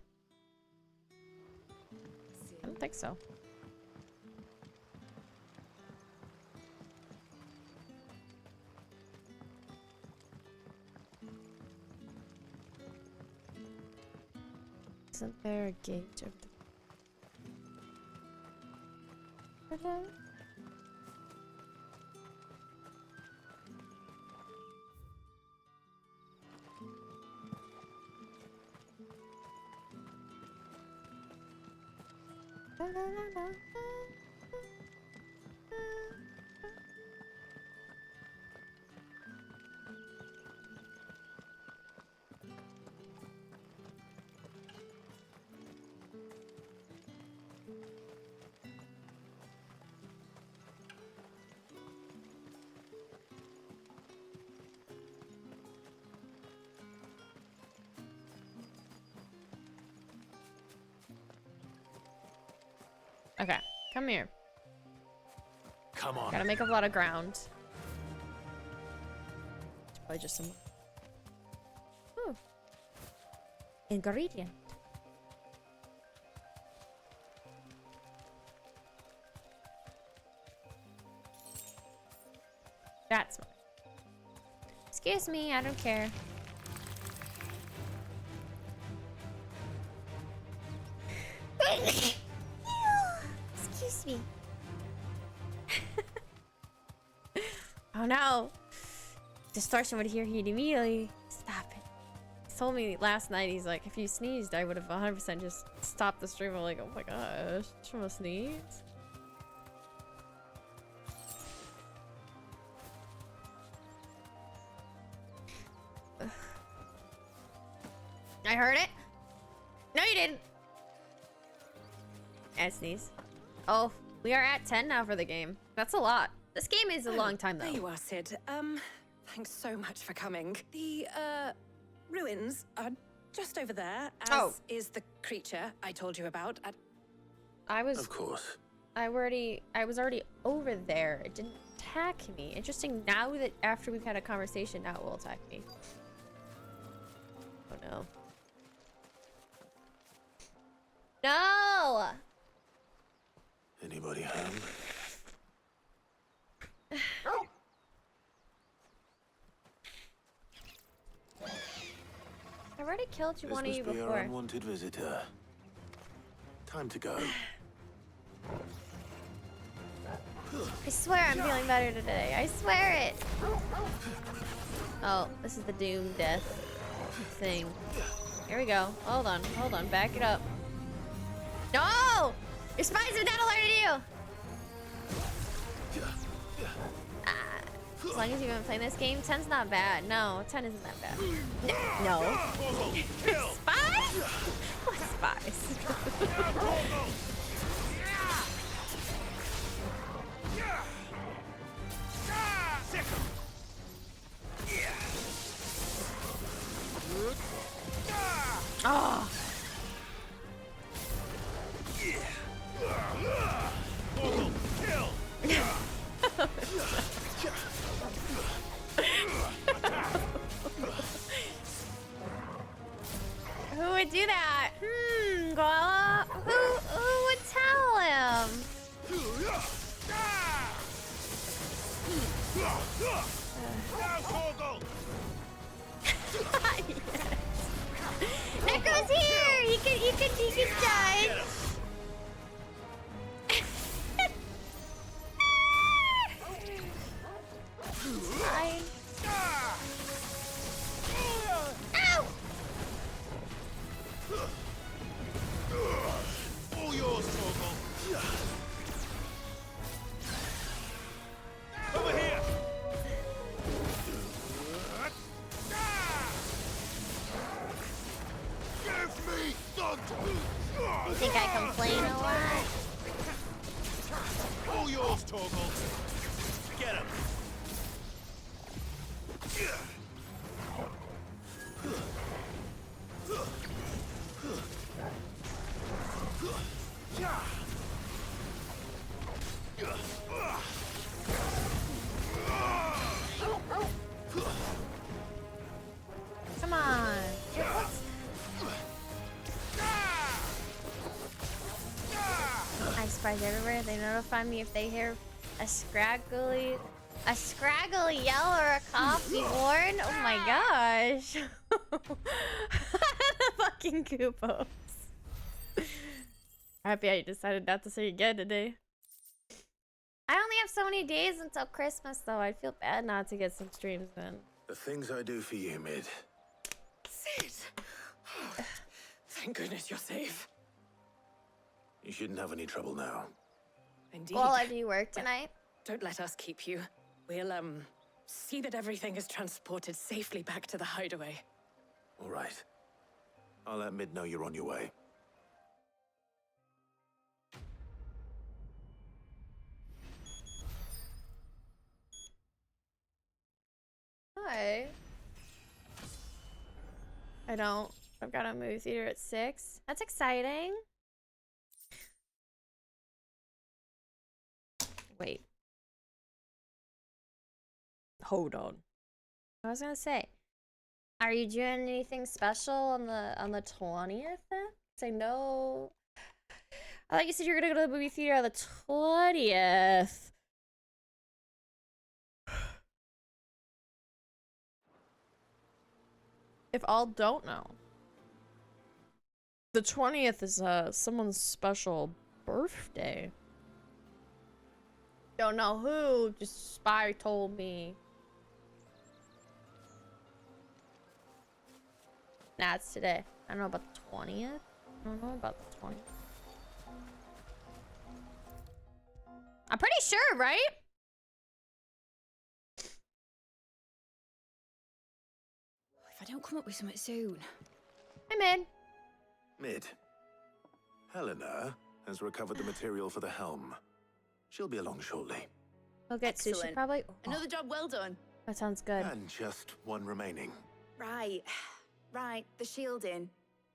I don't think so. Isn't there a gate over there? Okay, come here. Come on. Gotta make up a lot of ground. It's probably just some. Ooh. Ingredient. That's smart. Excuse me, I don't care. Excuse me. Oh no. Distortion would hear he'd immediately stop it. He told me last night, he's like, if you sneezed, I would have 100% just stopped the stream. I'm like, oh my gosh, from a sneeze? I heard it. No, you didn't. I sneeze. Oh, we are at 10 now for the game. That's a lot. This game is a long time, though. There you are, Sid. Thanks so much for coming. The, ruins are just over there, as is the creature I told you about. Of course. I was already over there. It didn't attack me. Interesting, now that after we've had a conversation, now it will attack me. Oh no. No! Anybody home? I already killed This one of must you be our before. unwanted visitor. Time to go. I swear I'm feeling better today. I swear it. Oh, this is the doom death thing. Here we go. Hold on. Back it up. No! Your spies have not alerted you! As long as you've been playing this game, 10's not bad. No, 10 isn't that bad. No. Spies? What spies? Oh. Who would do that? Guala? Who would tell him? Necro's here! He can die! Fine. Ow! All yours, Torgal. Over here. Give me thunder. You think I complain a lot? All yours, Torgal. Get him. Come on. I have spies everywhere. They notify me if they hear a scraggly yell or a cough be warned. Oh my gosh. Fucking Koopos. Happy I decided not to say again today. I only have so many days until Christmas, though. I'd feel bad not to get some streams then. The things I do for you, Mid. Sid! Oh, thank goodness you're safe. You shouldn't have any trouble now. Indeed. Well, do you work tonight? Don't let us keep you. We'll, see that everything is transported safely back to the hideaway. All right. I'll let Mid know you're on your way. Hi. I don't. I've got a movie theater at 6. That's exciting. Wait. Hold on. I was gonna say, are you doing anything special on the 20th then? 'Cause I know. I thought you said you were gonna go to the movie theater on the 20th. If all don't know, the 20th is someone's special birthday. Don't know who, just Spy told me. Nah, it's today. I don't know about the 20th. I don't know about the 20th. I'm pretty sure, right? If I don't come up with something soon. Hey, Mid. Mid. Helena has recovered the material for the helm. She'll be along shortly. We'll get sushi Excellent. probably. Another job well done. That sounds good. And just one remaining. Right. Right, the shielding.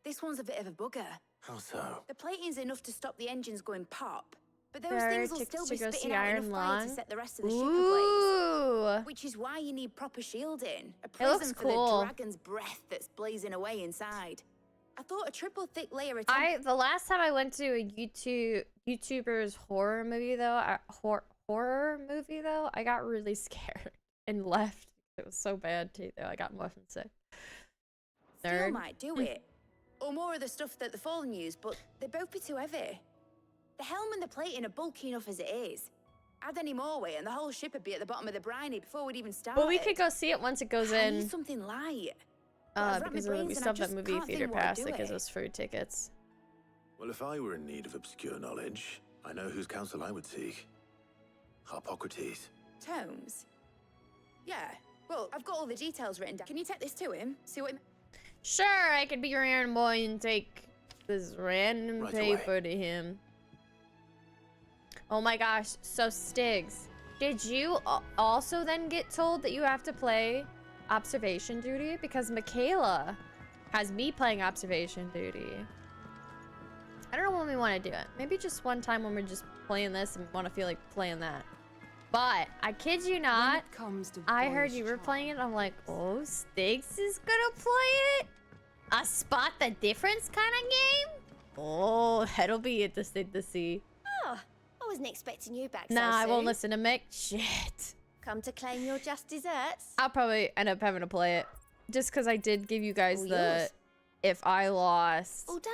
This one's a bit of a bugger. How so? The plating's enough to stop the engines going pop, but those There are things will tickets still to be go spitting see out Iron enough fire to Lung. set the rest of the ship Ooh. ablaze. Which is why you need proper shielding. A It prism looks for cool. the dragon's breath that's blazing away inside. I thought a triple thick layer of The last time I went to a YouTuber's horror movie though, I got really scared and left. It was so bad too though. I got muffin sick. Steel Nerd. might do it. Or more of the stuff that the Fallen use, but they'd both be too heavy. The helm and the plating are bulky enough as it is. Add any more weight and the whole ship would be at the bottom of the briny before we'd even start. But we could go see it once it goes I in. need something light. But I've wrapped my Because brains we and I still have that just movie can't theater think what I'd pass do that gives it. us free tickets. Well, if I were in need of obscure knowledge, I know whose counsel I would seek. Harpocrates. Tomes? Yeah. Well, I've got all the details written down. Can you take this to him? See what... Sure, I could be your errand boy and take this random Right paper to him. Oh my gosh, so Stigs, did you also then get told that you have to play observation duty? Because Michaela has me playing observation duty. I don't know when we want to do it. Maybe just one time when we're just playing this and want to feel like playing that. But I kid you not, I heard you were playing it. I'm like, oh, Stigs is gonna play it? A spot the difference kind of game? Oh, that'll be interesting to see. Oh, I wasn't expecting you back so Nah, I won't soon. listen to Mick. Shit. Come to claim your just desserts? I'll probably end up having to play it. Just because I did give you guys All the yours. if I lost. All done?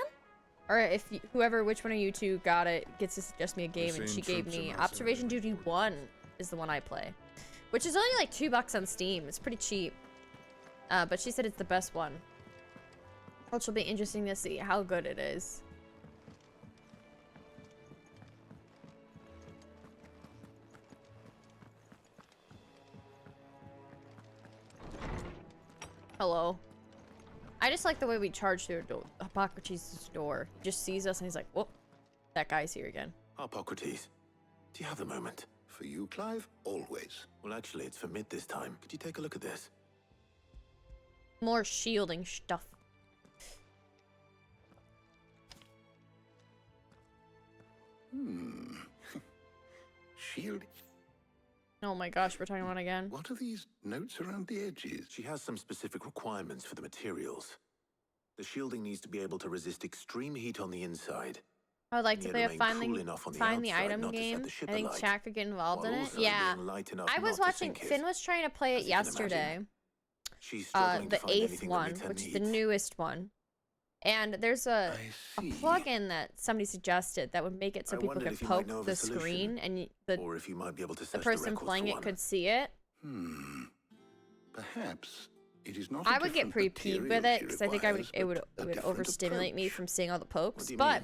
Or if which one of you two got it, gets to suggest me a game, and she gave me Observation Duty 1 is the one I play. Which is only like $2 on Steam. It's pretty cheap. But she said it's the best one. Which will be interesting to see how good it is. Hello. I just like the way we charge through Hippocrates' door. He just sees us and he's like, whoop, that guy's here again. Harpocrates, do you have a moment? For you, Clive? Always. Well, actually, it's for Mid this time. Could you take a look at this? More shielding stuff. Shield. Oh my gosh, we're talking about it again. What are these notes around the edges? She has some specific requirements for the materials. The shielding needs to be able to resist extreme heat on the inside. I would like to Yet play a remain Find cool the, enough on the find the outside item not to set game. the ship I think alight, Shaq could get involved in while it. also Yeah. being light enough I was not to watching, sink it. Finn was trying to play it As you can yesterday. imagine. She's struggling to The find 8th anything that one, meets her which is the needs. newest one. And there's a plugin that somebody suggested that would make it so I people wondered could if you might poke know of the a solution, screen and or if you might be able to the search person records playing for it one. could see it. Perhaps it is not. I would get pretty peeved with it because I think it would overstimulate me from seeing all the pokes. But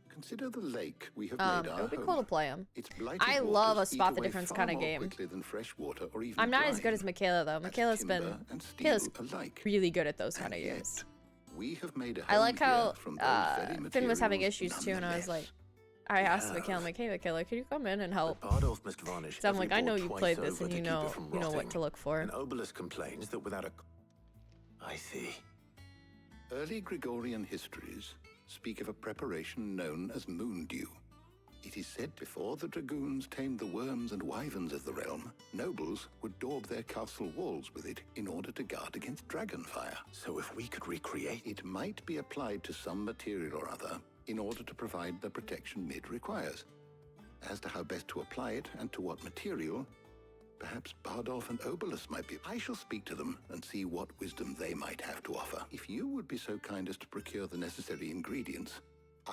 Consider the lake we have made it our would be home. cool to play them. Its blighted I love a waters eat spot the away difference far kind of more game. quickly than fresh water or even I'm not as brine. good as Michaela though. Michaela's been timber and steel Michaela's alike. really good at those kind of games. We have made a I like home how here from those very Finn was having materials issues too, and I was like, I asked Michaela, Michaela, can you come in and help? Bardolph must varnish So I'm every like, I know board you twice played this over and to you keep know it from what rotting. to look for. And Obelisk complains that without a... I see. Early Gregorian histories speak of a preparation known as moon dew. It is said before the dragoons tamed the worms and wyverns of the realm, nobles would daub their castle walls with it in order to guard against dragonfire. So if we could recreate... It might be applied to some material or other in order to provide the protection Mid requires. As to how best to apply it and to what material, perhaps Bardolph and Obelisk might be... I shall speak to them and see what wisdom they might have to offer. If you would be so kind as to procure the necessary ingredients,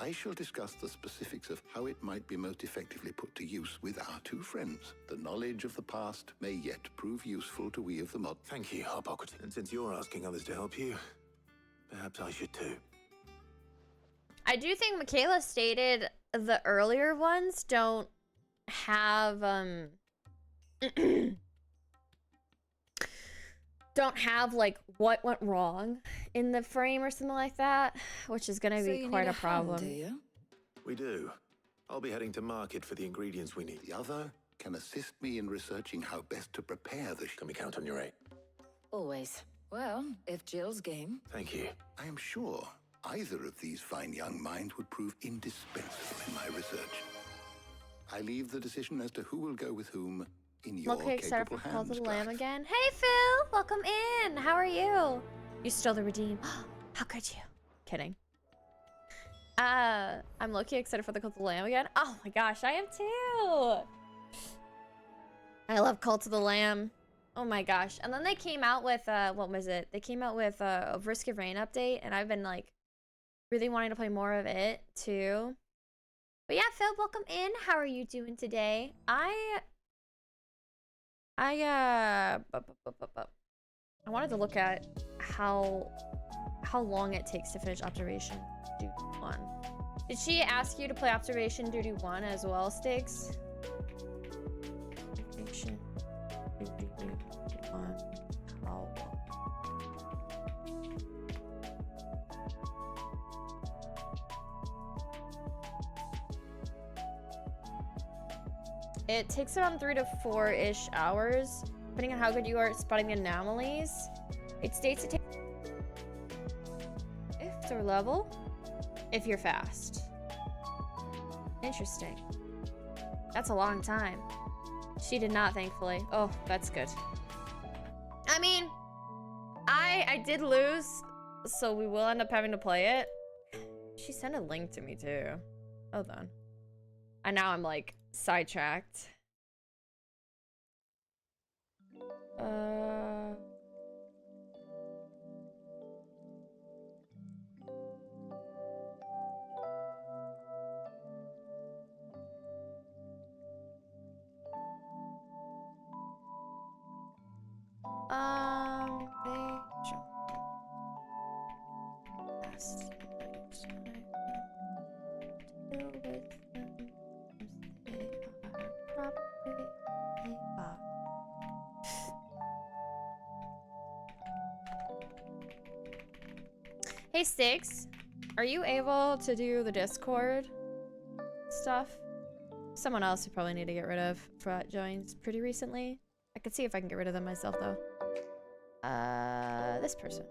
I shall discuss the specifics of how it might be most effectively put to use with our two friends. The knowledge of the past may yet prove useful to we of the mod. Thank you, Harpocrates. And since you're asking others to help you, Perhaps I should too. I do think Michaela stated the earlier ones don't have don't have like what went wrong in the frame or something like that, which is gonna be quite a problem. We do. I'll be heading to market for the ingredients we need. The other can assist me in researching how best to prepare the... Can we count on your aid? Always. Well, if Jill's game. Thank you. I am sure either of these fine young minds would prove indispensable in my research. I leave the decision as to who will go with whom in your Okay, excited capable for Call hands, to the Lamb Clive. again. Hey Phil, welcome in. How are you? You stole the redeem. How could you? Kidding. I'm low-key excited for the Cult of the Lamb again. Oh my gosh, I am too. I love Cult of the Lamb. Oh my gosh. And then they came out with what was it? They came out with a Risk of Rain update, and I've been like really wanting to play more of it too. But yeah, Phil, welcome in. How are you doing today? I wanted to look at how long it takes to finish Observation Duty 1. Did she ask you to play Observation Duty 1 as well, Stiggs? Observation Duty 1. How long? It takes around 3 to 4-ish hours, depending on how good you are at spotting anomalies. It states it takes 5th or level if you're fast. Interesting. That's a long time. She did not, thankfully. Oh, that's good. I mean, I did lose, so we will end up having to play it. She sent a link to me too. Hold on. And now I'm like sidetracked. Hey Sticks, are you able to do the Discord stuff? Someone else you probably need to get rid of joined pretty recently. I could see if I can get rid of them myself though. This person.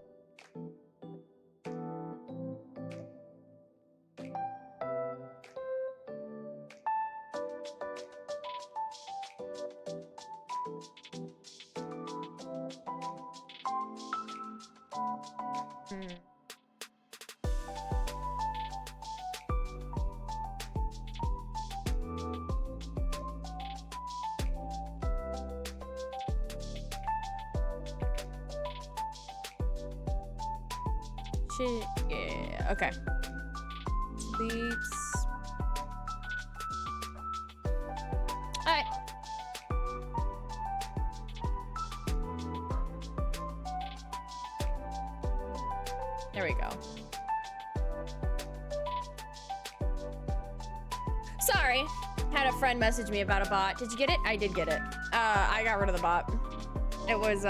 Yeah, okay. Sleeps. Alright. There we go. Sorry. Had a friend message me about a bot. Did you get it? I did get it. I got rid of the bot. It was,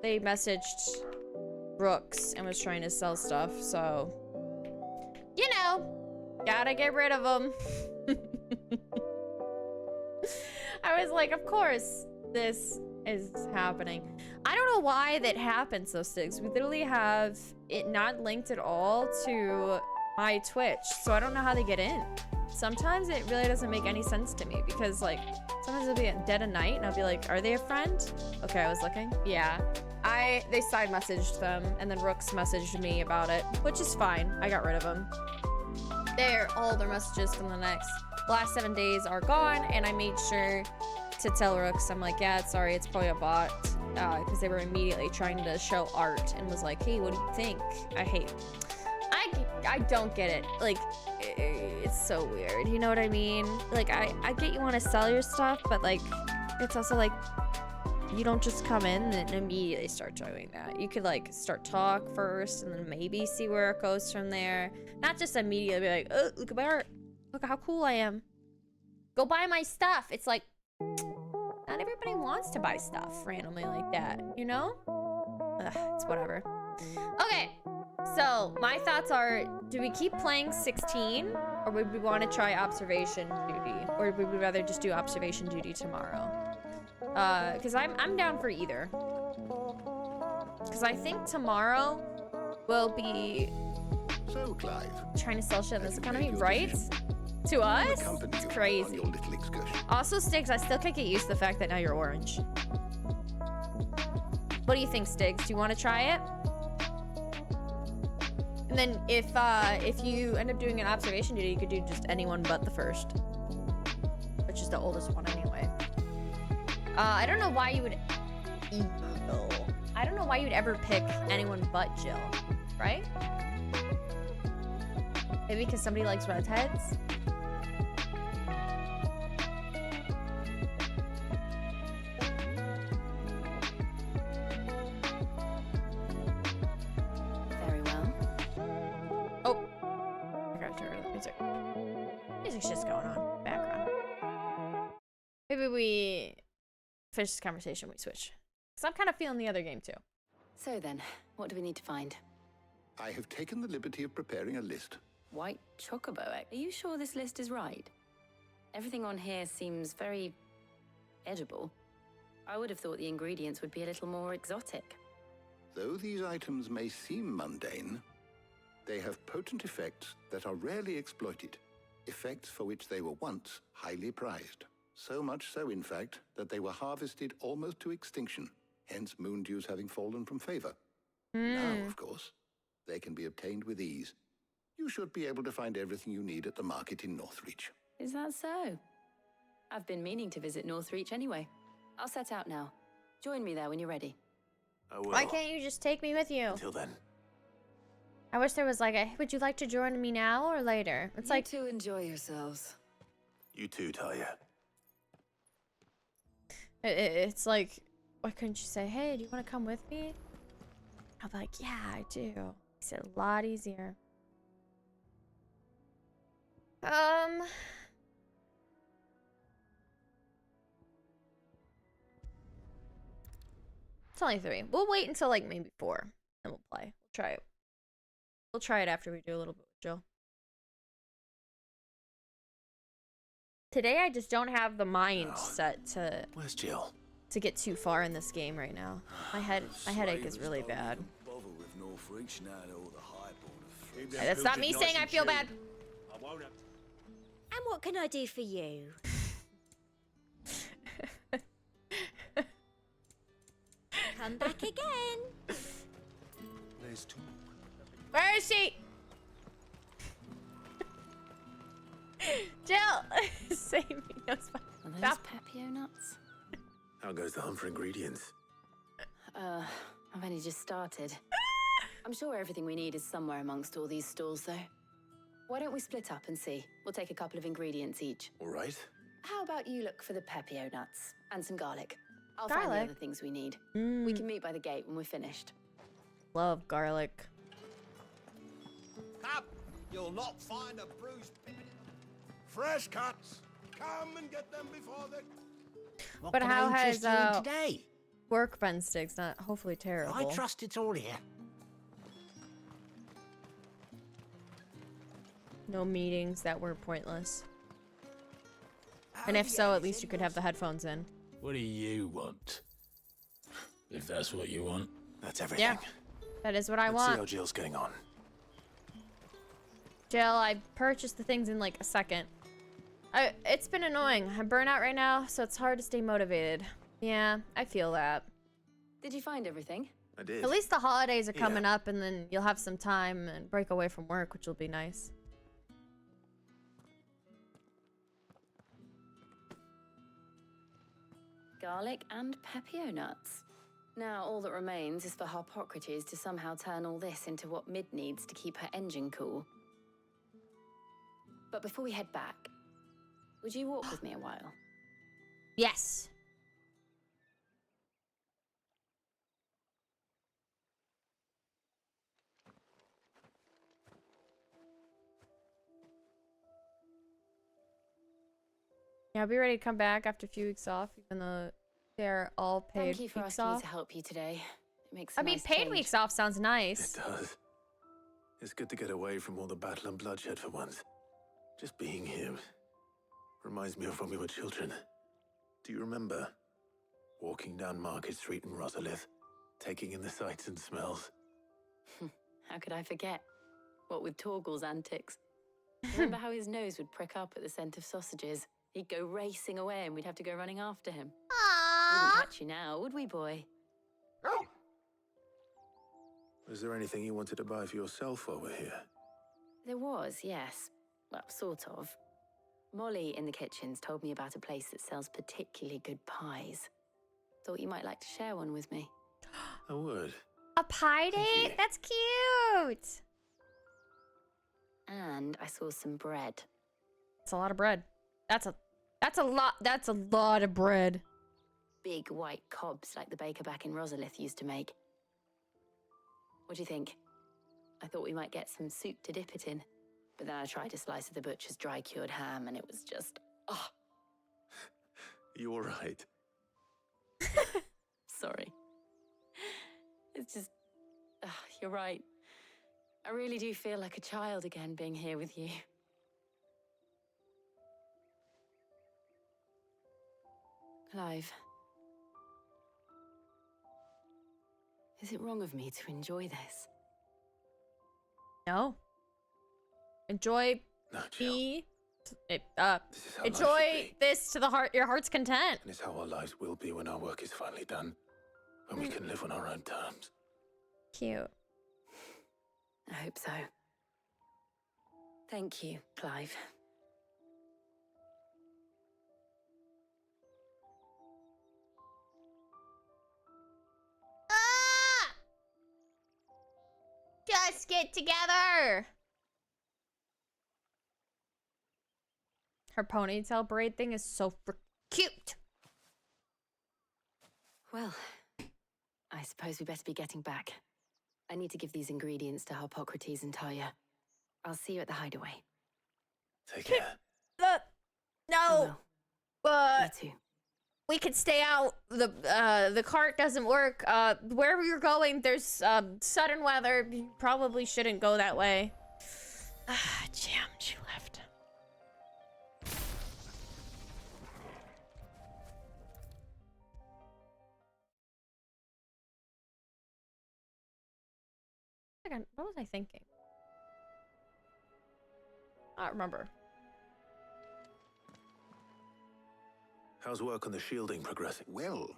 they messaged Brooks and was trying to sell stuff, so you know, gotta get rid of them. I was like, of course this is happening. I don't know why that happens though, Sticks. We literally have it not linked at all to my Twitch, so I don't know how they get in. Sometimes it really doesn't make any sense to me because like sometimes it'll be at dead of night and I'll be like, are they a friend? Okay, I was looking. Yeah. They side messaged them and then Rooks messaged me about it, which is fine. I got rid of them. All their messages from the last 7 days are gone, and I made sure to tell Rooks, I'm like, yeah, sorry, it's probably a bot, because they were immediately trying to show art and was like, hey, what do you think? I don't get it. Like, it's so weird. You know what I mean? Like, I get you want to sell your stuff, but like, it's also like, You don't just come in and immediately start doing that. You could like start talk first and then maybe see where it goes from there. Not just immediately be like, oh, look at my art. Look at how cool I am. Go buy my stuff. It's like, not everybody wants to buy stuff randomly like that, you know? Ugh, it's whatever. Okay, so my thoughts are, do we keep playing 16? Or would we want to try observation duty? Or would we rather just do observation duty tomorrow? Because I'm down for either. Because I think tomorrow will be So, Clive, trying to sell shit in this economy, right? To us? It's crazy. Also, Stiggs, I still can't get used to the fact that now you're orange. What do you think, Stiggs? Do you want to try it? And then if you end up doing an observation duty, you could do just anyone but the first, which is the oldest one anyway. I don't know why you would. I don't know why you'd ever pick anyone but Jill, right? Maybe because somebody likes redheads. Very well. Oh, I gotta turn the music. Music's just going on background. Maybe we finish this conversation. We switch. Cause I'm kind of feeling the other game too. So then, what do we need to find? I have taken the liberty of preparing a list. White chocobo. Are you sure this list is right? Everything on here seems very edible. I would have thought the ingredients would be a little more exotic. Though these items may seem mundane, they have potent effects that are rarely exploited. Effects for which they were once highly prized. So much so, in fact, that they were harvested almost to extinction, hence moon dews having fallen from favor. Now, of course, they can be obtained with ease. You should be able to find everything you need at the market in Northreach. Is that so? I've been meaning to visit Northreach anyway. I'll set out now. Join me there when you're ready. Why can't you just take me with you? Until then. I wish there was like a, would you like to join me now or later? It's like to enjoy yourselves. You too, Talia. It's like, why couldn't you say, hey, do you want to come with me? I'll be like, yeah, I do. Makes it a lot easier. It's only 3. We'll wait until like maybe 4 and we'll play. We'll try it. We'll try it after we do a little bit with Jill. Today I just don't have the mind set to. Where's Jill? To get too far in this game right now. My headache is really bad. Hey, that's not me saying I feel bad. And what can I do for you? Come back again. There's two. Where is she? Jill, save me. No, Are those Pepio nuts? How goes the hunt for ingredients? I've only just started. I'm sure everything we need is somewhere amongst all these stalls, though. Why don't we split up and see? We'll take a couple of ingredients each. All right. How about you look for the Pepio nuts and some garlic? I'll find the Garlic? other things we need. We can meet by the gate when we're finished. Love garlic. Up! You'll not find a bruised pippin. Fresh cuts. Come and get them before they... But how has work been, Sticks? Not hopefully terrible. I trust it's all here. No meetings that were pointless. And if so, at least you could have the headphones in. What do you want? If that's what you want. That's everything. Yeah, that is what I Let's want. see how Jill's getting on. Jill, I purchased the things in like a second. It's been annoying. I'm burnt out right now, so it's hard to stay motivated. Yeah, I feel that. Did you find everything? I did. At least the holidays are coming up, and then you'll have some time and break away from work, which will be nice. Garlic and Pepio nuts. Now all that remains is for Harpocrates to somehow turn all this into what Mid needs to keep her engine cool. But before we head back, would you walk with me a while? Yes. Yeah, I'll be ready to come back after a few weeks off, even though they're all paid Thank you for weeks asking me off. to help you today. It makes I mean, paid weeks off sounds nice. It does. It's good to get away from all the battle and bloodshed for once. Just being here reminds me of when we were children. Do you remember walking down Market Street in Rosalith, taking in the sights and smells? How could I forget? What with Torgal's antics. Remember how his nose would prick up at the scent of sausages? He'd go racing away and we'd have to go running after him. Wouldn't catch you now, would we, boy? Was there anything you wanted to buy for yourself while we're here? There was, yes. Well, sort of. Molly in the kitchens told me about a place that sells particularly good pies. Thought you might like to share one with me. I would. A pie date? That's cute. And I saw some bread. That's a lot of bread. That's a lot of bread. Big white cobs like the baker back in Rosalith used to make. What do you think? I thought we might get some soup to dip it in. But then I tried a slice of the butcher's dry-cured ham and it was just... oh, You all right? sorry. It's just... you're right. I really do feel like a child again being here with you. Clive. Is it wrong of me to enjoy this? No. Enjoy enjoy this to your heart's content. And it's how our lives will be when our work is finally done. When we can live on our own terms. Cute. I hope so. Thank you, Clive. Just get together. Her ponytail braid thing is so cute. Well, I suppose we better be getting back. I need to give these ingredients to Harpocrates and Talia. I'll see you at the hideaway. Take care. No. You too. We could stay out. The cart doesn't work. Wherever you're going, there's sudden weather. You probably shouldn't go that way. Jam, she left. What was I thinking? I don't remember. How's work on the shielding progressing? Well,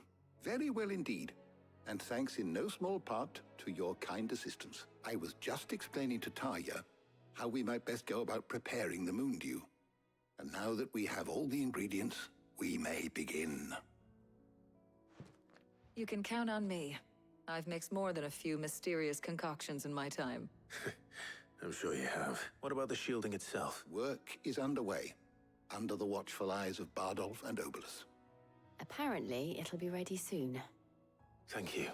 very well indeed. And thanks in no small part to your kind assistance. I was just explaining to Tarja how we might best go about preparing the Moondew. And now that we have all the ingredients, we may begin. You can count on me. I've mixed more than a few mysterious concoctions in my time. I'm sure you have. What about the shielding itself? Work is underway, under the watchful eyes of Bardolph and Obolus. Apparently, it'll be ready soon. Thank you.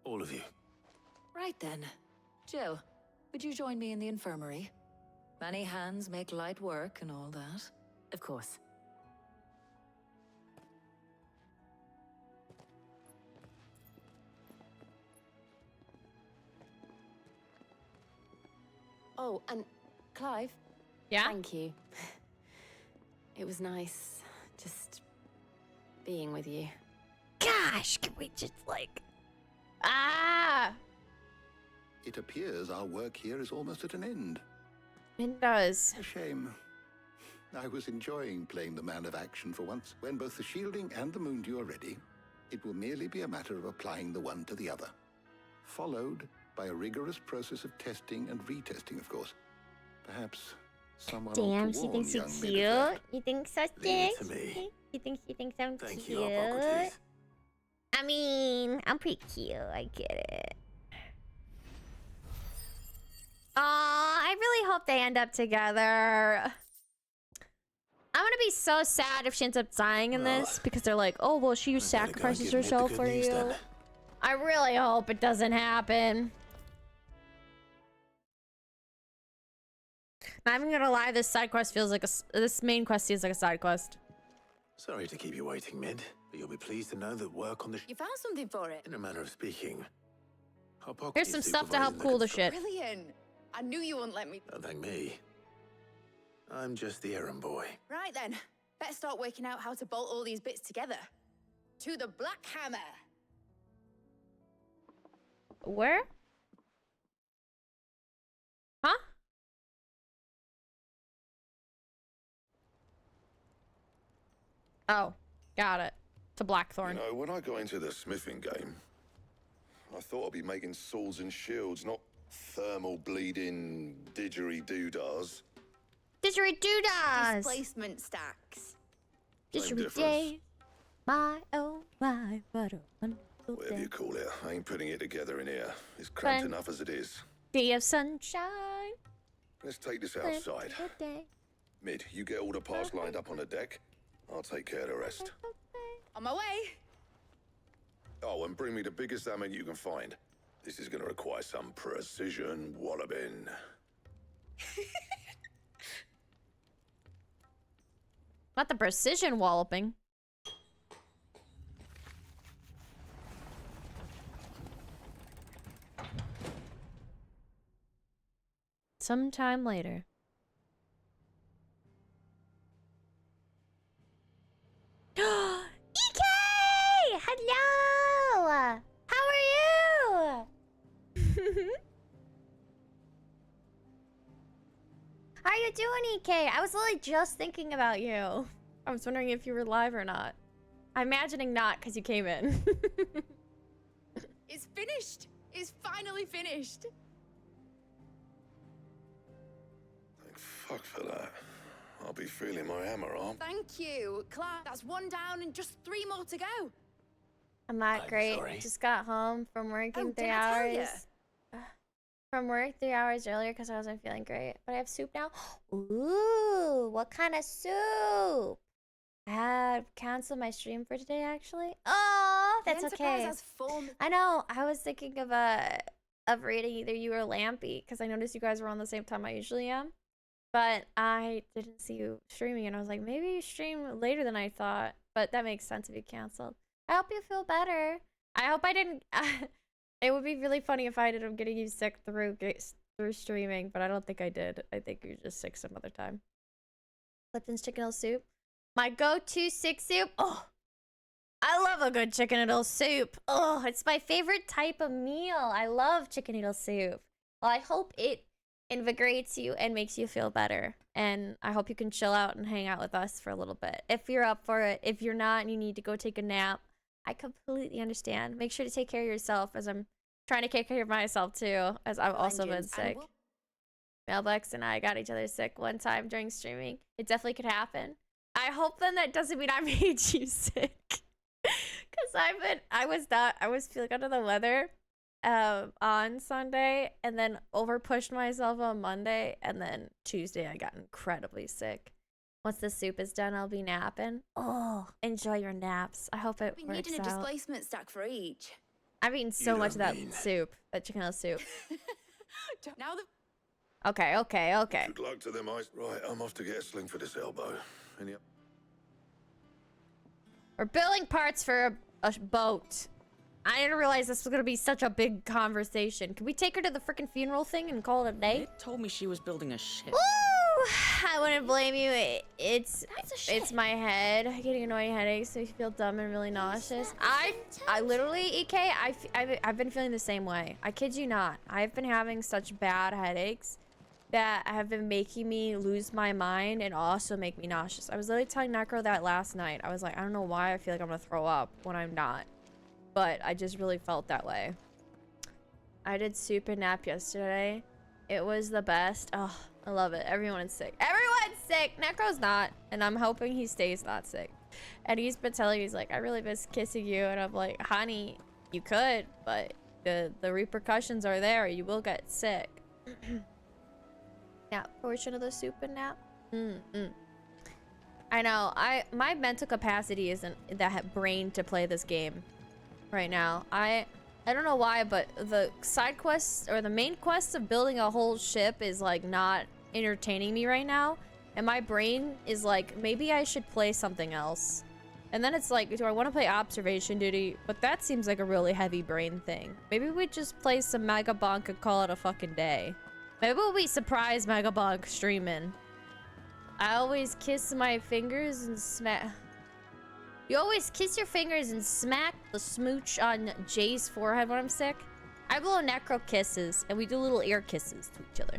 All of you. Right then. Jill, would you join me in the infirmary? Many hands make light work and all that. Of course. Oh, and Clive. Yeah? Thank you. It was nice just being with you. Gosh, can we just like... Ah! It appears our work here is almost at an end. It does. A shame. I was enjoying playing the man of action for once. When both the shielding and the Moondew are ready, it will merely be a matter of applying the one to the other. Followed by a rigorous process of testing and retesting, of course. Perhaps someone Damn, ought to she warn thinks young you're men of that. cute. You think so, Leave Dick? it to me. You think she thinks I'm Thank cute? you, Harpocrates. I mean, I'm pretty cute. I get it. Aw, I really hope they end up together. I'm gonna be so sad if she ends up dying in this because they're like, oh, well, she sacrifices herself for you. Then. I really hope it doesn't happen. Not even gonna lie, this side quest feels like this main quest feels like a side quest. Sorry to keep you waiting, Mid, but you'll be pleased to know that work on the You found something for it? in a manner of speaking. Here's some stuff to help cool the shit. Brilliant. I knew you wouldn't let me. Don't thank me. I'm just the errand boy. Right then. Better start working out how to bolt all these bits together. To the Black Hammer. Where? Huh? Oh, got it. To Blackthorn. You know, when I got into the smithing game, I thought I'd be making swords and shields, not thermal bleeding didgeridoo-dahs. Didgeridoo-dahs! Displacement stacks. Same Didgeridoo. My oh my, what a wonderful Whatever day. you call it, I ain't putting it together in here. It's cramped enough as it is. Day of sunshine. Let's take this outside. Wonderful day. Mid, you get all the parts lined up on the deck. I'll take care of the rest. On my way. Oh, and bring me the biggest hammer you can find. This is going to require some precision walloping. Not the precision walloping. Sometime later. EK! Hello! How are you? How are you doing, EK? I was literally just thinking about you. I was wondering if you were live or not. I'm imagining not because you came in. It's finished. It's finally finished. Thank fuck for that. I'll be feeling my hammer arm. Thank you. Clark, that's one down and just 3 more to go. I'm not great. sorry. Just got home from working Oh, 3 did I tell ya? hours. From work 3 hours earlier because I wasn't feeling great. But I have soup now. Ooh, what kind of soup? I had canceled my stream for today, actually. Oh, The that's Enterprise okay. has full- I know. I was thinking of reading either you or Lampy because I noticed you guys were on the same time I usually am. But I didn't see you streaming, and I was like, maybe you stream later than I thought. But that makes sense if you canceled. I hope you feel better. I hope I didn't. It would be really funny if I ended up getting you sick through streaming, but I don't think I did. I think you're just sick some other time. Lipton's chicken noodle soup. My go-to sick soup. Oh, I love a good chicken noodle soup. Oh, it's my favorite type of meal. I love chicken noodle soup. Well, I hope it invigorates you and makes you feel better. And I hope you can chill out and hang out with us for a little bit. If you're up for it, if you're not and you need to go take a nap, I completely understand. Make sure to take care of yourself as I'm trying to take care of myself too, as I've also been sick. Mailbox and I got each other sick one time during streaming. It definitely could happen. I hope then that doesn't mean I made you sick. Cause I was feeling under the weather on Sunday and then over pushed myself on Monday, and then Tuesday I got incredibly sick. Once the soup is done, I'll be napping. Oh, enjoy your naps. I hope it We works needed a out. displacement stack for each. I've eaten so much of that soup, that chicken noodle soup. Now the Okay. Good luck to them, eyes. Right, I'm off to get a sling for this elbow. Any We're building parts for a boat. I didn't realize this was gonna be such a big conversation. Can we take her to the freaking funeral thing and call it a day? It told me she was building a ship. Woo! I wouldn't blame you. It's my head getting annoying headaches, so you feel dumb and really nauseous. I literally, EK, I've been feeling the same way. I kid you not. I've been having such bad headaches that have been making me lose my mind and also make me nauseous. I was literally telling Necro that last night. I was like, I don't know why I feel like I'm gonna throw up when I'm not, but I just really felt that way. I did soup and nap yesterday. It was the best. Oh, I love it. Everyone's sick. Everyone's sick. Necro's not, and I'm hoping he stays not sick. And he's been telling me, he's like, I really miss kissing you, and I'm like, honey, you could, but the repercussions are there. You will get sick. Nap portion of the soup and nap. I know. My mental capacity isn't that brain to play this game right now. I don't know why, but the side quests or the main quests of building a whole ship is like not entertaining me right now. And my brain is like, maybe I should play something else. And then it's like, do I want to play Observation Duty? But that seems like a really heavy brain thing. Maybe we just play some Megabonk and call it a fucking day. Maybe we'll be surprised Megabonk streaming. I always kiss my fingers and smack... You always kiss your fingers and smack the smooch on Jay's forehead when I'm sick? I blow necro kisses, and we do little ear kisses to each other.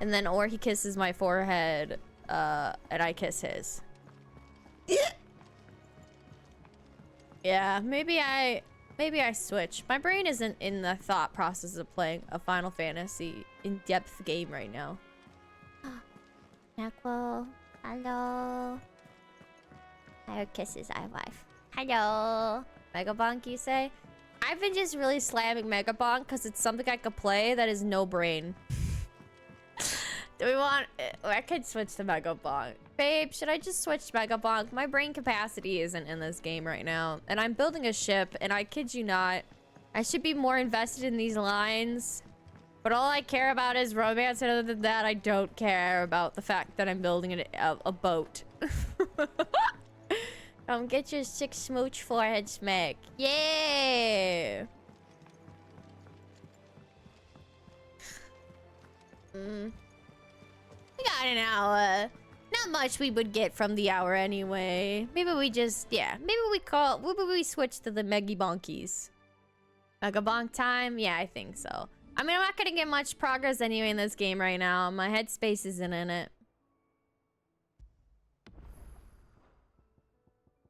And then, or he kisses my forehead, and I kiss his. Yeah, maybe I switch. My brain isn't in the thought process of playing a Final Fantasy in-depth game right now. Necro, hello. I heard kisses, I have life. Hello. Megabonk, you say? I've been just really slamming Megabonk because it's something I could play that is no brain. Do we want... I could switch to Megabonk. Babe, should I just switch to Megabonk? My brain capacity isn't in this game right now. And I'm building a ship, and I kid you not, I should be more invested in these lines. But all I care about is romance, and other than that, I don't care about the fact that I'm building a boat. Get your 6 smooch forehead smack. Yeah! We got an hour. Not much we would get from the hour anyway. Maybe we just, yeah. Maybe we switch to the Megabonkies. Megabonk time? Yeah, I think so. I mean, I'm not gonna get much progress anyway in this game right now. My headspace isn't in it.